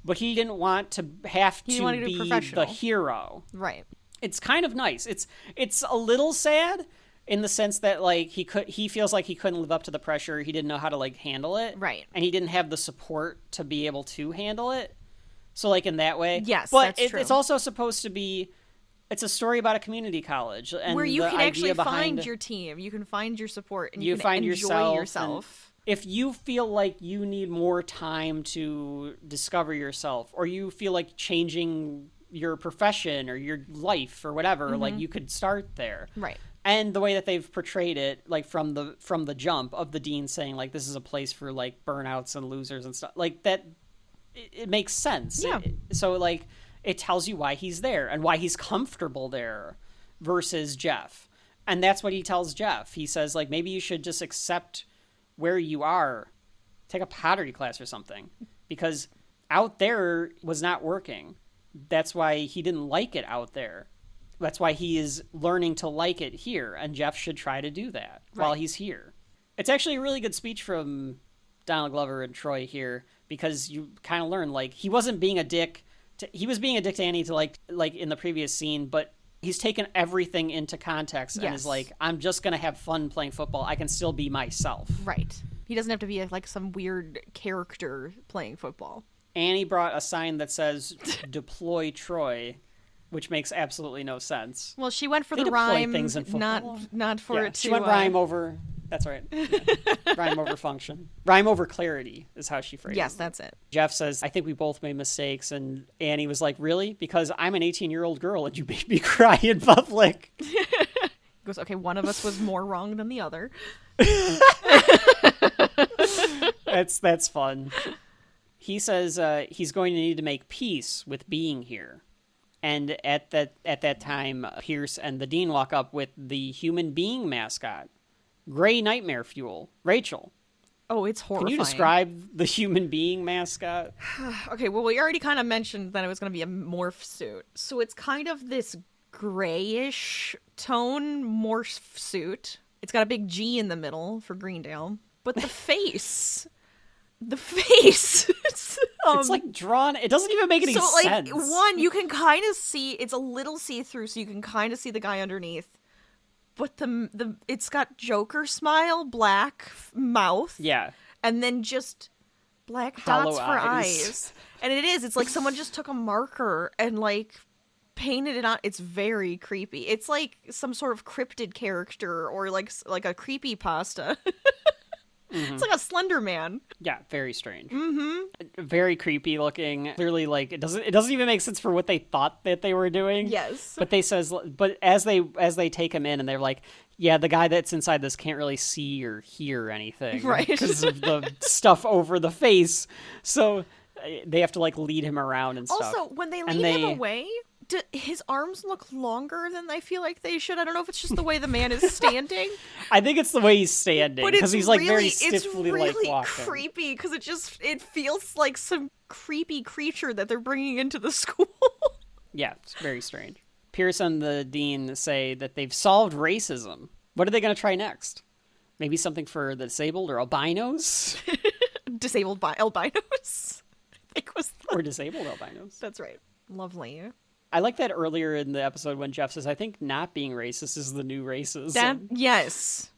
But he didn't want to have He didn't want to to do be professional. the hero. Right. It's kind of nice. It's a little sad in the sense that like he feels like he couldn't live up to the pressure. He didn't know how to like handle it. Right. And he didn't have the support to be able to handle it. So like in that way. Yes, but that's true. It's also supposed to be it's a story about a community college and Where you the can idea actually behind find your team. You can find your support and you you can find enjoy yourself. And if you feel like you need more time to discover yourself, or you feel like changing your profession or your life or whatever, like you could start there. Right. And the way that they've portrayed it, like from the jump of the dean saying like this is a place for like burnouts and losers and stuff like that, it makes sense. Yeah. So like it tells you why he's there and why he's comfortable there versus Jeff. And that's what he tells Jeff. He says like maybe you should just accept where you are, take a pottery class or something, because out there was not working. That's why he didn't like it out there. That's why he is learning to like it here, and Jeff should try to do that while he's here. It's actually a really good speech from Donald Glover and Troy here, because you kind of learn like he wasn't being a dick. He was being a dick to Annie to like in the previous scene, but he's taken everything into context and is like, I'm just gonna have fun playing football. I can still be myself. Right. He doesn't have to be like some weird character playing football. Annie brought a sign that says "Deploy Troy," which makes absolutely no sense. Well, she went for They the deploy rhyme, things in football. not for it to. She went rhyme over. That's right. Yeah. Rhyme over function. Rhyme over clarity is how she phrased it. Yes, that's it. Jeff says, I think we both made mistakes. And Annie was like, really? Because I'm an 18-year-old girl and you made me cry in public. He goes, okay, one of us was more wrong than the other. That's fun. He says he's going to need to make peace with being here. And at that time, Pierce and the dean walk up with the human being mascot, Gray Nightmare Fuel, Rachel. Oh, it's horrifying. Can you describe the human being mascot? Okay, well, we already kind of mentioned that it was going to be a morph suit. So it's kind of this grayish tone morph suit. It's got a big G in the middle for Greendale. But the face... it's like drawn. It doesn't even make any sense. So, like, one, you can kind of see, it's a little see-through, so you can kind of see the guy underneath. But it's got Joker smile, black mouth. Yeah. And then just black Hollow dots for eyes. And it's like someone just took a marker and, like, painted it on. It's very creepy. It's like some sort of cryptid character or, like a creepypasta. Mm-hmm. It's like a Slender Man. Yeah, very strange. Mm-hmm. Very creepy looking. Clearly, like it doesn't even make sense for what they thought that they were doing. Yes. But as they take him in and they're like, yeah, the guy that's inside this can't really see or hear anything, right? Because of the stuff over the face. So they have to like lead him around and stuff. Also, when they lead him away, his arms look longer than I feel like they should. I don't know if it's just the way the man is standing. I think it's the way he's standing because he's like very stiffly it's really like walking. Creepy because it feels like some creepy creature that they're bringing into the school. Yeah, it's very strange. Pierce and the dean say that they've solved racism. What are they going to try next? Maybe something for the disabled or albinos? Disabled albinos. I think or disabled albinos. That's right. Lovely. I like that earlier in the episode when Jeff says, I think not being racist is the new racism. Yes.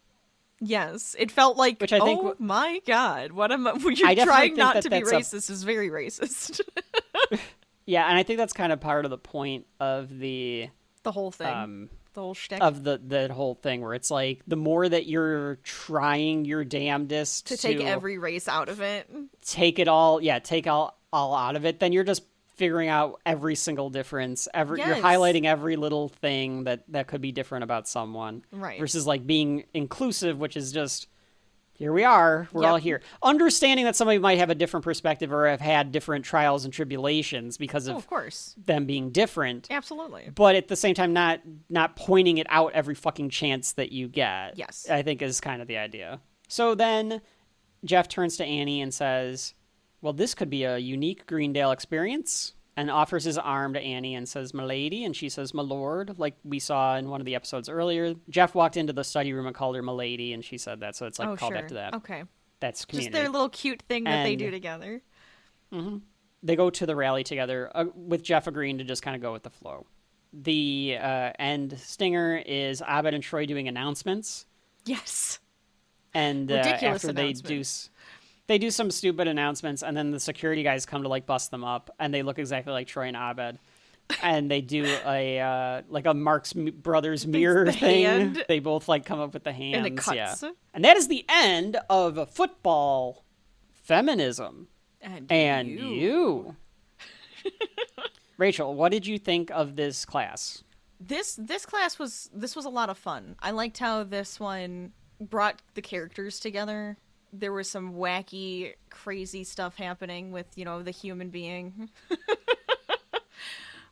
It felt like, which I think, oh my God, what am I? You're trying not to be racist is very racist. Yeah, and I think that's kind of part of the point of the whole thing. The whole shtick. Of the whole thing where it's like, the more that you're trying your damnedest to take every race out of it. Take it all, take all out of it, then you're just figuring out every single difference. You're highlighting every little thing that could be different about someone. Right. Versus like being inclusive, which is just, here we are, we're all here. Understanding that somebody might have a different perspective or have had different trials and tribulations because of course, them being different. Absolutely. But at the same time, not pointing it out every fucking chance that you get. Yes. I think is kind of the idea. So then Jeff turns to Annie and says, well, this could be a unique Greendale experience, and offers his arm to Annie and says, "Milady," and she says, "My lord," like we saw in one of the episodes earlier. Jeff walked into the study room and called her Milady, and she said that, so it's like called back to that. Okay. That's community. Just their little cute thing that they do together. Mm-hmm. They go to the rally together, with Jeff agreeing to just kind of go with the flow. The end stinger is Abed and Troy doing announcements. Yes. And ridiculous after they do some stupid announcements, and then the security guys come to like bust them up, and they look exactly like Troy and Abed, and they do a Marx Brothers mirror thing. Hand. They both like come up with the hands, and it cuts. Yeah. And that is the end of football, feminism, and you. Rachel, what did you think of this class? This class was a lot of fun. I liked how this one brought the characters together. There was some wacky, crazy stuff happening with, the human being.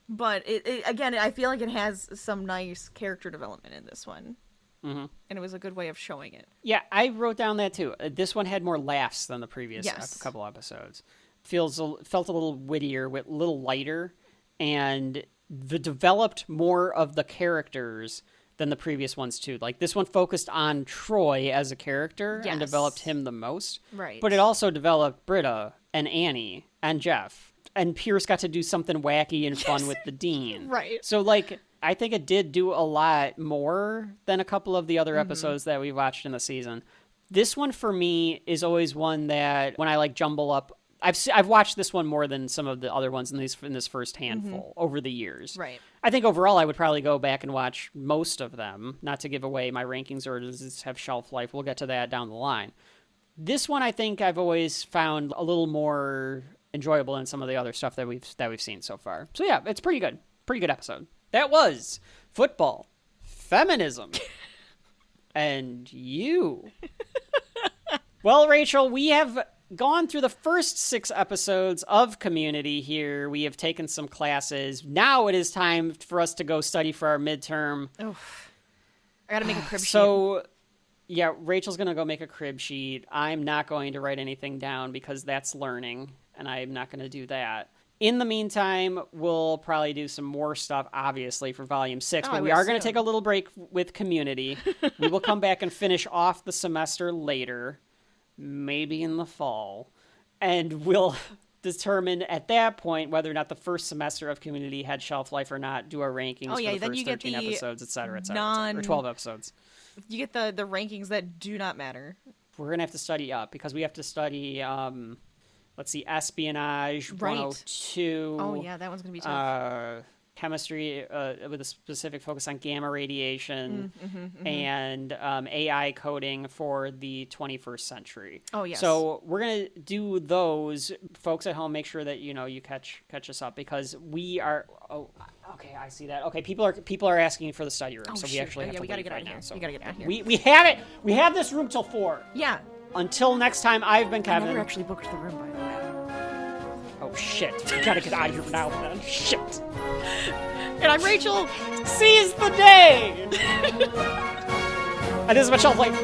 But again, I feel like it has some nice character development in this one. Mm-hmm. And it was a good way of showing it. Yeah, I wrote down that too. This one had more laughs than the previous couple episodes. Felt a little wittier, a little lighter, and developed more of the characters than the previous ones too. Like this one focused on Troy as a character and developed him the most. Right. But it also developed Britta and Annie and Jeff. And Pierce got to do something wacky and fun with the dean. Right. So like I think it did do a lot more than a couple of the other episodes that we watched in the season. This one for me is always one that when I like jumble up, I've watched this one more than some of the other ones in this first handful over the years. Right. I think overall I would probably go back and watch most of them, not to give away my rankings or does have shelf life. We'll get to that down the line. This one I think I've always found a little more enjoyable than some of the other stuff that we've seen so far. So yeah, it's pretty good. Pretty good episode. That was football, feminism, And you. Well, Rachel, we have gone through the first 6 episodes of Community here. We have taken some classes. Now it is time for us to go study for our midterm. Oof. I gotta make a crib sheet. So, yeah, Rachel's gonna go make a crib sheet. I'm not going to write anything down because that's learning, and I'm not gonna do that. In the meantime, we'll probably do some more stuff, obviously, for Volume 6, but we are going to take a little break with Community. We will come back and finish off the semester later, maybe in the fall, and we'll determine at that point whether or not the first semester of Community had shelf life or not, do our rankings for the first 13 episodes, et cetera, or 12 episodes. You get the rankings that do not matter. We're going to have to study up, because we have to study... let's see, espionage, right. 102. Oh, yeah, that one's going to be tough. Chemistry with a specific focus on gamma radiation, and AI coding for the 21st century. Oh, yes. So we're going to do those. Folks at home, make sure that, you catch us up, because we are... Oh, okay, I see that. Okay, people are asking for the study room, so we actually have to gotta leave get right out now. here. So we gotta get out here. We have it. We have this room till 4. Yeah. Until next time, I've been Kevin. I never actually booked the room, by the way. Oh, shit. We gotta get out of here now, man. Shit. And I'm Rachel. Seize the day! And this is my shelf life.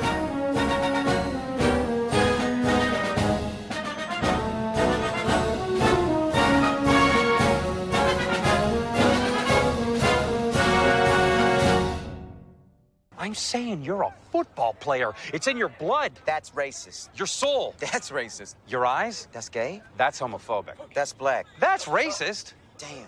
I'm saying you're a football player. It's in your blood. That's racist. Your soul. That's racist. Your eyes. That's gay. That's homophobic. That's black. That's racist. Damn.